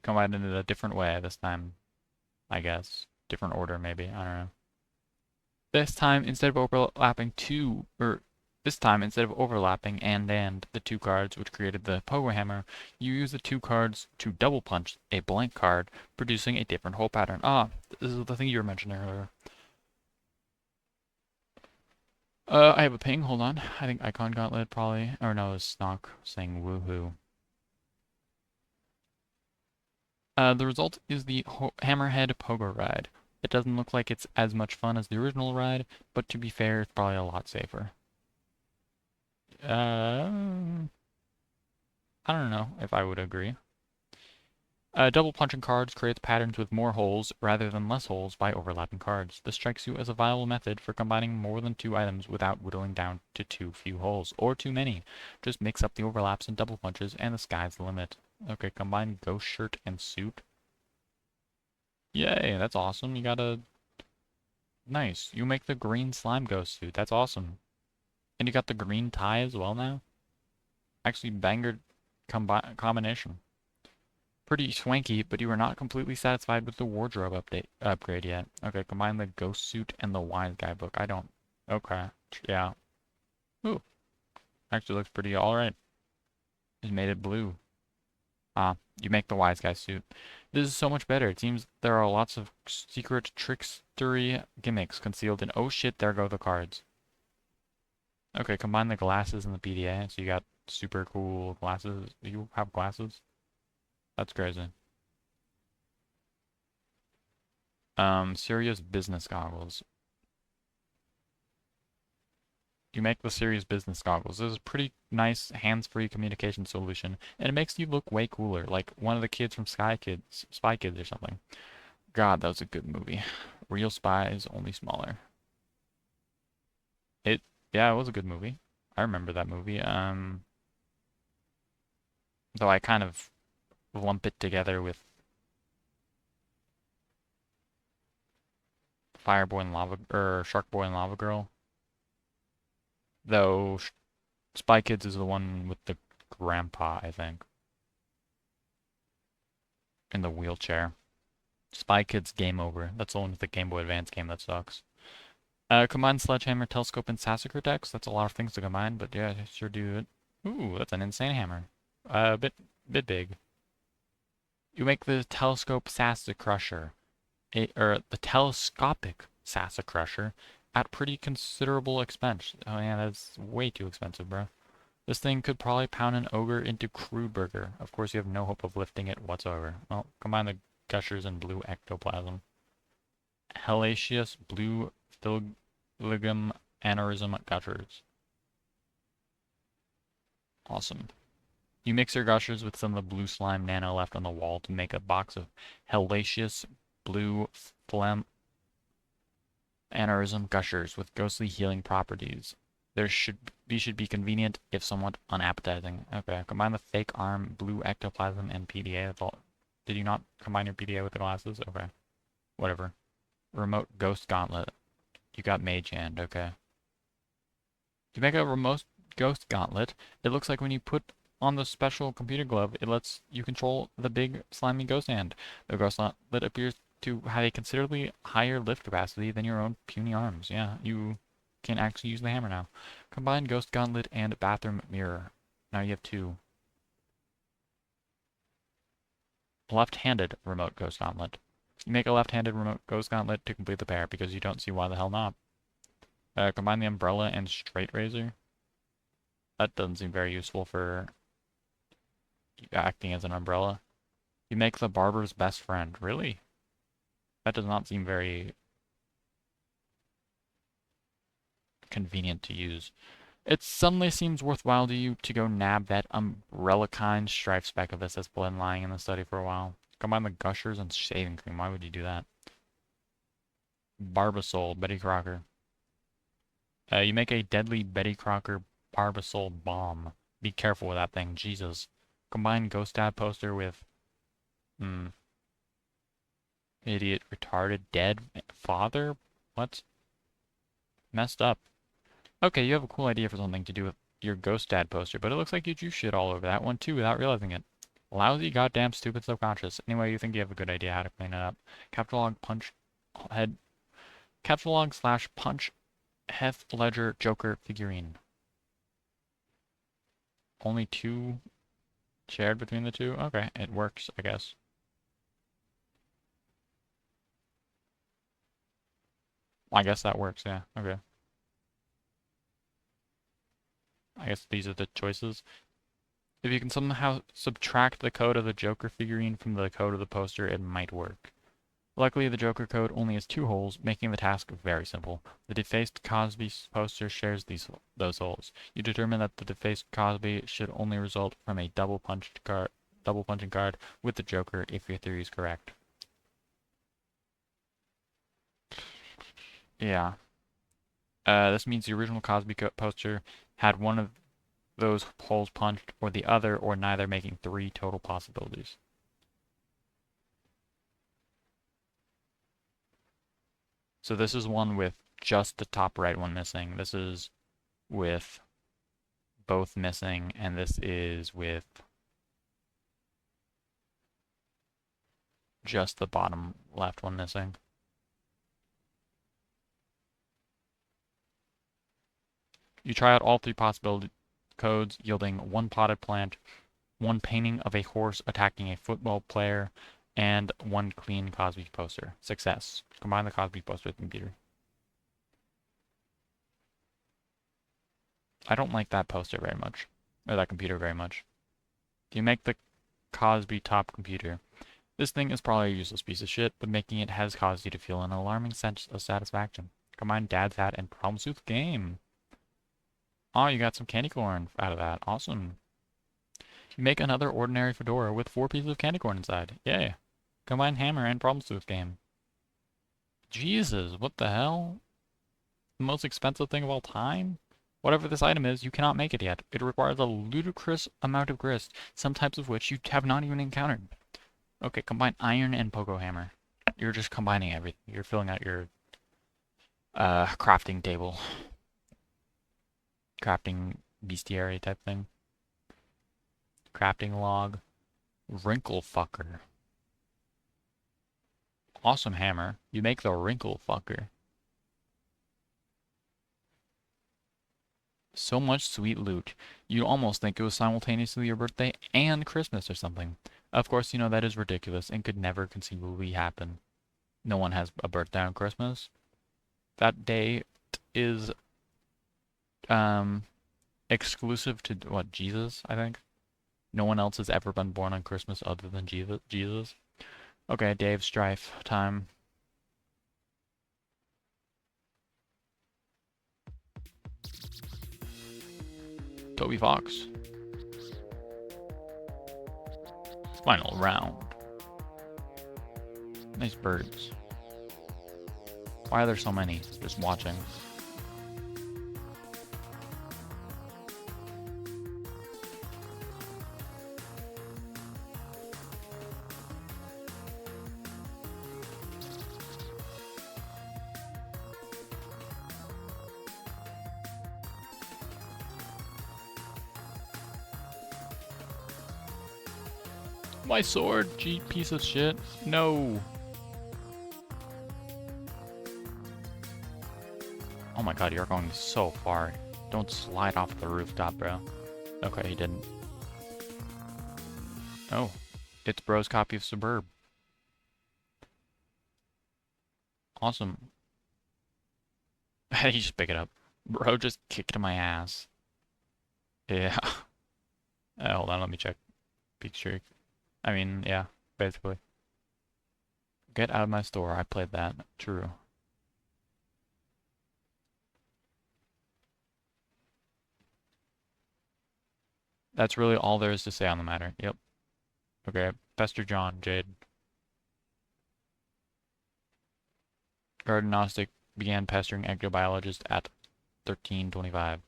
Combined in a different way this time, I guess. Different order, maybe. I don't know. This time, instead of overlapping and the two cards which created the pogo hammer, you use the two cards to double punch a blank card, producing a different hole pattern. Ah, this is the thing you were mentioning earlier. I have a ping. Hold on. I think Icon Gauntlet probably, or no, it's Snock saying woohoo. The result is the Hammerhead Pogo Ride. It doesn't look like it's as much fun as the original ride, but to be fair, it's probably a lot safer. I don't know if I would agree. Double punching cards creates patterns with more holes rather than less holes by overlapping cards. This strikes you as a viable method for combining more than two items without whittling down to too few holes, or too many. Just mix up the overlaps and double punches, and the sky's the limit. Okay, combine ghost shirt and suit. Yay, that's awesome. You got a... Nice. You make the green slime ghost suit. That's awesome. And you got the green tie as well now? Actually, banger combination. Pretty swanky, but you are not completely satisfied with the wardrobe upgrade yet. Okay, combine the ghost suit and the wise guy book. I don't... Okay. Yeah. Ooh. Actually looks pretty alright. Just made it blue. Ah, you make the wise guy suit. This is so much better. It seems there are lots of secret trickstery gimmicks concealed in... Oh shit, there go the cards. Okay, combine the glasses and the PDA, so you got super cool glasses. You have glasses? That's crazy. Serious business goggles. You make the serious business goggles. This is a pretty nice hands-free communication solution, and it makes you look way cooler, like one of the kids from Spy Kids or something. God, that was a good movie. Real Spies, only smaller. Yeah, it was a good movie. I remember that movie. Though I kind of lump it together with Fireboy and Lava, or Shark Boy and Lava Girl. Though Spy Kids is the one with the grandpa, I think, in the wheelchair. Spy Kids Game Over. That's the one with the Game Boy Advance game that sucks. Combine Sledgehammer, Telescope, and Sassacre decks. That's a lot of things to combine, but yeah, sure do it. Ooh, that's an insane hammer. Bit big. You make the Telescope Sassacrusher, or the Telescopic Sassacrusher, at pretty considerable expense. Oh yeah, that's way too expensive, bro. This thing could probably pound an ogre into crude burger. Of course, you have no hope of lifting it whatsoever. Well, combine the gushers and blue ectoplasm. Hellacious blue Ligum aneurysm gushers. Awesome. You mix your gushers with some of the blue slime nano left on the wall to make a box of hellacious blue phlegm aneurysm gushers with ghostly healing properties. Should be convenient if somewhat unappetizing. Okay, combine the fake arm, blue ectoplasm, and PDA. That's all. Did you not combine your PDA with the glasses? Okay. Whatever. Remote ghost gauntlet. You got mage hand, okay. To make a remote ghost gauntlet, it looks like when you put on the special computer glove, it lets you control the big slimy ghost hand. The ghost gauntlet appears to have a considerably higher lift capacity than your own puny arms. Yeah, you can actually use the hammer now. Combine Ghost Gauntlet and Bathroom Mirror. Now you have two. Left-handed Remote Ghost Gauntlet. You make a left-handed Remote Ghost Gauntlet to complete the pair, because you don't see why the hell not. Combine the Umbrella and Straight Razor. That doesn't seem very useful for acting as an umbrella. You make the Barber's Best Friend. Really? That does not seem very convenient to use. It suddenly seems worthwhile to you to go nab that umbrella-kind strife speck of this that's been lying in the study for a while. Combine the Gushers and Shaving Cream. Why would you do that? Barbasol, Betty Crocker. You make a deadly Betty Crocker Barbasol bomb. Be careful with that thing, Jesus. Combine Ghost Dad poster with... Idiot, retarded, dead father? What? Messed up. Okay, you have a cool idea for something to do with your Ghost Dad poster, but it looks like you drew shit all over that one too without realizing it. Lousy, goddamn, stupid subconscious. Anyway, you think you have a good idea how to clean it up. Capture log / punch Heath Ledger Joker figurine. Only two shared between the two? Okay, it works, I guess. I guess that works, yeah. Okay. I guess these are the choices. If you can somehow subtract the code of the Joker figurine from the code of the poster, it might work. Luckily, the Joker code only has 2 holes, making the task very simple. The defaced Cosby poster shares those holes. You determine that the defaced Cosby should only result from a double punching card with the Joker if your theory is correct. Yeah. This means the original Cosby poster had one of those holes punched, or the other, or neither, making 3 total possibilities. So this is one with just the top right one missing. This is with both missing, and this is with just the bottom left one missing. You try out all 3 possibility codes, yielding 1 potted plant, 1 painting of a horse attacking a football player, and 1 clean Cosby poster. Success. Combine the Cosby poster with the computer. I don't like that poster very much, or that computer very much. You make the Cosby top computer. This thing is probably a useless piece of shit, but making it has caused you to feel an alarming sense of satisfaction. Combine Dad's hat and Problem Sleuth game. Oh, you got some candy corn out of that. Awesome. You make another ordinary fedora with 4 pieces of candy corn inside. Yay. Combine hammer and Problem Sleuth game. Jesus, what the hell? The most expensive thing of all time? Whatever this item is, you cannot make it yet. It requires a ludicrous amount of grist, some types of which you have not even encountered. Okay, combine iron and pogo hammer. You're just combining everything. You're filling out your crafting table. Crafting bestiary type thing. Crafting log. Wrinkle fucker. Awesome hammer. You make the wrinkle fucker. So much sweet loot. You'd almost think it was simultaneously your birthday and Christmas or something. Of course, you know that is ridiculous and could never conceivably happen. No one has a birthday on Christmas. That day is exclusive to what, Jesus, I think. No one else has ever been born on Christmas other than Jesus. Okay, Dave, strife time. Toby Fox. Final round. Nice birds. Why are there so many? Just watching. My sword, piece of shit. No. Oh my god, you're going so far. Don't slide off the rooftop, bro. Okay, he didn't. Oh, it's bro's copy of Suburb. Awesome. You just pick it up. Bro just kicked my ass. Yeah. Hold on, let me check. Peak streak. I mean, yeah, basically. Get out of my store. I played that. True. That's really all there is to say on the matter. Yep. Okay. Pester John, Jade. Garden Gnostic began pestering ectobiologist at 1325.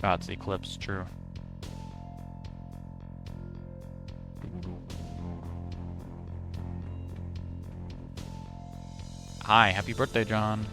Oh, it's the eclipse. True. Hi, happy birthday, John.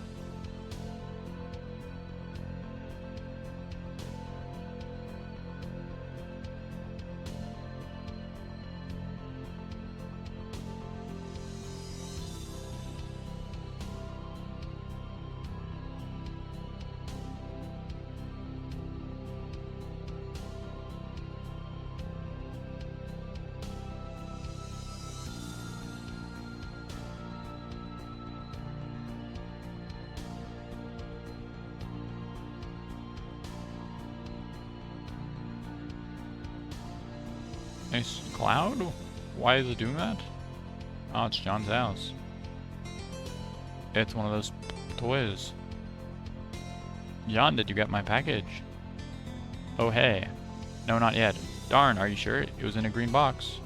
Nice cloud? Why is it doing that? Oh, it's John's house. It's one of those toys. John, did you get my package? Oh, hey. No, not yet. Darn, are you sure? It was in a green box.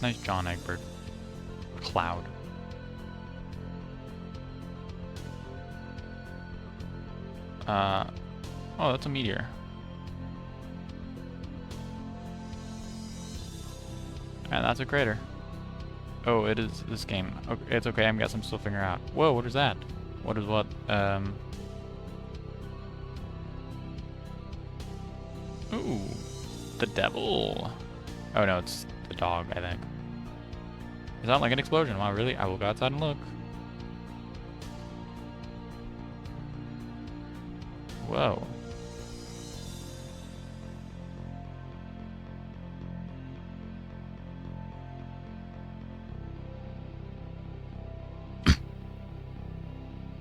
Nice John Egbert. Cloud. Oh, that's a meteor. And that's a crater. Oh, it is this game. Okay, it's okay, I guess I'm still figuring out. Whoa, what is that? What is what? Ooh. The devil. Oh no, it's the dog, I think. Is that like an explosion? Wow, really? I will go outside and look. Whoa.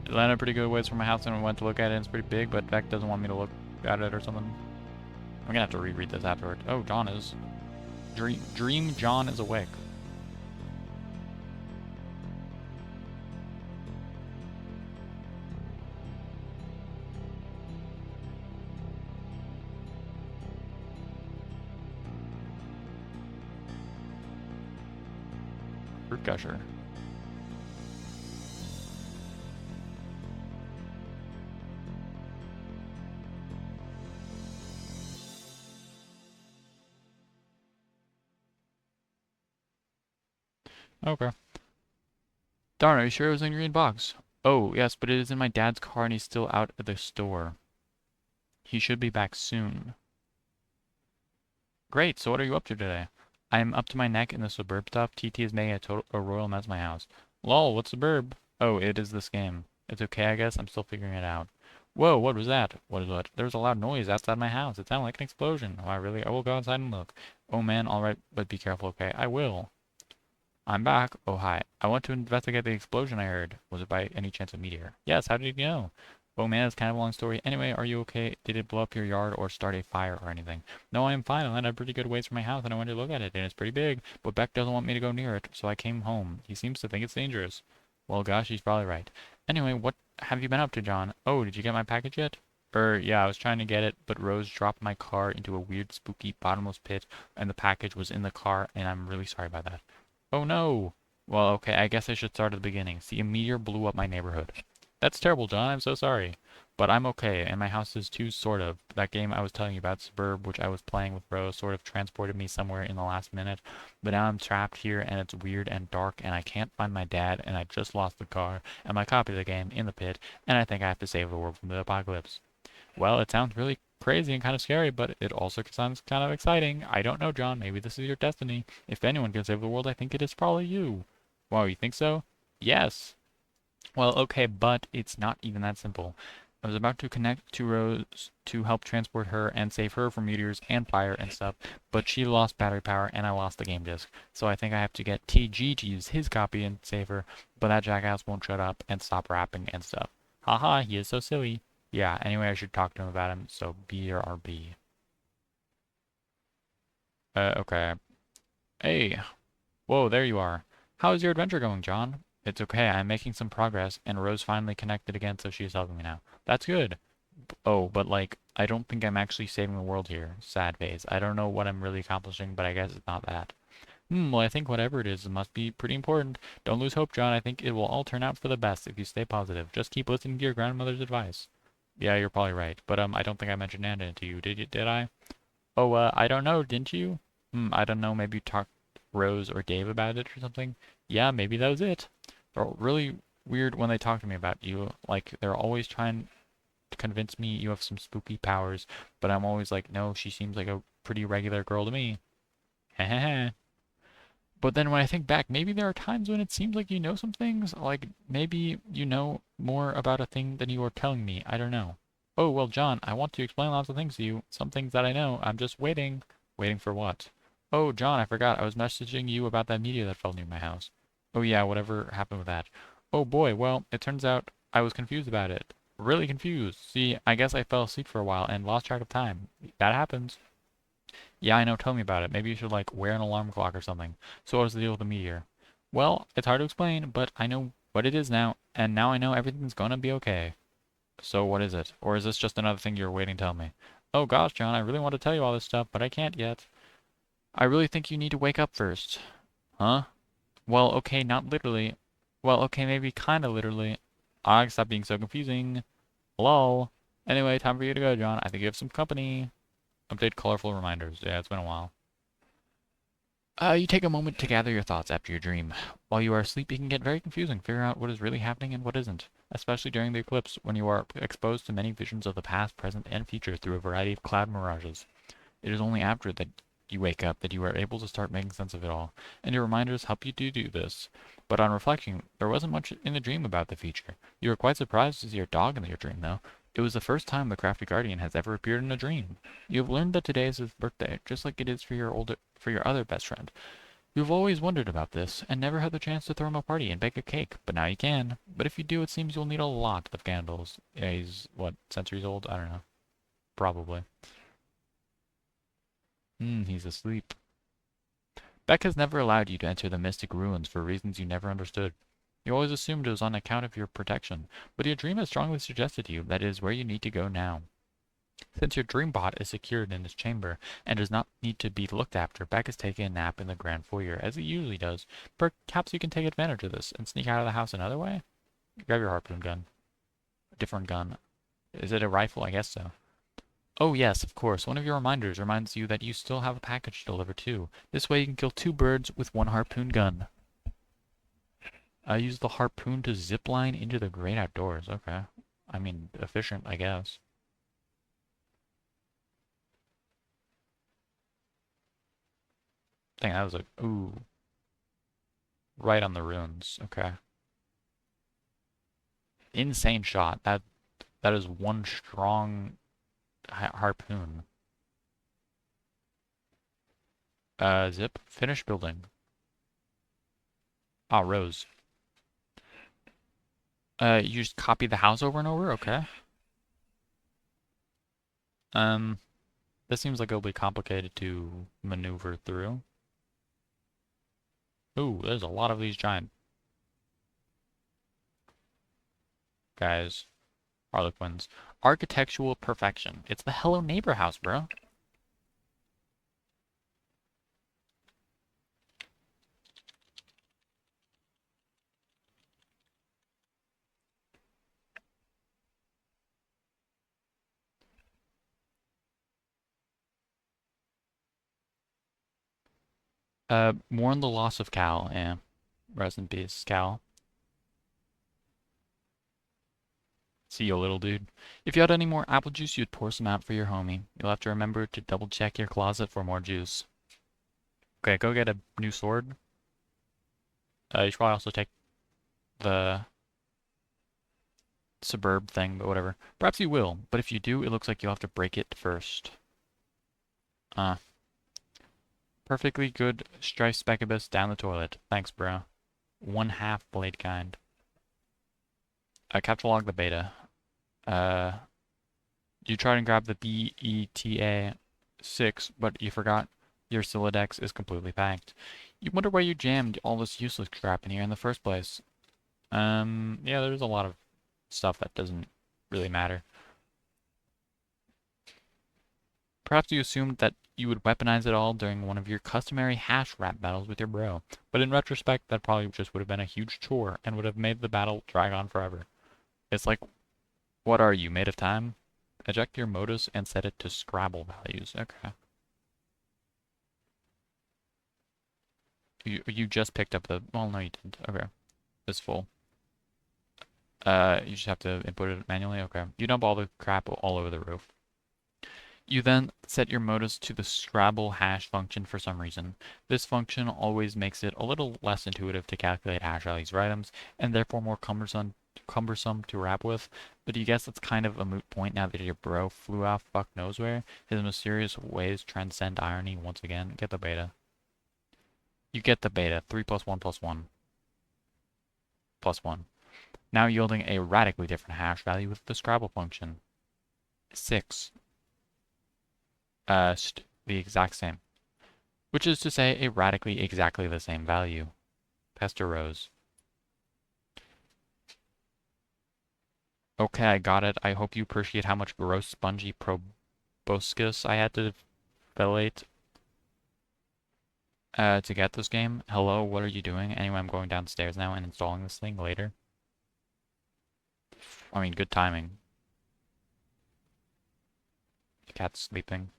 It landed pretty good ways from my house and we went to look at it. It's pretty big, but Beck doesn't want me to look at it or something. I'm gonna have to reread this afterward. Oh, John is... Dream John is awake. Fruit gusher. Okay. Darn, are you sure it was in a green box? Oh, yes, but it is in my dad's car and he's still out at the store. He should be back soon. Great, so what are you up to today? I am up to my neck in the suburb stuff. TT is making a royal mess of my house. Lol, what's suburb? Oh, it is this game. It's okay, I guess. I'm still figuring it out. Whoa, what was that? What is what? There was a loud noise outside my house. It sounded like an explosion. Why, really? I will go outside and look. Oh man, alright, but be careful, okay? I will. I'm back. Oh, hi. I want to investigate the explosion I heard. Was it by any chance a meteor? Yes, how did you know? Oh man, it's kind of a long story. Anyway, are you okay? Did it blow up your yard or start a fire or anything? No, I am fine. I landed a pretty good ways from my house and I went to look at it, and it's pretty big. But Beck doesn't want me to go near it, so I came home. He seems to think it's dangerous. Well, gosh, he's probably right. Anyway, what have you been up to, John? Oh, did you get my package yet? Yeah, I was trying to get it, but Rose dropped my car into a weird, spooky, bottomless pit, and the package was in the car, and I'm really sorry about that. Oh no! Well, okay, I guess I should start at the beginning. See, a meteor blew up my neighborhood. That's terrible, John. I'm so sorry. But I'm okay, and my house is too, sort of. That game I was telling you about, Suburb, which I was playing with Rose, sort of transported me somewhere in the last minute. But now I'm trapped here, and it's weird and dark, and I can't find my dad, and I just lost the car, and my copy of the game in the pit, and I think I have to save the world from the apocalypse. Well, it sounds really crazy and kind of scary, but it also sounds kind of exciting. I don't know, John. Maybe this is your destiny. If anyone can save the world, I think it is probably you. Wow, you think so? Yes. Well, okay, but it's not even that simple. I was about to connect to Rose to help transport her and save her from meteors and fire and stuff, but she lost battery power and I lost the game disc. So I think I have to get TG to use his copy and save her, but that jackass won't shut up and stop rapping and stuff. Haha, he is so silly. Yeah, anyway, I should talk to him about him, so B or RB. Okay. Hey, whoa, there you are. How is your adventure going, John? It's okay, I'm making some progress, and Rose finally connected again, so she is helping me now. That's good. Oh, but like, I don't think I'm actually saving the world here. Sad face. I don't know what I'm really accomplishing, but I guess it's not that. Well, I think whatever it is, it must be pretty important. Don't lose hope, John. I think it will all turn out for the best if you stay positive. Just keep listening to your grandmother's advice. Yeah, you're probably right. But I don't think I mentioned Nana to you, did I? Oh, I don't know, didn't you? I don't know, maybe you talked to Rose or Dave about it or something? Yeah, maybe that was it. They're really weird when they talk to me about you. Like, they're always trying to convince me you have some spooky powers, but I'm always like, no, she seems like a pretty regular girl to me. Heh. But then when I think back, maybe there are times when it seems like you know some things, like maybe you know more about a thing than you are telling me. I don't know. Oh, well, John, I want to explain lots of things to you. Some things that I know. I'm just waiting. Waiting for what? Oh, John, I forgot. I was messaging you about that meteor that fell near my house. Oh, yeah, whatever happened with that. Oh, boy, well, it turns out I was confused about it. Really confused. See, I guess I fell asleep for a while and lost track of time. That happens. Yeah, I know. Tell me about it. Maybe you should, like, wear an alarm clock or something. So what's the deal with the meteor? Well, it's hard to explain, but I know what it is now, and now I know everything's gonna be okay. So what is it? Or is this just another thing you're waiting to tell me? Oh gosh, John, I really want to tell you all this stuff, but I can't yet. I really think you need to wake up first. Huh? Well, okay, not literally. Well, okay, maybe kinda literally. Ah, stop being so confusing. Lol. Anyway, time for you to go, John. I think you have some company. Update colorful reminders. Yeah, it's been a while. You take a moment to gather your thoughts after your dream. While you are asleep, it can get very confusing, figure out what is really happening and what isn't, especially during the eclipse when you are exposed to many visions of the past, present, and future through a variety of cloud mirages. It is only after that you wake up that you are able to start making sense of it all, and your reminders help you to do this. But on reflection, there wasn't much in the dream about the future. You were quite surprised to see your dog in your dream, though. It was the first time the crafty guardian has ever appeared in a dream. You have learned that today is his birthday, just like it is for your other best friend. You've always wondered about this, and never had the chance to throw him a party and bake a cake, but now you can. But if you do, it seems you'll need a lot of candles. Yeah, he's, what, centuries old? I don't know. Probably. He's asleep. Beck has never allowed you to enter the mystic ruins for reasons you never understood. You always assumed it was on account of your protection, but your dream has strongly suggested to you that it is where you need to go now. Since your dream bot is secured in its chamber and does not need to be looked after, Beck is taking a nap in the grand foyer, as he usually does. Perhaps you can take advantage of this and sneak out of the house another way? Grab your harpoon gun. A different gun. Is it a rifle? I guess so. Oh yes, of course. One of your reminders reminds you that you still have a package to deliver too. This way you can kill two birds with one harpoon gun. Use the harpoon to zip line into the great outdoors. Okay. I mean, efficient, I guess. Dang, that was a... Ooh. Right on the runes. Okay. Insane shot. That is one strong harpoon. Zip. Finish building. Ah, Rose. You just copy the house over and over? Okay. Um, this seems like it'll be complicated to maneuver through. Ooh, there's a lot of these giant guys. Harlequins. Architectural perfection. It's the Hello Neighbor house, bro. Mourn the loss of Cal. Yeah. Rest in peace, Cal. See you, little dude. If you had any more apple juice, you'd pour some out for your homie. You'll have to remember to double check your closet for more juice. Okay, go get a new sword. You should probably also take the suburb thing, but whatever. Perhaps you will, but if you do, it looks like you'll have to break it first. Uh, Perfectly good strife specibus down the toilet. Thanks, bro. One half blade kind. Capture log the beta. Uh, you tried and grab the BETA 6, but you forgot your Silodex is completely packed. You wonder why you jammed all this useless crap in here in the first place. Yeah, there's a lot of stuff that doesn't really matter. Perhaps you assumed that you would weaponize it all during one of your customary hash rap battles with your bro, but in retrospect, that probably just would have been a huge chore and would have made the battle drag on forever. It's like, what are you, made of time? Eject your modus and set it to Scrabble values. Okay. You just picked up the, well, no, you didn't. Okay. It's full. You just have to input it manually? Okay. You dump all the crap all over the roof. You then set your modus to the Scrabble hash function for some reason. This function always makes it a little less intuitive to calculate hash values for items, and therefore more cumbersome to rap with, but you guess that's kind of a moot point now that your bro flew off fuck knows where. His mysterious ways transcend irony once again. Get the beta. You get the beta. 3 plus 1 plus 1 plus 1. Now yielding a radically different hash value with the Scrabble function. 6. The exact same. Which is to say a radically exactly the same value. Pester Rose. Okay, I got it. I hope you appreciate how much gross spongy proboscis I had to fillet to get this game. Hello, what are you doing? Anyway, I'm going downstairs now and installing this thing later. I mean, good timing. The cat's sleeping.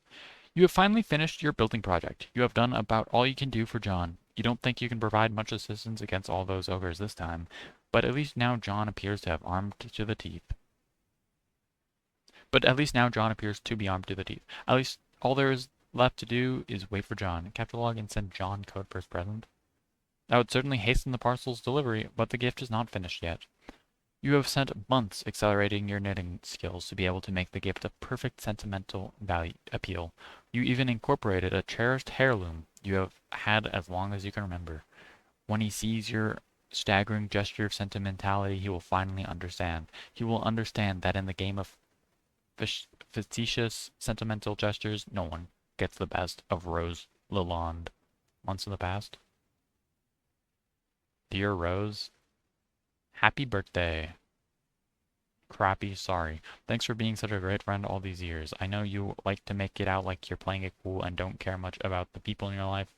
You have finally finished your building project. You have done about all you can do for John. You don't think you can provide much assistance against all those ogres this time, but at least now John appears to have armed to the teeth. But at least now John appears to be armed to the teeth. At least all there is left to do is wait for John. Capture log and send John code for his present. That would certainly hasten the parcel's delivery, but the gift is not finished yet. You have spent months accelerating your knitting skills to be able to make the gift a perfect sentimental value appeal. You even incorporated a cherished heirloom you have had as long as you can remember. When he sees your staggering gesture of sentimentality, he will finally understand. He will understand that in the game of facetious sentimental gestures, no one gets the best of Rose Lalonde. Months in the past. Dear Rose, happy birthday. Crappy, sorry. Thanks for being such a great friend all these years. I know you like to make it out like you're playing it cool and don't care much about the people in your life,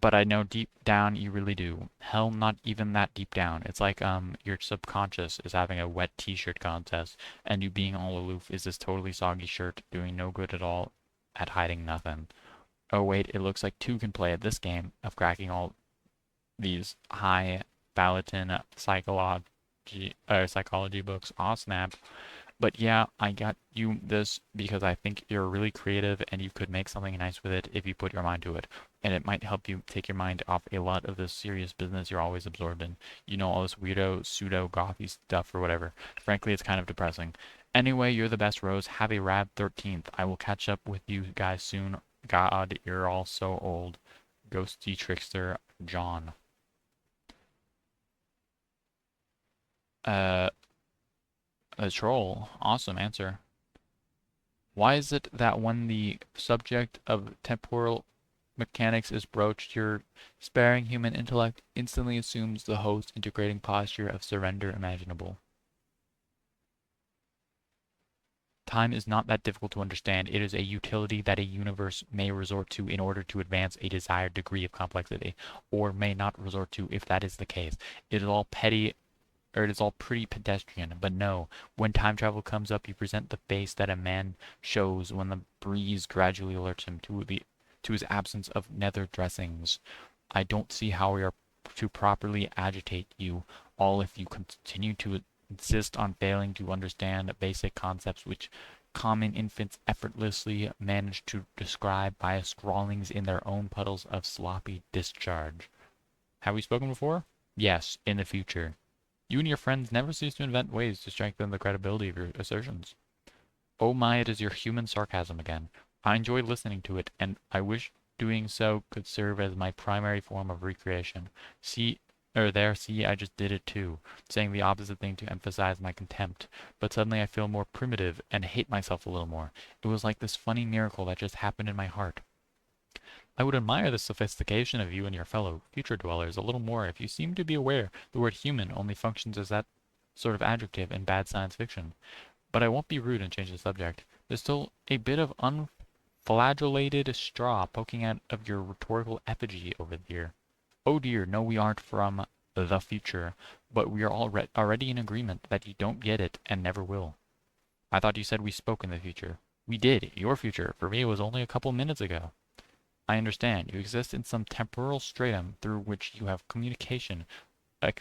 but I know deep down you really do. Hell, not even that deep down. It's like your subconscious is having a wet t-shirt contest and you being all aloof is this totally soggy shirt doing no good at all at hiding nothing. Oh wait, it looks like two can play at this game of cracking all these high Balatin psychology books. Aw, snap. But yeah, I got you this because I think you're really creative and you could make something nice with it if you put your mind to it. And it might help you take your mind off a lot of this serious business you're always absorbed in. You know, all this weirdo, pseudo-gothy stuff or whatever. Frankly, it's kind of depressing. Anyway, you're the best, Rose. Have a rad 13th. I will catch up with you guys soon. God, you're all so old. Ghosty trickster, John. Uh, a troll. Awesome answer. Why is it that when the subject of temporal mechanics is broached, your sparing human intellect instantly assumes the host integrating posture of surrender imaginable? Time is not that difficult to understand. It is a utility that a universe may resort to in order to advance a desired degree of complexity, or may not resort to if that is the case. It is all petty or it is all pretty pedestrian, but no, when time travel comes up, you present the face that a man shows when the breeze gradually alerts him to the to his absence of nether dressings. I don't see how we are to properly agitate you all if you continue to insist on failing to understand basic concepts which common infants effortlessly manage to describe by scrawlings in their own puddles of sloppy discharge. Have we spoken before? Yes, in the future. You and your friends never cease to invent ways to strengthen the credibility of your assertions. Oh my, it is your human sarcasm again. I enjoy listening to it, and I wish doing so could serve as my primary form of recreation. See, see, I just did it too, saying the opposite thing to emphasize my contempt. But suddenly I feel more primitive and hate myself a little more. It was like this funny miracle that just happened in my heart. I would admire the sophistication of you and your fellow future dwellers a little more if you seemed to be aware the word human only functions as that sort of adjective in bad science fiction. But I won't be rude and change the subject. There's still a bit of unflagellated straw poking out of your rhetorical effigy over here. Oh dear, no, we aren't from the future, but we are already in agreement that you don't get it and never will. I thought you said we spoke in the future. We did. Your future. For me, it was only a couple minutes ago. I understand. You exist in some temporal stratum through which you have communication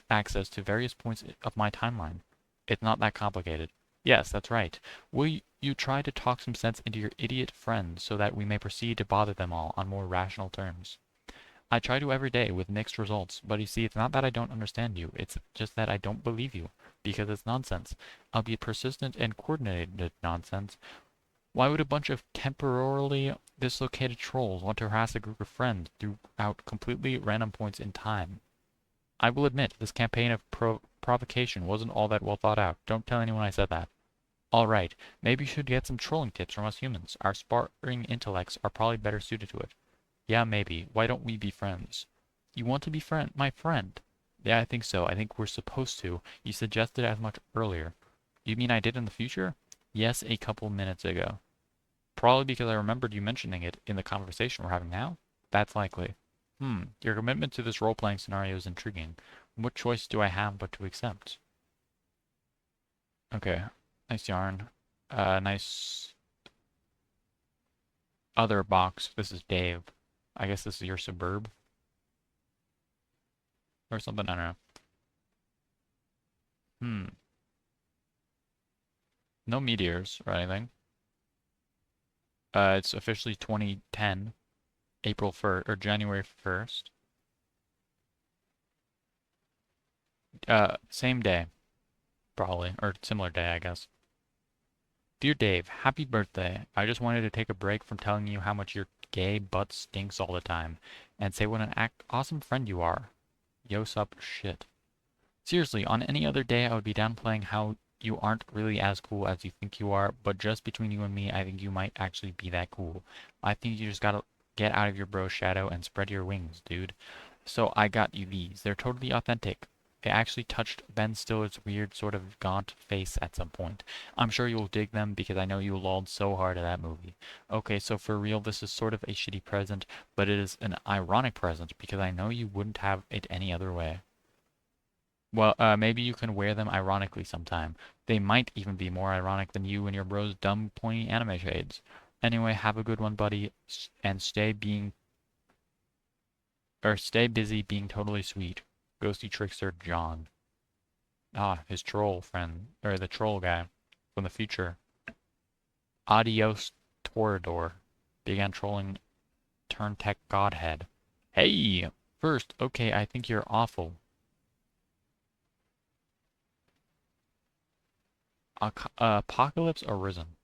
access to various points of my timeline. It's not that complicated. Yes, that's right. Will you try to talk some sense into your idiot friends so that we may proceed to bother them all on more rational terms? I try to every day with mixed results, but you see, it's not that I don't understand you. It's just that I don't believe you, because it's nonsense, albeit persistent and coordinated nonsense. Why would a bunch of temporarily dislocated trolls want to harass a group of friends throughout completely random points in time? I will admit, this campaign of provocation wasn't all that well thought out. Don't tell anyone I said that. All right, maybe you should get some trolling tips from us humans. Our sparring intellects are probably better suited to it. Yeah, maybe. Why don't we be friends? You want to be my friend? Yeah, I think so. I think we're supposed to. You suggested as much earlier. You mean I did in the future? Yes, a couple minutes ago. Probably because I remembered you mentioning it in the conversation we're having now? That's likely. Your commitment to this role-playing scenario is intriguing. What choice do I have but to accept? Okay, nice yarn. Nice other box. This is Dave. I guess this is your suburb or something. I don't know. Hmm. No meteors or anything. It's officially 2010, April 1st or January 1st. Same day, probably, or similar day, I guess. Dear Dave, happy birthday. I just wanted to take a break from telling you how much your gay butt stinks all the time, and say what an awesome friend you are. Yo sup shit. Seriously, on any other day I would be downplaying how you aren't really as cool as you think you are, but just between you and me, I think you might actually be that cool. I think you just gotta get out of your bro shadow and spread your wings, dude. So I got you these. They're totally authentic. They actually touched Ben Stiller's weird sort of gaunt face at some point. I'm sure you'll dig them because I know you lolled so hard at that movie. Okay, so for real, this is sort of a shitty present, but it is an ironic present because I know you wouldn't have it any other way. Well, maybe you can wear them ironically sometime. They might even be more ironic than you and your bro's dumb, pointy anime shades. Anyway, have a good one, buddy, and stay busy being totally sweet. Ghosty trickster John. Ah, his troll friend, or the troll guy from the future. Adios, Torador. Began trolling Turntech Godhead. Hey! First, okay, I think you're awful. Apocalypse arisen.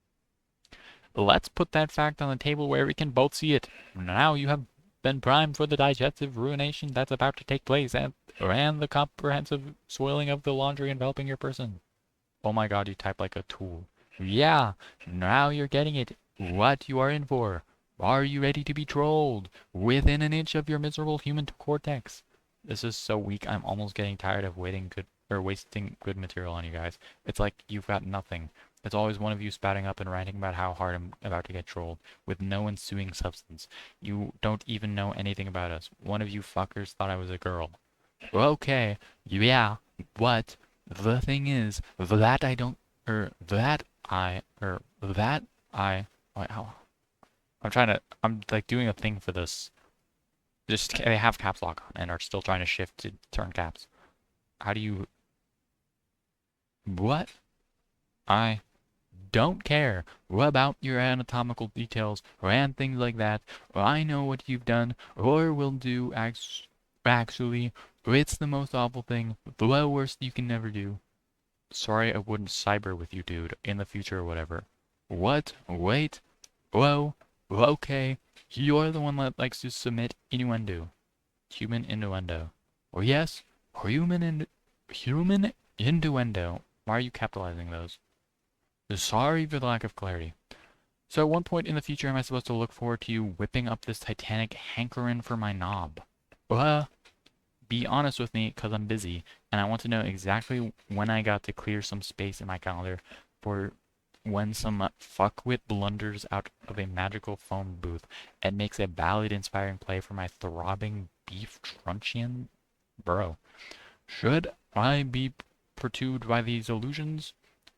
Let's put that fact on the table where we can both see it. Now you have been primed for the digestive ruination that's about to take place and the comprehensive soiling of the laundry enveloping your person. Oh my god, you type like a tool. Yeah, now you're getting it. What you are in for. Are you ready to be trolled? Within an inch of your miserable human cortex. This is so weak, I'm almost getting tired of wasting good material on you guys. It's like you've got nothing. It's always one of you spouting up and ranting about how hard I'm about to get trolled, with no ensuing substance. You don't even know anything about us. One of you fuckers thought I was a girl. Okay, yeah, what? The thing is, that I don't, that I, wait, how? I'm like doing a thing for this. Just they have caps lock on and are still trying to shift to turn caps. How do you? What? I don't care about your anatomical details and things like that. I know what you've done or will do. Actually, it's the most awful thing, the worst you can never do. Sorry I wouldn't cyber with you, dude, in the future or whatever. What? Wait. Whoa. Okay. You're the one that likes to submit innuendo. Human innuendo. Oh yes, human innuendo. Why are you capitalizing those? Sorry for the lack of clarity. So at one point in the future am I supposed to look forward to you whipping up this titanic hankerin' for my knob? Be honest with me, 'cause I'm busy, and I want to know exactly when I got to clear some space in my calendar for when some fuckwit blunders out of a magical phone booth and makes a ballad-inspiring play for my throbbing beef truncheon. Bro, should I be perturbed by these illusions?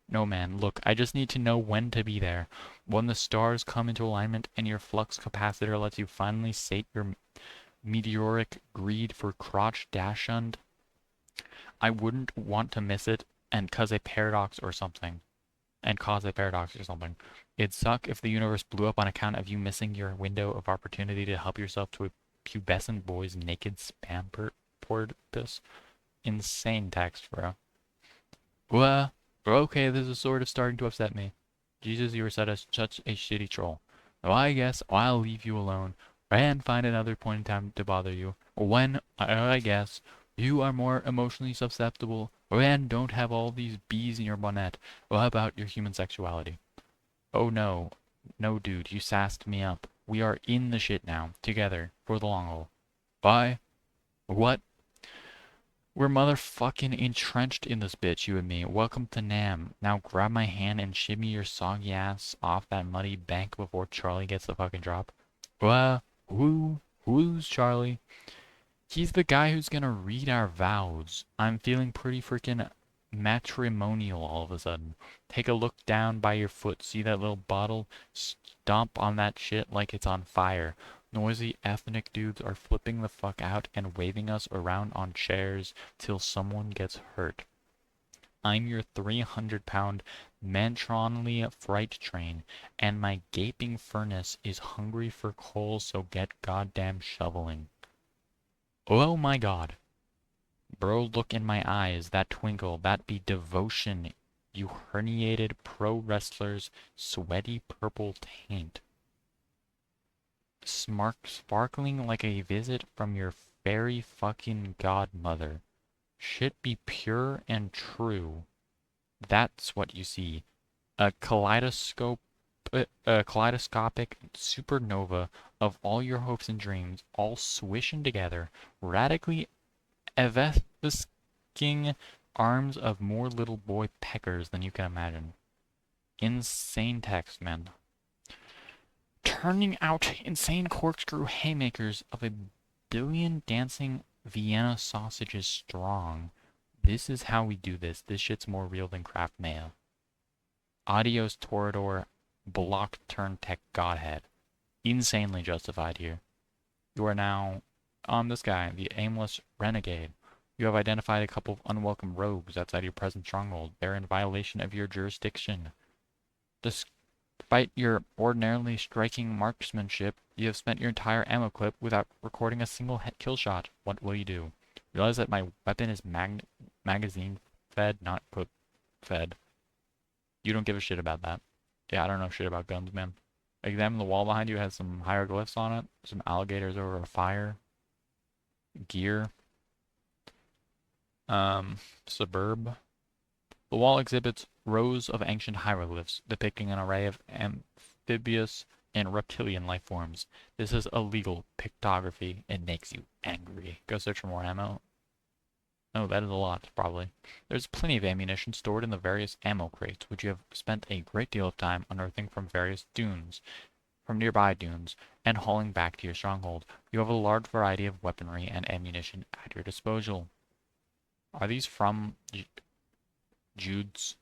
No, man, look, I just need to know when to be there. When the stars come into alignment and your flux capacitor lets you finally sate your meteoric greed for crotch dashund. I wouldn't want to miss it and cause a paradox or something. It'd suck if the universe blew up on account of you missing your window of opportunity to help yourself to a pubescent boy's naked spam porpoise. Insane text, bro. Well, okay, this is sort of starting to upset me. Jesus, you were such a shitty troll. Well, I guess I'll leave you alone and find another point in time to bother you when, I guess, you are more emotionally susceptible and don't have all these bees in your bonnet about your human sexuality. Oh no, no dude, you sassed me up. We are in the shit now, together, for the long haul. Bye. What? We're motherfucking entrenched in this bitch, you and me. Welcome to Nam. Now grab my hand and shimmy your soggy ass off that muddy bank before Charlie gets the fucking drop. Who's Charlie? He's the guy who's gonna read our vows. I'm feeling pretty freaking matrimonial all of a sudden. Take a look down by your foot. See that little bottle? Stomp on that shit like it's on fire. Noisy ethnic dudes are flipping the fuck out and waving us around on chairs till someone gets hurt. I'm your 300-pound Mantronly freight train, and my gaping furnace is hungry for coal, so get goddamn shoveling. Oh my god. Bro, look in my eyes. That twinkle, that be devotion. You herniated pro wrestler's sweaty purple taint. Sparkling like a visit from your fairy fucking godmother. Shit be pure and true. That's what you see. A kaleidoscopic supernova of all your hopes and dreams, all swishing together, radically eviscing arms of more little boy peckers than you can imagine. Insane text, man. Turning out insane corkscrew haymakers of a billion dancing Vienna sausages strong. This is how we do this. This shit's more real than craft mayo. Adios Torador, block turn tech godhead. Insanely justified here. You are now on this guy, the aimless renegade. You have identified a couple of unwelcome rogues outside your present stronghold. They're in violation of your jurisdiction. Despite your ordinarily striking marksmanship, you have spent your entire ammo clip without recording a single kill shot. What will you do? Realize that my weapon is magazine fed, not clip fed. You don't give a shit about that. Yeah, I don't know shit about guns, man. Examine the wall behind you. It has some hieroglyphs on it. Some alligators over a fire. Gear. Suburb. The wall exhibits rows of ancient hieroglyphs depicting an array of amphibious and reptilian life forms. This is illegal pictography. It makes you angry. Go search for more ammo. Oh, that is a lot, probably. There's plenty of ammunition stored in the various ammo crates, which you have spent a great deal of time unearthing from nearby dunes, and hauling back to your stronghold. You have a large variety of weaponry and ammunition at your disposal. Are these from Jude's?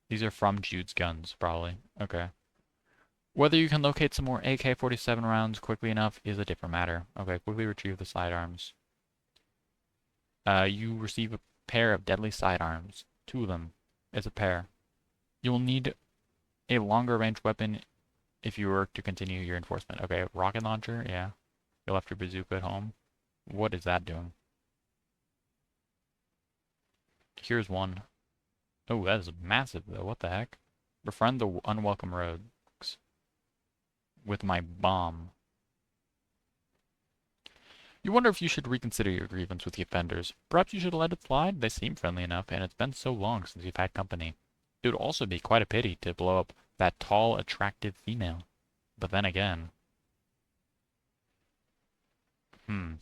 These are from Jude's guns, probably. Okay. Whether you can locate some more AK-47 rounds quickly enough is a different matter. Okay, quickly retrieve the sidearms. You receive a pair of deadly sidearms. Two of them. It's a pair. You will need a longer range weapon if you were to continue your enforcement. Okay, rocket launcher, yeah. You left your bazooka at home. What is that doing? Here's one. Oh, that is massive though. What the heck? Befriend the unwelcome rogues with my bomb. You wonder if you should reconsider your grievance with the offenders. Perhaps you should let it slide? They seem friendly enough, and it's been so long since you've had company. It would also be quite a pity to blow up that tall, attractive female. But then again, hmm.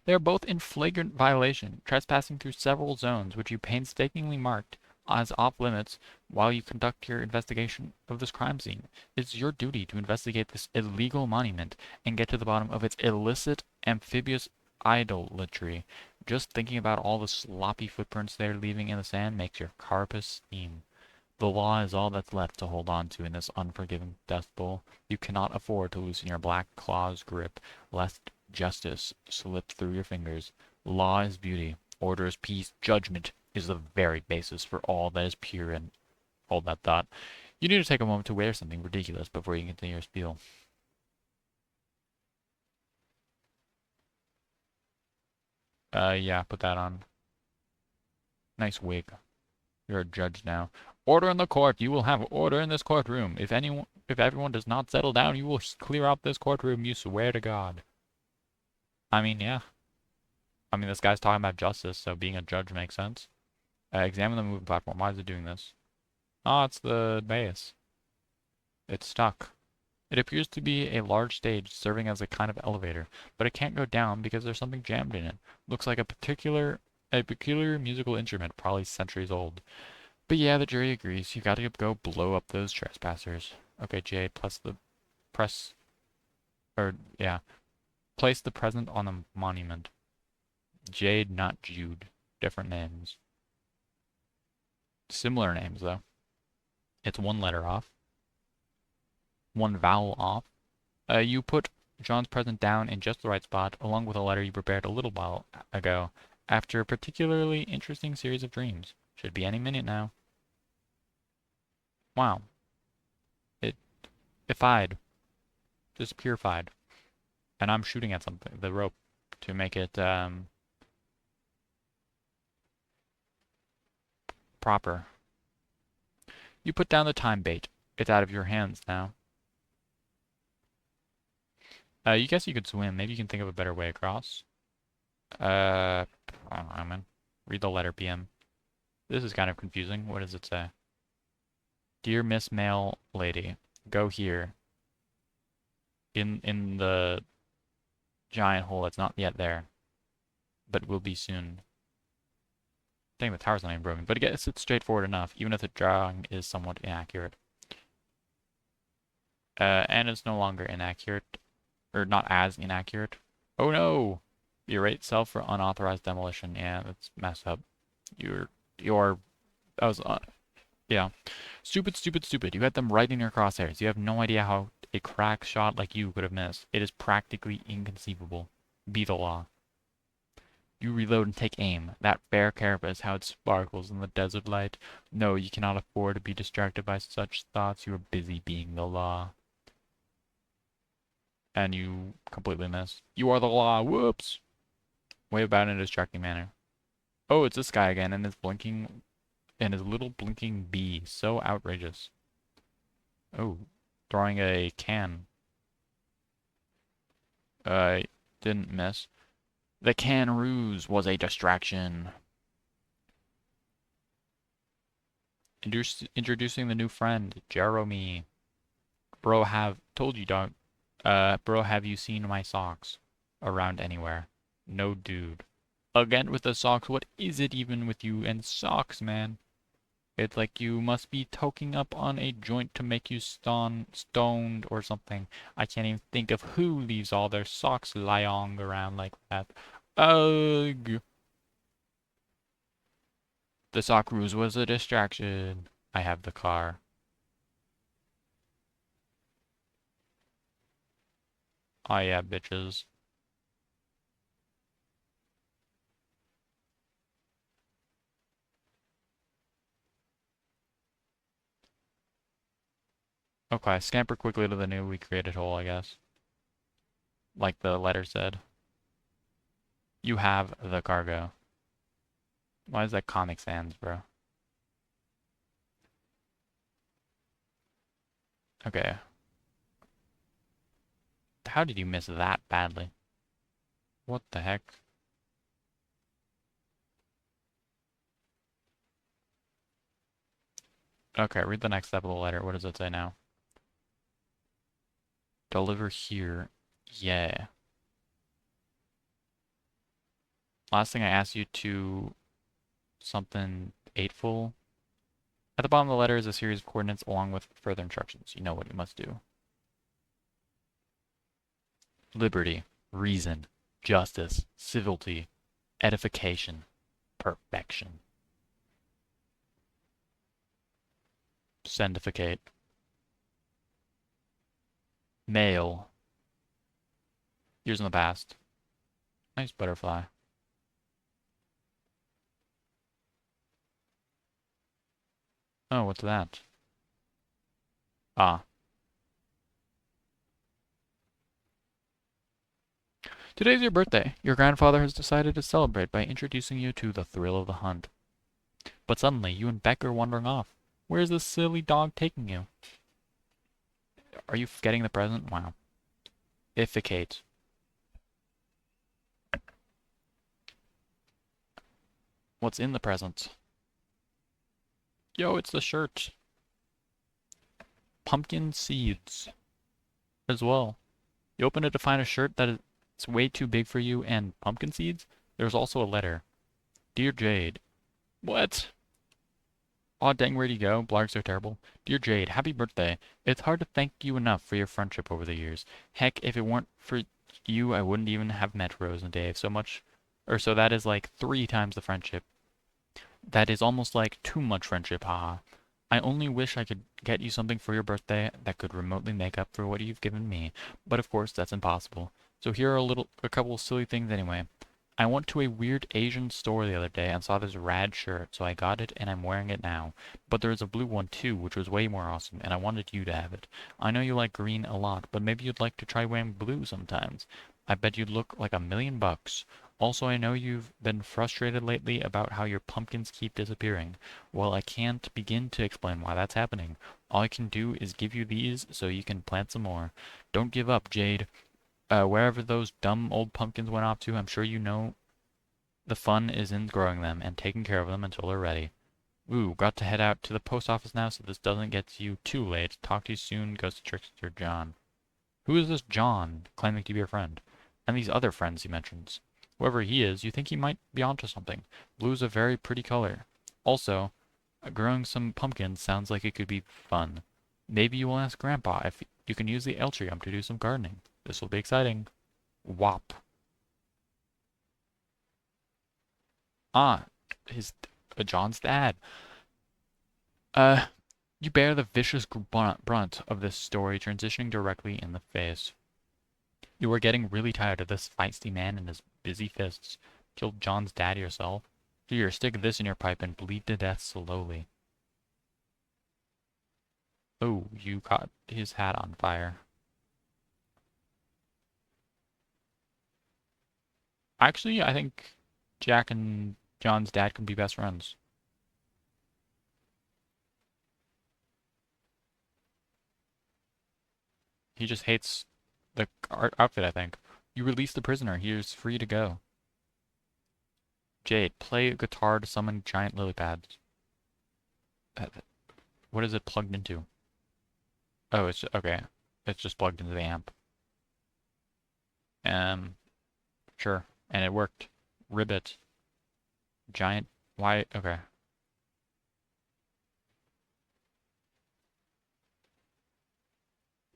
They are both in flagrant violation, trespassing through several zones which you painstakingly marked as off-limits while you conduct your investigation of this crime scene. It's your duty to investigate this illegal monument and get to the bottom of its illicit amphibious idolatry. Just thinking about all the sloppy footprints they're leaving in the sand makes your carapace steam. The law is all that's left to hold on to in this unforgiving dust bowl. You cannot afford to loosen your black claw's grip, lest justice slip through your fingers. Law is beauty, order is peace, judgment is the very basis for all that is pure, and hold that thought. You need to take a moment to wear something ridiculous before you can continue your spiel. Yeah, put that on. Nice wig. You're a judge now. Order in the court. You will have order in this courtroom. If everyone does not settle down, you will clear out this courtroom. You swear to God. I mean, yeah. I mean, this guy's talking about justice, so being a judge makes sense. Examine the moving platform. Why is it doing this? Oh, it's the dais. It's stuck. It appears to be a large stage serving as a kind of elevator, but it can't go down because there's something jammed in it. Looks like a peculiar musical instrument, probably centuries old. But yeah, the jury agrees. You gotta go blow up those trespassers. Okay, Jade, press, or yeah, place the present on the monument. Jade, not Jude. Different names. Similar names, though. It's one letter off. One vowel off. You put John's present down in just the right spot, along with a letter you prepared a little while ago, after a particularly interesting series of dreams. Should be any minute now. Wow. It ified. Just purified. And I'm shooting at something, the rope, to make it, proper. You put down the time bait. It's out of your hands now. You guess you could swim. Maybe you can think of a better way across. I don't know, man. Read the letter, PM. This is kind of confusing. What does it say? Dear Miss Mail Lady, go here. In the giant hole that's not yet there, but will be soon. Dang, the tower's not even broken, but I guess it's straightforward enough, even if the drawing is somewhat inaccurate. And it's no longer inaccurate, or not as inaccurate. Oh no! Berate self for unauthorized demolition. Yeah, that's messed up. You're, that was, yeah. Stupid, stupid, stupid. You had them right in your crosshairs. You have no idea how a crack shot like you could have missed. It is practically inconceivable. Be the law. You reload and take aim. That fair carapace, how it sparkles in the desert light. No, you cannot afford to be distracted by such thoughts. You are busy being the law. And you completely miss. You are the law. Whoops. Wave about in a distracting manner. Oh, it's this guy again, and his little blinking bee. So outrageous. Oh, throwing a can. Didn't miss. The can ruse was a distraction. Introducing the new friend, Jeremy. Bro, have told you, dog. Bro, have you seen my socks around anywhere? No, dude. Again with the socks. What is it even with you and socks, man? It's like you must be toking up on a joint to make you stoned or something. I can't even think of who leaves all their socks lying around like that. Ugh. The sock ruse was a distraction. I have the car. Oh yeah, bitches. Okay, scamper quickly to the newly created hole, I guess. Like the letter said. You have the cargo. Why is that Comic Sans, bro? Okay. How did you miss that badly? What the heck? Okay, read the next step of the letter. What does it say now? Deliver here. Yeah. Last thing I asked you to something eightful. At the bottom of the letter is a series of coordinates along with further instructions. You know what you must do. Liberty, reason, justice, civility, edification, perfection. Sendificate. Male. Years in the past. Nice butterfly. Oh, what's that? Ah. Today's your birthday. Your grandfather has decided to celebrate by introducing you to the thrill of the hunt. But suddenly, you and Beck are wandering off. Where is this silly dog taking you? Are you forgetting the present? Wow. Ificate. What's in the present? Yo, it's the shirt. Pumpkin seeds as well. You open it to find a shirt that is it's way too big for you and pumpkin seeds? There's also a letter. Dear Jade. What? Aw, dang, where'd you go? Blargs are terrible. Dear Jade, happy birthday. It's hard to thank you enough for your friendship over the years. Heck, if it weren't for you, I wouldn't even have met Rose and Dave so much. Or so that is like 3 times the friendship. That is almost like too much friendship, haha. I only wish I could get you something for your birthday that could remotely make up for what you've given me, but of course that's impossible. So here are a couple silly things anyway. I went to a weird Asian store the other day and saw this rad shirt, so I got it and I'm wearing it now. But there is a blue one too, which was way more awesome, and I wanted you to have it. I know you like green a lot, but maybe you'd like to try wearing blue sometimes. I bet you'd look like $1,000,000. Also, I know you've been frustrated lately about how your pumpkins keep disappearing. Well, I can't begin to explain why that's happening. All I can do is give you these so you can plant some more. Don't give up, Jade. Wherever those dumb old pumpkins went off to, I'm sure you know the fun is in growing them and taking care of them until they're ready. Ooh, got to head out to the post office now so this doesn't get to you too late. Talk to you soon, goes to Trickster John. Who is this John claiming to be your friend? And these other friends he mentions. Whoever he is, you think he might be onto something. Blue's a very pretty color. Also, growing some pumpkins sounds like it could be fun. Maybe you will ask Grandpa if you can use the Eltrium to do some gardening. This will be exciting. Wop. Ah, his John's dad. Uh, you bear the vicious brunt of this story transitioning directly in the face. You were getting really tired of this feisty man and his busy fists. Killed John's dad yourself? Here, stick this in your pipe and bleed to death slowly. Oh, you caught his hat on fire. Actually, I think Jack and John's dad can be best friends. He just hates the outfit, I think. You release the prisoner. He is free to go. Jade, play a guitar to summon giant lily pads. What is it plugged into? Oh, it's okay. It's just plugged into the amp. Um, sure. And it worked. Ribbit. Giant. Why? Okay.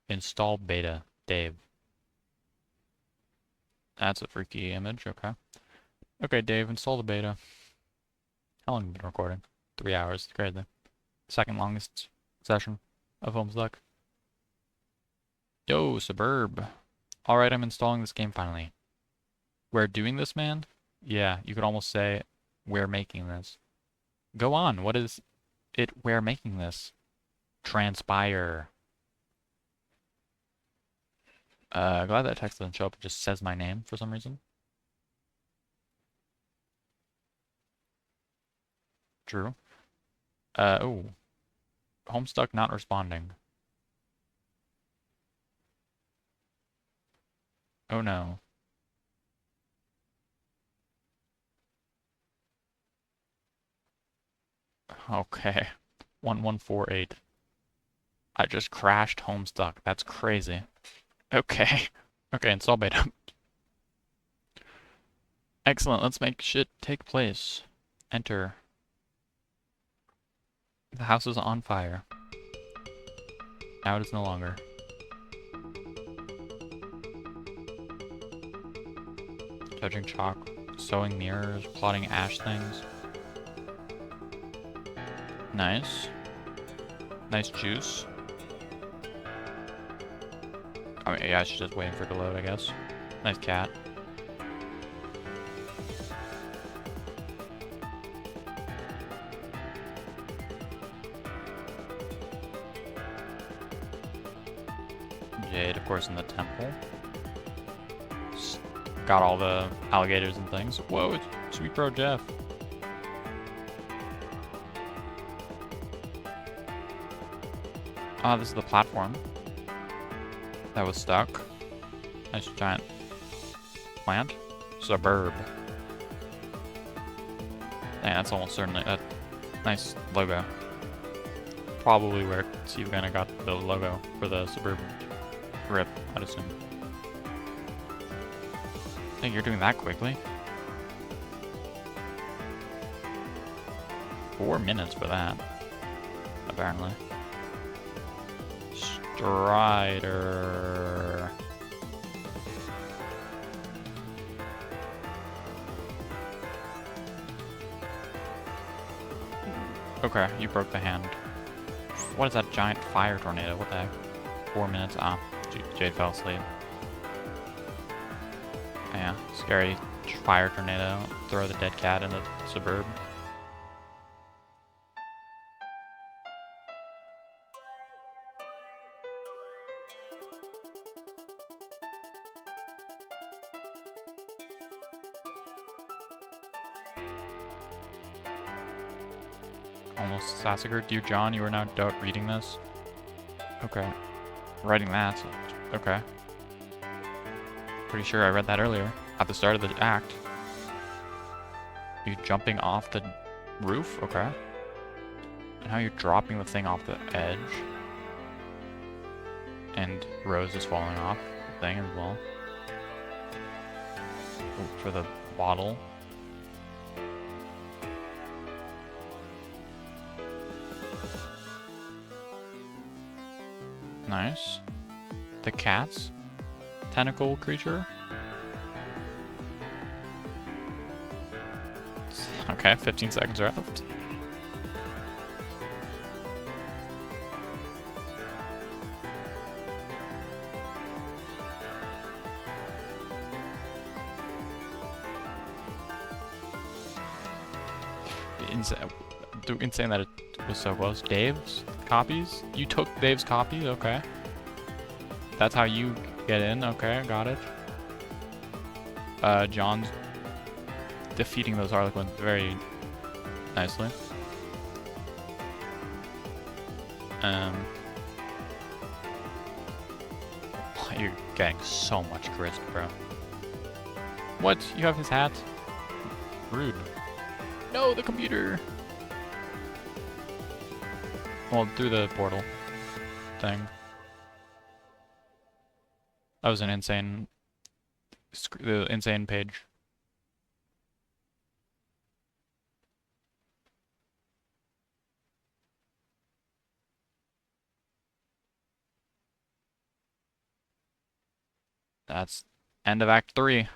Install beta. Dave. That's a freaky image. Okay. Okay, Dave, install the beta. How long have you been recording? 3 hours. Crazy. Second longest session of Homestuck. Yo, Suburb. Alright, I'm installing this game finally. We're doing this, man? Yeah, you could almost say, we're making this. Go on, what is it we're making this? Transpire. Glad that text doesn't show up, it just says my name for some reason. True. Oh. Homestuck not responding. Oh no. Okay. 1148. I just crashed Homestuck. That's crazy. Okay. Okay, install beta. Excellent, let's make shit take place. Enter. The house is on fire. Now it is no longer. Touching chalk, sewing mirrors, plotting ash things. Nice. Nice juice. I mean, yeah, she's just waiting for it to load, I guess. Nice cat. Jade, of course, in the temple. Got all the alligators and things. Whoa, it's Sweet Bro Jeff. Ah, this is the platform that was stuck. Nice giant plant. Suburb. Yeah, that's almost certainly a nice logo. Probably where Steve Gunna got the logo for the Suburb rip, I'd assume. I think you're doing that quickly. 4 minutes for that, apparently. Strider. Okay, you broke the hand. What is that giant fire tornado? What the heck? 4 minutes. Ah, Jade fell asleep. Yeah, scary fire tornado. Throw the dead cat in the suburb. Almost Sassiger. Dear John, you are now reading this. Okay. Writing that. Okay. Pretty sure I read that earlier. At the start of the act. You jumping off the roof? Okay. And how you're dropping the thing off the edge. And Rose is falling off the thing as well. Ooh, for the bottle. Nice. The cats. Tentacle creature. Okay, 15 seconds left. Insane that it was so close. Dave's copies? You took Dave's copies? Okay. That's how you get in? Okay, got it. John's defeating those Harlequins very nicely. You're getting so much crisp, bro. What? You have his hat? Rude. No, the computer! Well, through the portal thing. That was an insane... the insane page. That's end of Act 3.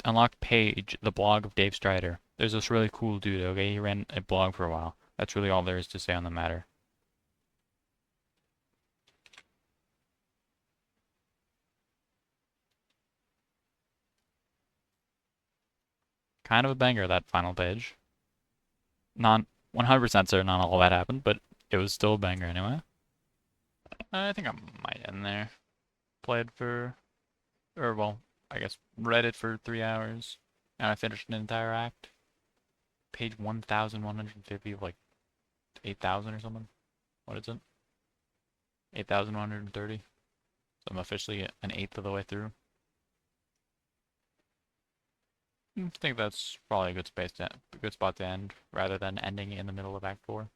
Unlock page, the blog of Dave Strider. There's this really cool dude, okay? He ran a blog for a while. That's really all there is to say on the matter. Kind of a banger, that final page. Not 100% certain on all that happened, but it was still a banger anyway. I think I might end there. Played for, or well, I guess read it for 3 hours, and I finished an entire act. Page 1,150 of like 8,000 or something. What is it? 8,130. So I'm officially an eighth of the way through. I think that's probably a good space to, a good spot to end, rather than ending in the middle of Act 4.